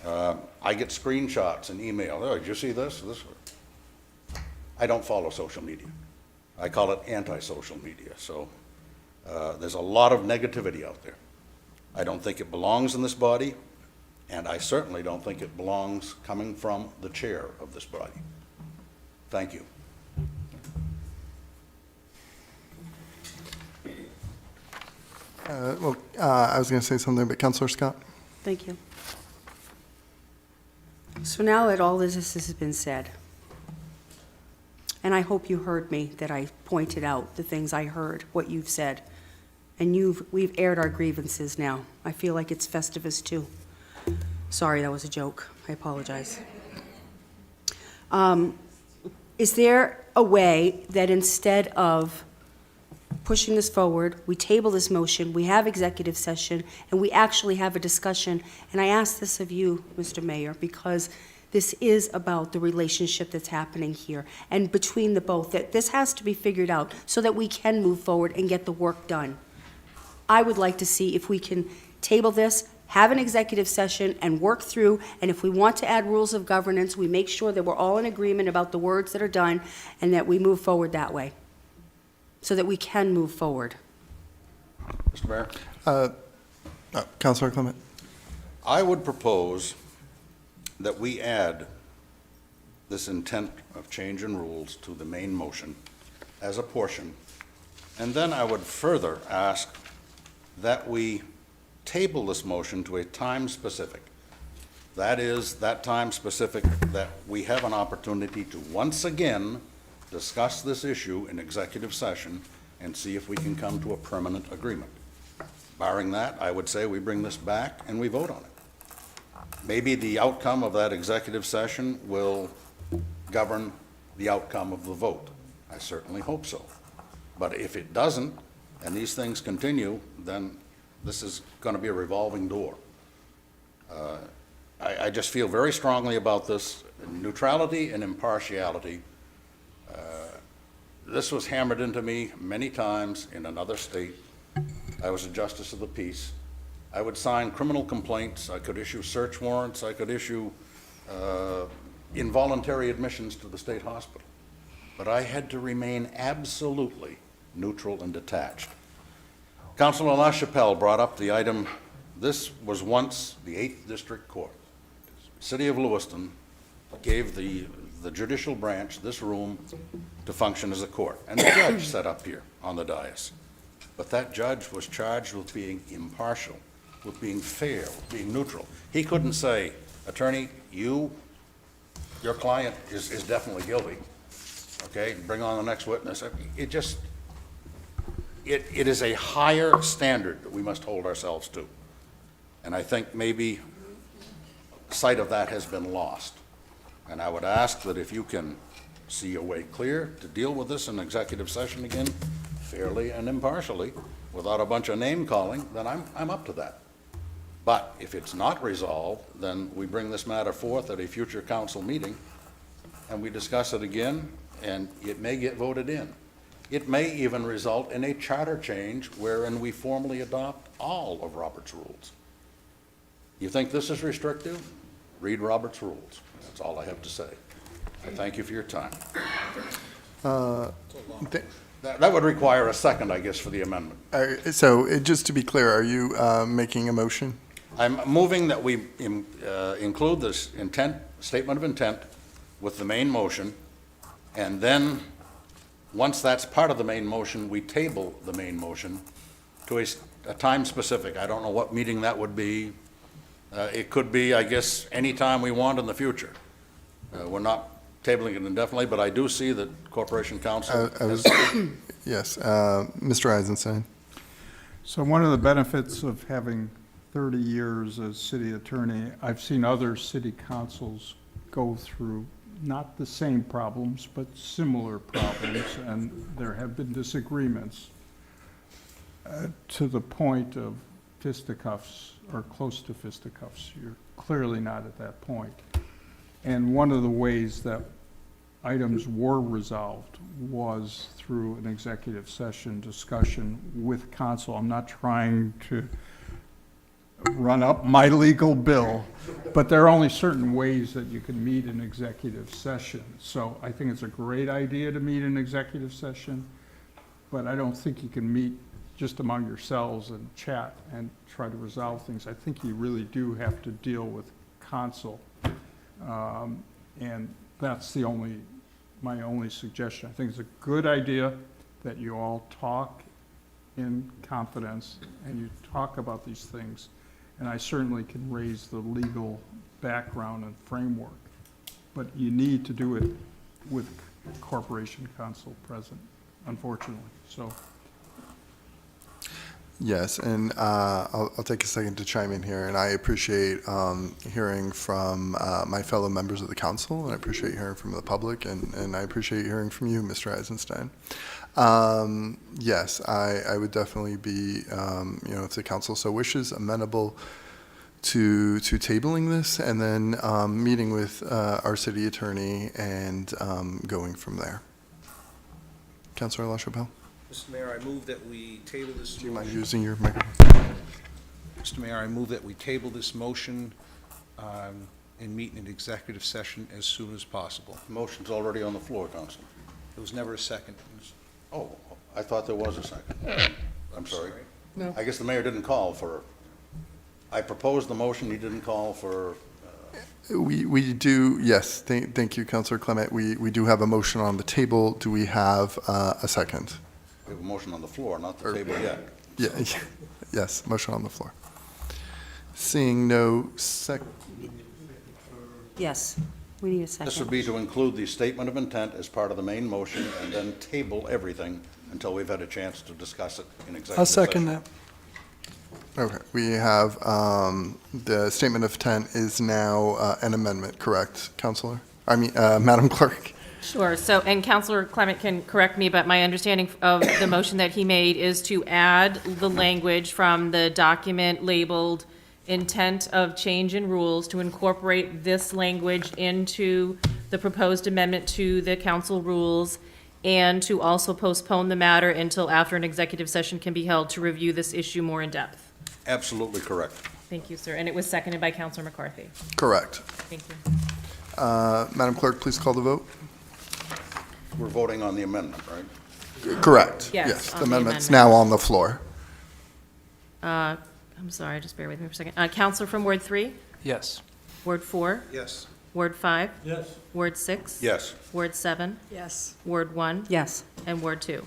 I get screenshots and email. Oh, did you see this? I don't follow social media. I call it anti-social media. So there's a lot of negativity out there. I don't think it belongs in this body, and I certainly don't think it belongs coming from the chair of this body. Thank you. I was going to say something, but Councilor Scott? Thank you. So now that all this has been said, and I hope you heard me, that I pointed out the things I heard, what you've said, and we've aired our grievances now. I feel like it's Festivus too. Sorry, that was a joke. I apologize. Is there a way that instead of pushing this forward, we table this motion, we have executive session, and we actually have a discussion? And I ask this of you, Mr. Mayor, because this is about the relationship that's happening here, and between the both, that this has to be figured out so that we can move forward and get the work done. I would like to see if we can table this, have an executive session, and work through, and if we want to add rules of governance, we make sure that we're all in agreement about the words that are done, and that we move forward that way, so that we can move forward. Mr. Mayor? Councilor Clement. I would propose that we add this intent of change in rules to the main motion as a portion. And then I would further ask that we table this motion to a time specific. That is, that time specific that we have an opportunity to once again discuss this issue in executive session and see if we can come to a permanent agreement. Barring that, I would say we bring this back and we vote on it. Maybe the outcome of that executive session will govern the outcome of the vote. I certainly hope so. But if it doesn't, and these things continue, then this is going to be a revolving door. I just feel very strongly about this. Neutrality and impartiality. This was hammered into me many times in another state. I was a justice of the peace. I would sign criminal complaints. I could issue search warrants. I could issue involuntary admissions to the state hospital. But I had to remain absolutely neutral and detached. Councilor LaChapelle brought up the item. This was once the 8th District Court. City of Lewiston gave the judicial branch this room to function as a court, and a judge sat up here on the dais. But that judge was charged with being impartial, with being fair, with being neutral. He couldn't say, attorney, your client is definitely guilty, okay, bring on the next witness. It is a higher standard that we must hold ourselves to. And I think maybe sight of that has been lost. And I would ask that if you can see a way clear to deal with this in executive session again, fairly and impartially, without a bunch of name calling, then I'm up to that. But if it's not resolved, then we bring this matter forth at a future council meeting and we discuss it again, and it may get voted in. It may even result in a charter change wherein we formally adopt all of Robert's rules. You think this is restrictive? Read Robert's rules. That's all I have to say. I thank you for your time. That would require a second, I guess, for the amendment. So just to be clear, are you making a motion? I'm moving that we include this statement of intent with the main motion, and then once that's part of the main motion, we table the main motion to a time specific. I don't know what meeting that would be. It could be, I guess, any time we want in the future. We're not tabling it indefinitely, but I do see that Corporation Counsel has... Yes, Mr. Eisenstein. So one of the benefits of having 30 years as city attorney, I've seen other city councils go through not the same problems, but similar problems, and there have been disagreements to the point of fisticuffs or close to fisticuffs. You're clearly not at that point. And one of the ways that items were resolved was through an executive session discussion with counsel. I'm not trying to run up my legal bill, but there are only certain ways that you can meet an executive session. So I think it's a great idea to meet an executive session, but I don't think you can meet just among yourselves and chat and try to resolve things. I think you really do have to deal with counsel. And that's my only suggestion. I think it's a good idea that you all talk in confidence and you talk about these things. And I certainly can raise the legal background and framework, but you need to do it with Corporation Counsel present, unfortunately. So. Yes, and I'll take a second to chime in here, and I appreciate hearing from my fellow members of the council, and I appreciate hearing from the public, and I appreciate hearing from you, Mr. Eisenstein. Yes, I would definitely be, if the council so wishes, amenable to tabling this, and then meeting with our city attorney and going from there. Councilor LaChapelle? Mr. Mayor, I move that we table this motion. Do you mind using your microphone? Mr. Mayor, I move that we table this motion and meet in an executive session as soon as possible. The motion's already on the floor, Council. There was never a second. Oh, I thought there was a second. I'm sorry. No. I guess the mayor didn't call for, I proposed the motion, he didn't call for We do, yes, thank you, Councillor Clement. We do have a motion on the table. Do we have a second? We have a motion on the floor, not the table yet. Yeah, yes, motion on the floor. Seeing no Yes, we need a second. This would be to include the statement of intent as part of the main motion and then table everything until we've had a chance to discuss it in executive session. I'll second that. Okay, we have, the statement of intent is now an amendment, correct, Councillor? Madam Clerk? Sure. So, and Councillor Clement can correct me, but my understanding of the motion that he made is to add the language from the document labeled intent of change in rules to incorporate this language into the proposed amendment to the council rules, and to also postpone the matter until after an executive session can be held to review this issue more in depth. Absolutely correct. Thank you, sir. And it was seconded by Councillor McCarthy. Correct. Thank you. Madam Clerk, please call the vote. We're voting on the amendment, right? Correct. Yes, The on the amendment's amendment. now on the floor. I'm sorry, just bear with me for a second. Councillor from Ward 3? Yes. Ward 4? Yes. Ward 5? Yes. Ward 6? Yes. Ward 7? Yes. Ward 1? Yes. And Ward 2?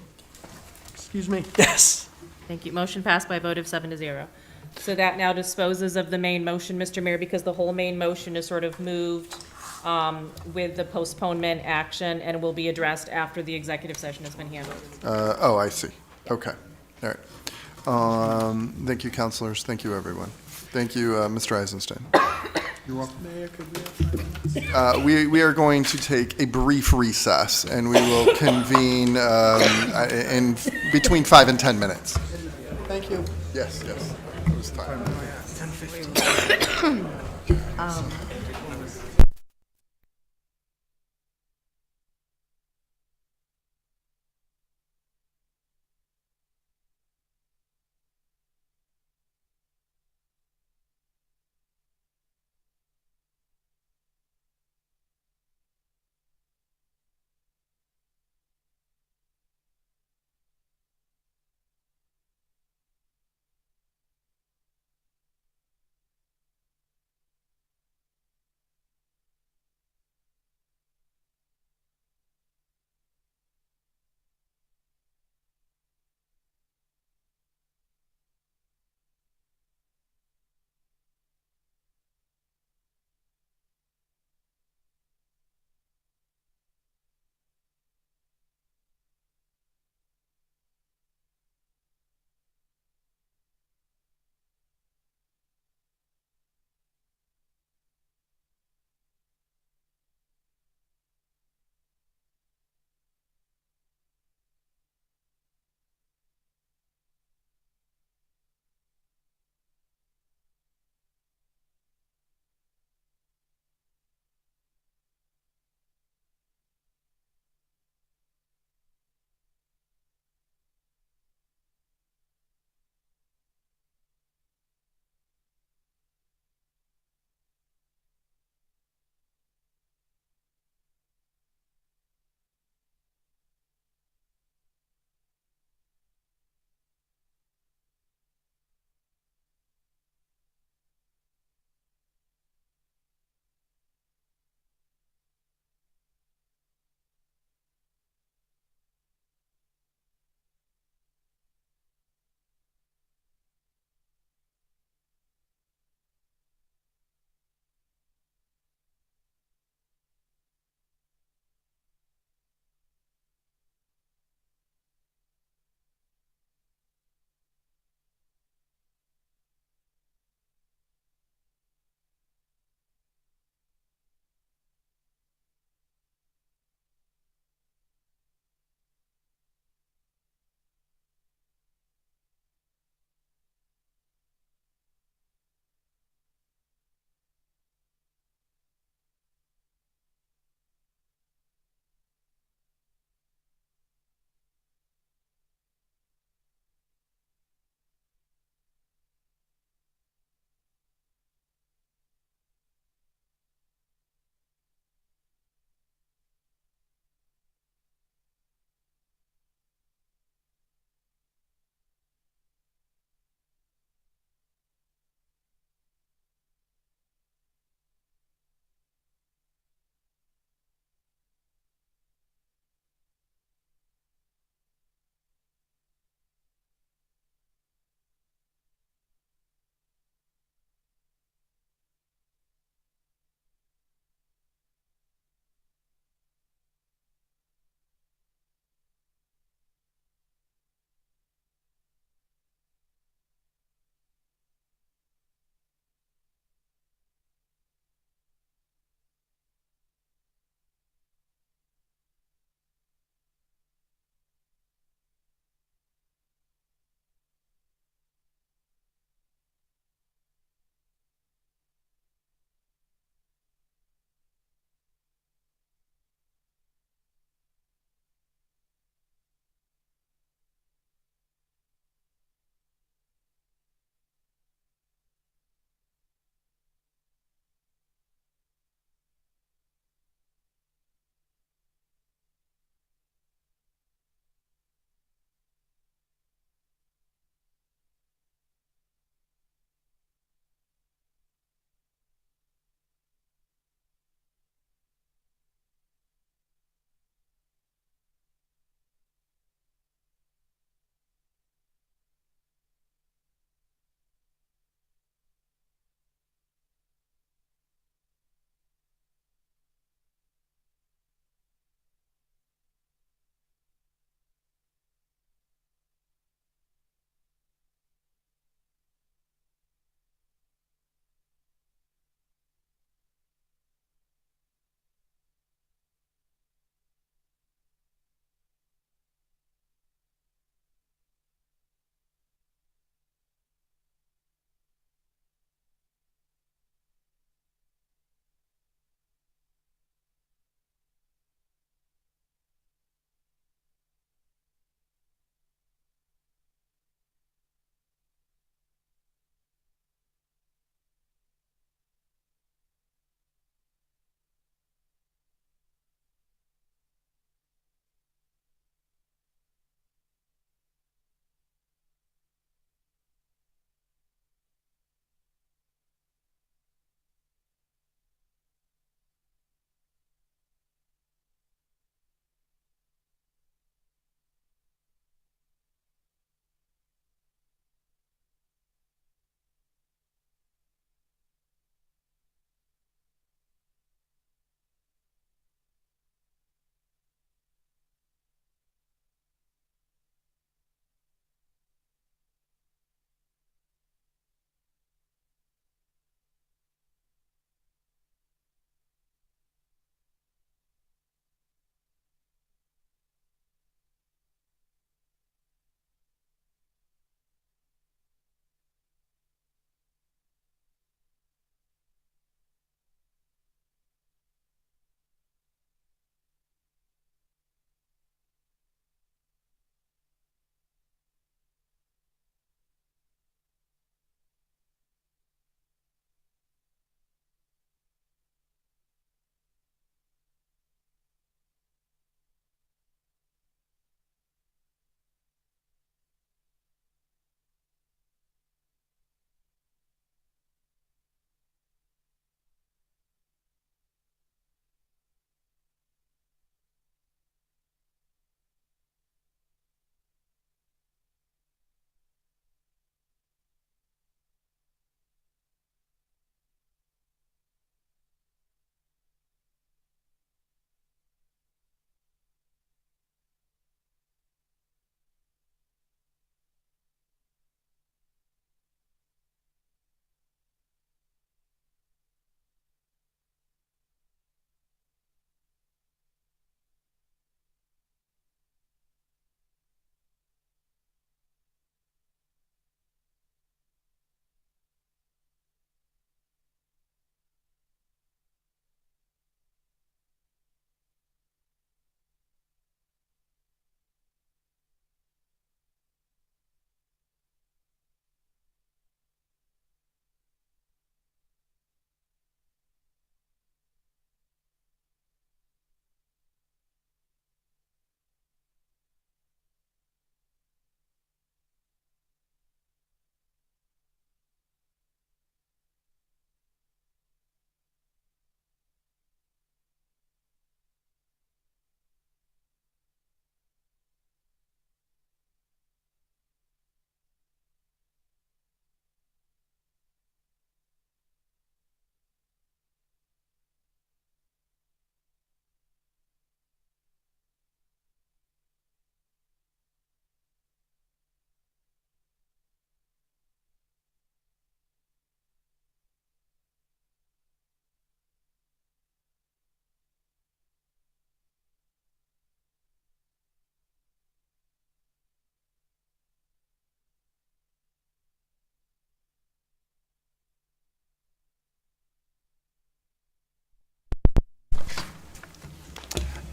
Excuse me? Yes. Thank you. Motion passed by a vote of 7-0. So that now disposes of the main motion, Mr. Mayor, because the whole main motion is sort of moved with the postponement action and will be addressed after the executive session has been handled. Oh, I see. Okay. All right. Thank you, councilors. Thank you, everyone. Thank you, Mr. Eisenstein. You're welcome. We are going to take a brief recess, and we will convene in between 5 and 10 minutes. Thank you. Yes, yes. It was time. 10:15.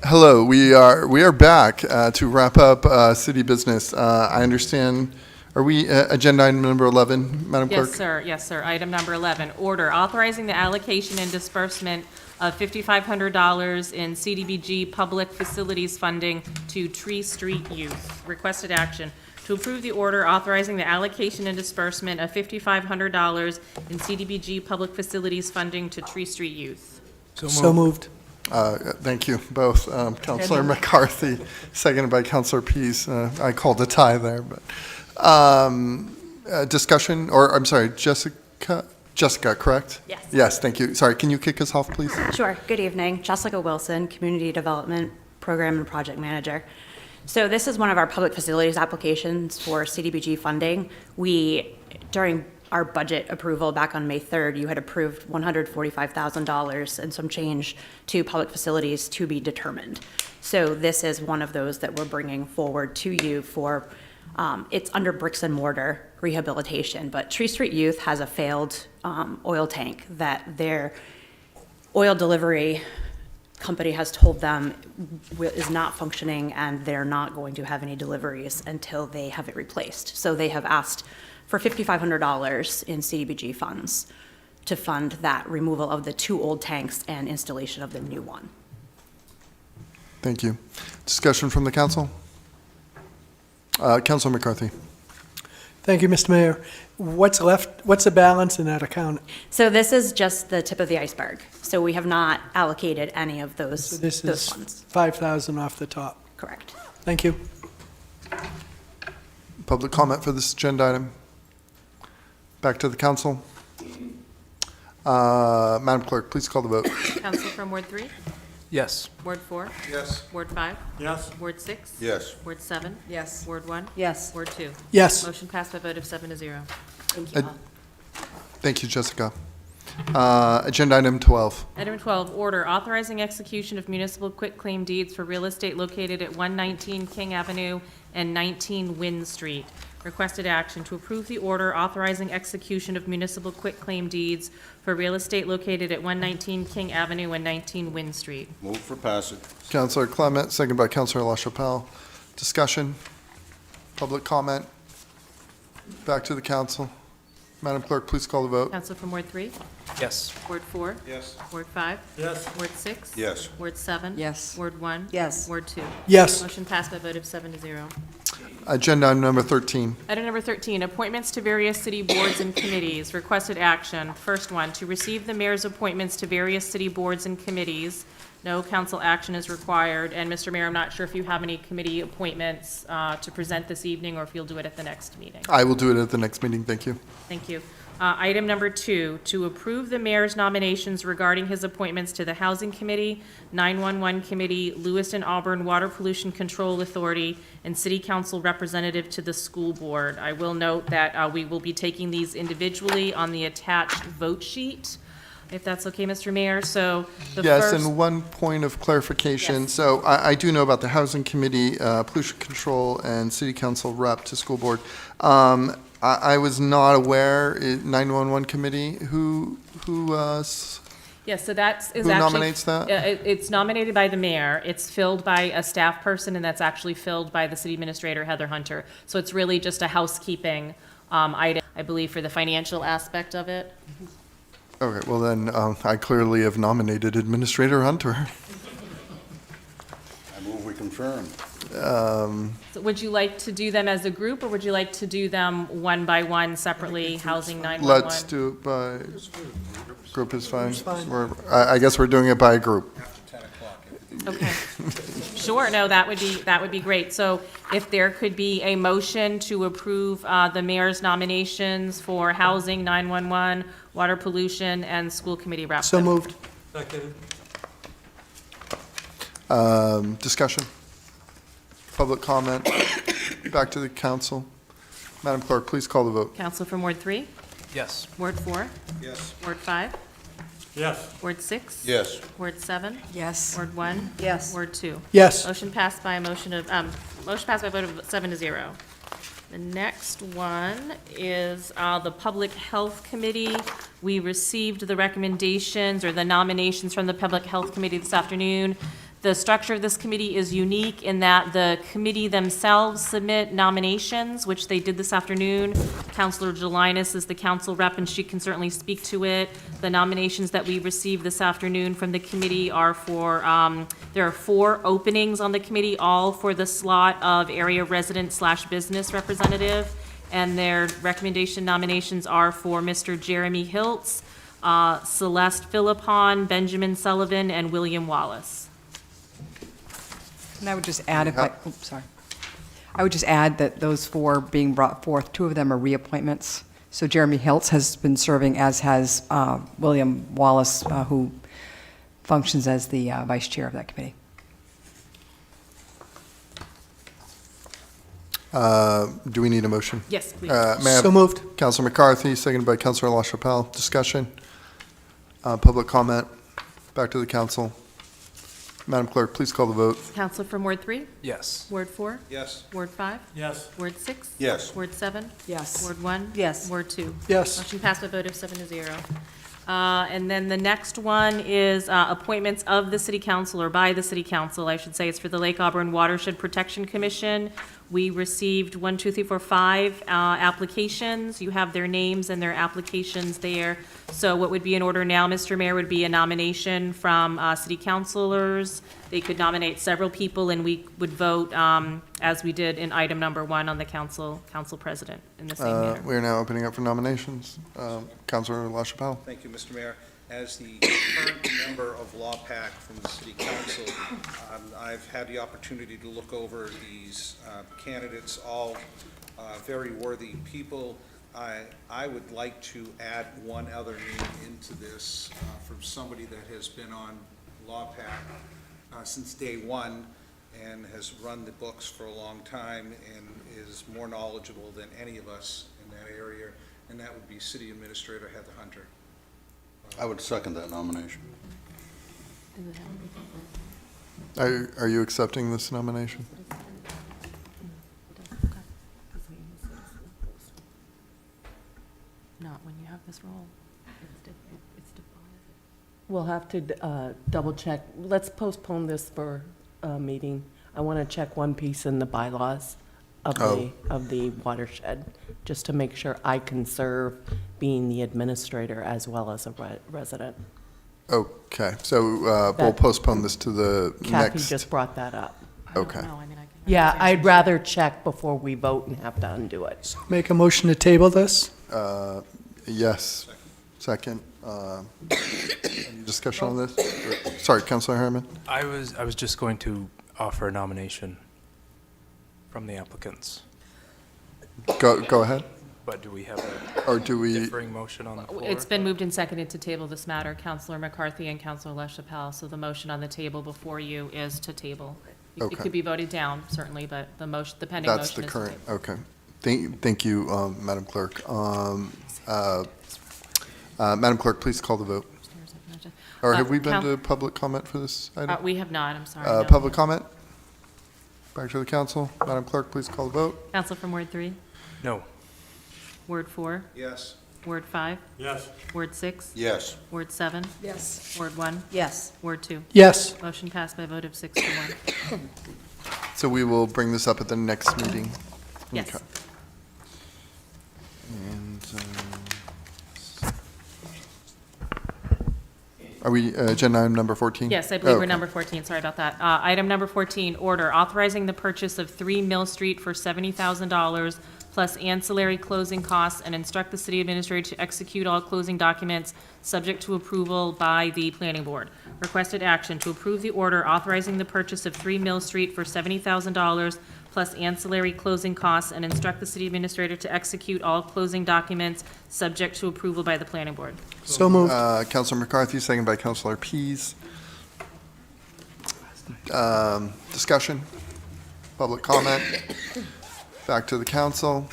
Hello, we are back to wrap up city business. I understand, are we agenda item number 11, Madam Clerk? Yes, sir. Yes, sir. Item number 11, order authorizing the allocation and disbursement of $5,500 in CDBG public facilities funding to Tree Street Youth. Requested action to approve the order authorizing the allocation and disbursement of $5,500 in CDBG public facilities funding to Tree Street Youth. So moved. Thank you, both. Councilor McCarthy, seconded by Councilor Pease. I called a tie there, but discussion, or I'm sorry, Jessica, correct? Yes. Yes, thank you. Sorry, can you kick us off, please? Sure. Good evening. Jessica Wilson, Community Development Program and Project Manager. So this is one of our public facilities applications for CDBG funding. During our budget approval back on May 3rd, you had approved $145,000 and some change to public facilities to be determined. So this is one of those that we're bringing forward to you for, it's under bricks and mortar rehabilitation, but Tree Street Youth has a failed oil tank that their oil delivery company has told them is not functioning, and they're not going to have any deliveries until they have it replaced. So they have asked for $5,500 in CDBG funds to fund that removal of the 2 old tanks and installation of the new one. Thank you. Discussion from the council? Councilor McCarthy. Thank you, Mr. Mayor. What's left, what's the balance in that account? So this is just the tip of the iceberg. So we have not allocated any of those, So this those is funds. 5,000 off the top. Correct. Thank you. Public comment for this agenda item? Back to the council. Madam Clerk, please call the vote. Council from Ward 3? Yes. Ward 4? Yes. Ward 5? Yes. Ward 6? Yes. Ward 7? Yes. Ward 1? Yes. Ward 2? Yes. Motion passed by a vote of 7-0. Thank you, Jessica. Agenda item 12. Item 12, order authorizing execution of municipal quitclaim deeds for real estate located at 119 King Avenue and 19 Wynn Street. Requested action to approve the order authorizing execution of municipal quitclaim deeds for real estate located at 119 King Avenue and 19 Wynn Street. Move for passage. Councilor Clement, second by Councilor LaChapelle. Discussion? Public comment? Back to the council. Madam Clerk, please call the vote. Council from Ward 3? Yes. Ward 4? Yes. Ward 5? Yes. Ward 6? Yes. Ward 7? Yes. Ward 1? Yes. Ward 2? Yes. Motion passed by a vote of 7-0. Agenda item number 13. Item number 13, appointments to various city boards and committees. Requested action. First one, to receive the mayor's appointments to various city boards and committees. No council action is required. And Mr. Mayor, I'm not sure if you have any committee appointments to present this evening, or if you'll do it at the next meeting. I will do it at the next meeting. Thank you. Thank you. Item number 2, to approve the mayor's nominations regarding his appointments to the Housing Committee, 911 Committee, Lewiston Auburn Water Pollution Control Authority, and City Council Representative to the School Board. I will note that we will be taking these individually on the attached vote sheet, if that's okay, Mr. Mayor. So the Yes, first... and one point of clarification. Yes. So I do know about the Housing Committee, Pollution Control, and City Council Rep to School Board. I was not aware, 911 Committee, who Yes, so that's Who nominates that? It's nominated by the mayor. It's filled by a staff person, and that's actually filled by the city administrator, Heather Hunter. So it's really just a housekeeping item, I believe, for the financial aspect of it. Okay, well then, I clearly have nominated Administrator Hunter. I move we confirm. So would you like to do them as a group, or would you like to do them one by one separately, housing 911? Let's do it by, group is fine. I guess we're doing it by group. Okay. Sure, no, that would be great. So if there could be a motion to approve the mayor's nominations for housing, 911, water pollution, and school committee rep. So moved. Discussion? Public comment? Back to the council. Madam Clerk, please call the vote. Council from Ward 3? Yes. Ward 4? Yes. Ward 5? Yes. Ward 6? Yes. Ward 7? Yes. Ward 1? Yes. Ward 2? Yes. Motion passed by a motion passed by a vote of 7-0. The next one is the Public Health Committee. We received the recommendations or the nominations from the Public Health Committee this afternoon. The structure of this committee is unique in that the committee themselves submit nominations, which they did this afternoon. Councilor Jelinas is the council rep, and she can certainly speak to it. The nominations that we received this afternoon from the committee are for, there are 4 openings on the committee, all for the slot of area resident/business representative. And their recommendation nominations are for Mr. Jeremy Hiltz, Celeste Philippon, Benjamin Sullivan, and William Wallace. And I would just add, I would just add that those 4 being brought forth, 2 of them are reappointments. So Jeremy Hiltz has been serving, as has William Wallace, who functions as the vice chair of that committee. Do we need a motion? Yes, please. May I have So moved. Councilor McCarthy, seconded by Councilor LaChapelle. Discussion? Public comment? Back to the council. Madam Clerk, please call the vote. Counselor from Ward 3? Yes. Ward 4? Yes. Ward 5? Yes. Ward 6? Yes. Ward 7? Yes. Ward 1? Yes. Ward 2? Yes. Motion passed by a vote of 7-0. And then the next one is appointments of the city council, or by the city council, I should say. It's for the Lake Auburn Watershed Protection Commission. We received 5 applications. You have their names and their applications there. So what would be in order now, Mr. Mayor, would be a nomination from city councilors. They could nominate several people, and we would vote, as we did in item number 1 on the council president in the same manner. We are now opening up for nominations. Councilor LaChapelle. Thank you, Mr. Mayor. As the current member of LawPAC from the City Council, I've had the opportunity to look over these candidates, all very worthy people. I would like to add one other name into this from somebody that has been on LawPAC since day one and has run the books for a long time and is more knowledgeable than any of us in that area, and that would be City Administrator Heather Hunter. I would second that nomination. Are you accepting this nomination? Not when you have this role. We'll have to double check. Let's postpone this for a meeting. I want to check one piece in the bylaws of the watershed, just to make sure I can serve being the administrator as well as a resident. Okay, so we'll postpone this to the Kathy next. just brought that up. Okay. Yeah, I'd rather check before we vote and have to undo it. Make a motion to table this? Yes. Second. Any discussion on this? Sorry, Councilor Harriman. I was just going to offer a nomination from the applicants. Go ahead. But do we have Or a do we? differing motion on the floor? It's been moved and seconded to table this matter, Councilor McCarthy and Councilor LaChapelle. So the motion on the table before you is to table. It Okay. could be voted down, certainly, but the motion, the pending motion That's is the to current, table. okay. Thank you, Madam Clerk. Madam Clerk, please call the vote. Or have we been to public comment for this item? We have not, I'm sorry. no. Public comment? Back to the council. Madam Clerk, please call the vote. Council from Ward 3? No. Ward 4? Yes. Ward 5? Yes. Ward 6? Yes. Ward 7? Yes. Ward 1? Yes. Ward 2? Yes. Motion passed by a vote of 6-1. So we will bring this up at the next meeting. Yes. Okay. And, are we, agenda item number 14? Yes, I believe we're Okay. number 14, sorry about that. Item number 14, order authorizing the purchase of 3 Mill Street for $70,000 plus ancillary closing costs, and instruct the city administrator to execute all closing documents subject to approval by the planning board. Requested action to approve the order authorizing the purchase of 3 Mill Street for $70,000 plus ancillary closing costs, and instruct the city administrator to execute all closing documents subject to approval by the planning board. So moved. Councilor McCarthy, second by Councilor Pease. Discussion? Public comment? Back to the council.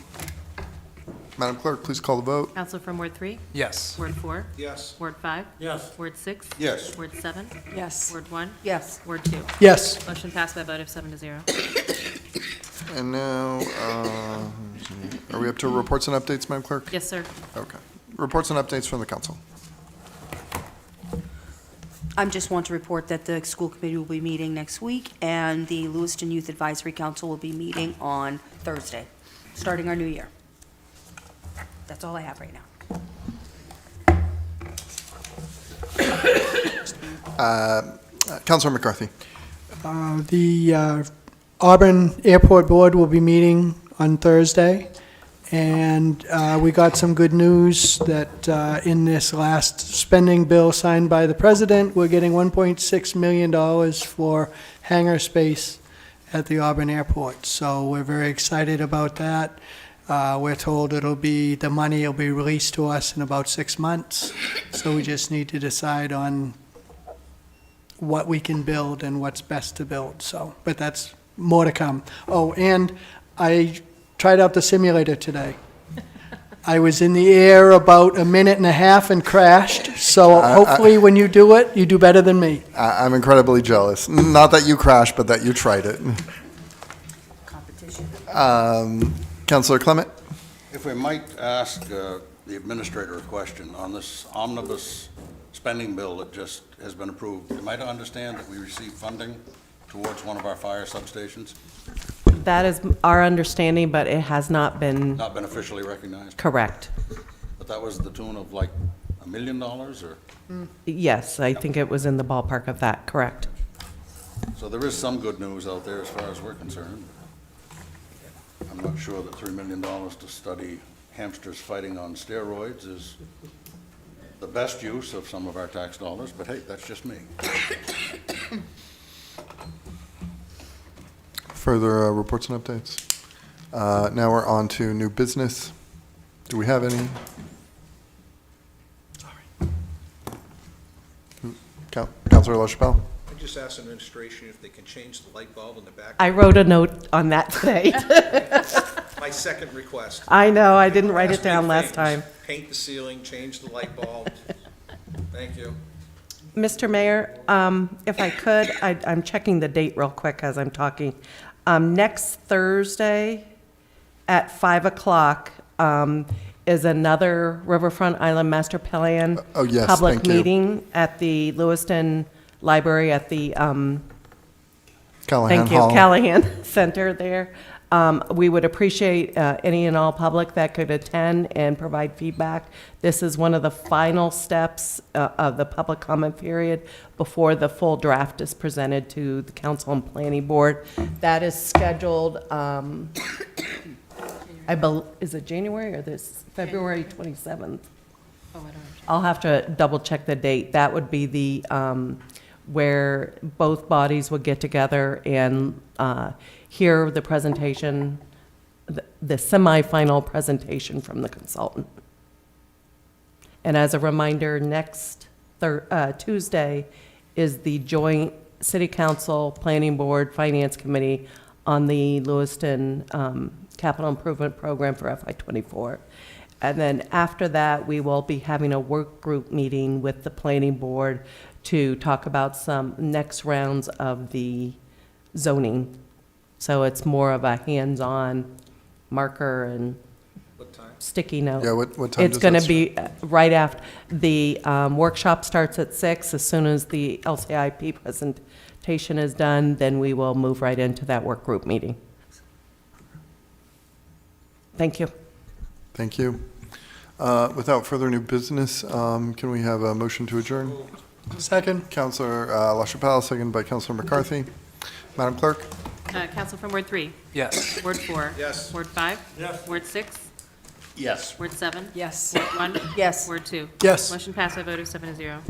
Madam Clerk, please call the vote. Council from Ward 3? Yes. Ward 4? Yes. Ward 5? Yes. Ward 6? Yes. Ward 7? Yes. Ward 1? Yes. Ward 2? Yes. Motion passed by a vote of 7-0. And now, are we up to reports and updates, Madam Clerk? Yes, sir. Okay. Reports and updates from the council. I just want to report that the school committee will be meeting next week, and the Lewiston Youth Advisory Council will be meeting on Thursday, starting our new year. That's all I have right now. Councilor McCarthy. The Auburn Airport Board will be meeting on Thursday, and we got some good news that in this last spending bill signed by the president, we're getting $1.6 million for hangar space at the Auburn Airport. So we're very excited about that. We're told the money will be released to us in about 6 months, so we just need to decide on what we can build and what's best to build, so, but that's more to come. Oh, and I tried out the simulator today. I was in the air about a minute and a half and crashed, so hopefully when you do it, you do better than me. I'm incredibly jealous. Not that you crashed, but that you tried it. Competition. Councilor Clement? If we might ask the administrator a question on this omnibus spending bill that just has been approved. Am I to understand that we received funding towards one of our fire substations? That is our understanding, but it has not been Not been officially recognized? correct. But that was the tune of like $1 million, or? Yes, I think it was in the ballpark of that, correct. So there is some good news out there as far as we're concerned. I'm not sure that $3 million to study hamsters fighting on steroids is the best use of some of our tax dollars, but hey, that's just me. Further reports and updates? Now we're on to new business. Do we have any? Councilor LaChapelle? I just asked administration if they can change the light bulb in the back. I wrote a note on that today. My second request. I know, I didn't write Ask it down me last things. time. Paint the ceiling, change the light bulb. Thank you. Mr. Mayor, if I could, I'm checking the date real quick as I'm talking. Next Thursday at 5 o'clock is another Riverfront Island Master Plan Oh, yes, public thank you. meeting at the Lewiston Library at the Callahan thank you, Hall. Callahan Center there. We would appreciate any and all public that could attend and provide feedback. This is one of the final steps of the public comment period before the full draft is presented to the Council and Planning Board. That is scheduled, is it January or this February 27th? Oh, I don't know. I'll have to double check the date. That would be the, where both bodies would get together and hear the presentation, the semi-final presentation from the consultant. And as a reminder, next Tuesday is the joint City Council, Planning Board, Finance Committee on the Lewiston Capital Improvement Program for FY24. And then after that, we will be having a work group meeting with the Planning Board to talk about some next rounds of the zoning. So it's more of a hands-on marker and What time? Yeah, sticky note. what time It's does going that to be right after, the workshop starts at 6. As soon as the LCIP presentation is done, then we will move right into that work group meeting. Thank you. Thank you. Without further new business, can we have a motion to adjourn? Second. Councilor LaChapelle, second by Councilor McCarthy. Madam Clerk? Council from Ward 3? Yes. Ward 4? Yes. Ward 5? Yes. Ward 6? Yes. Ward 7? Yes. Ward 1? Yes. Ward 2? Yes. Motion passed by a vote of 7-0.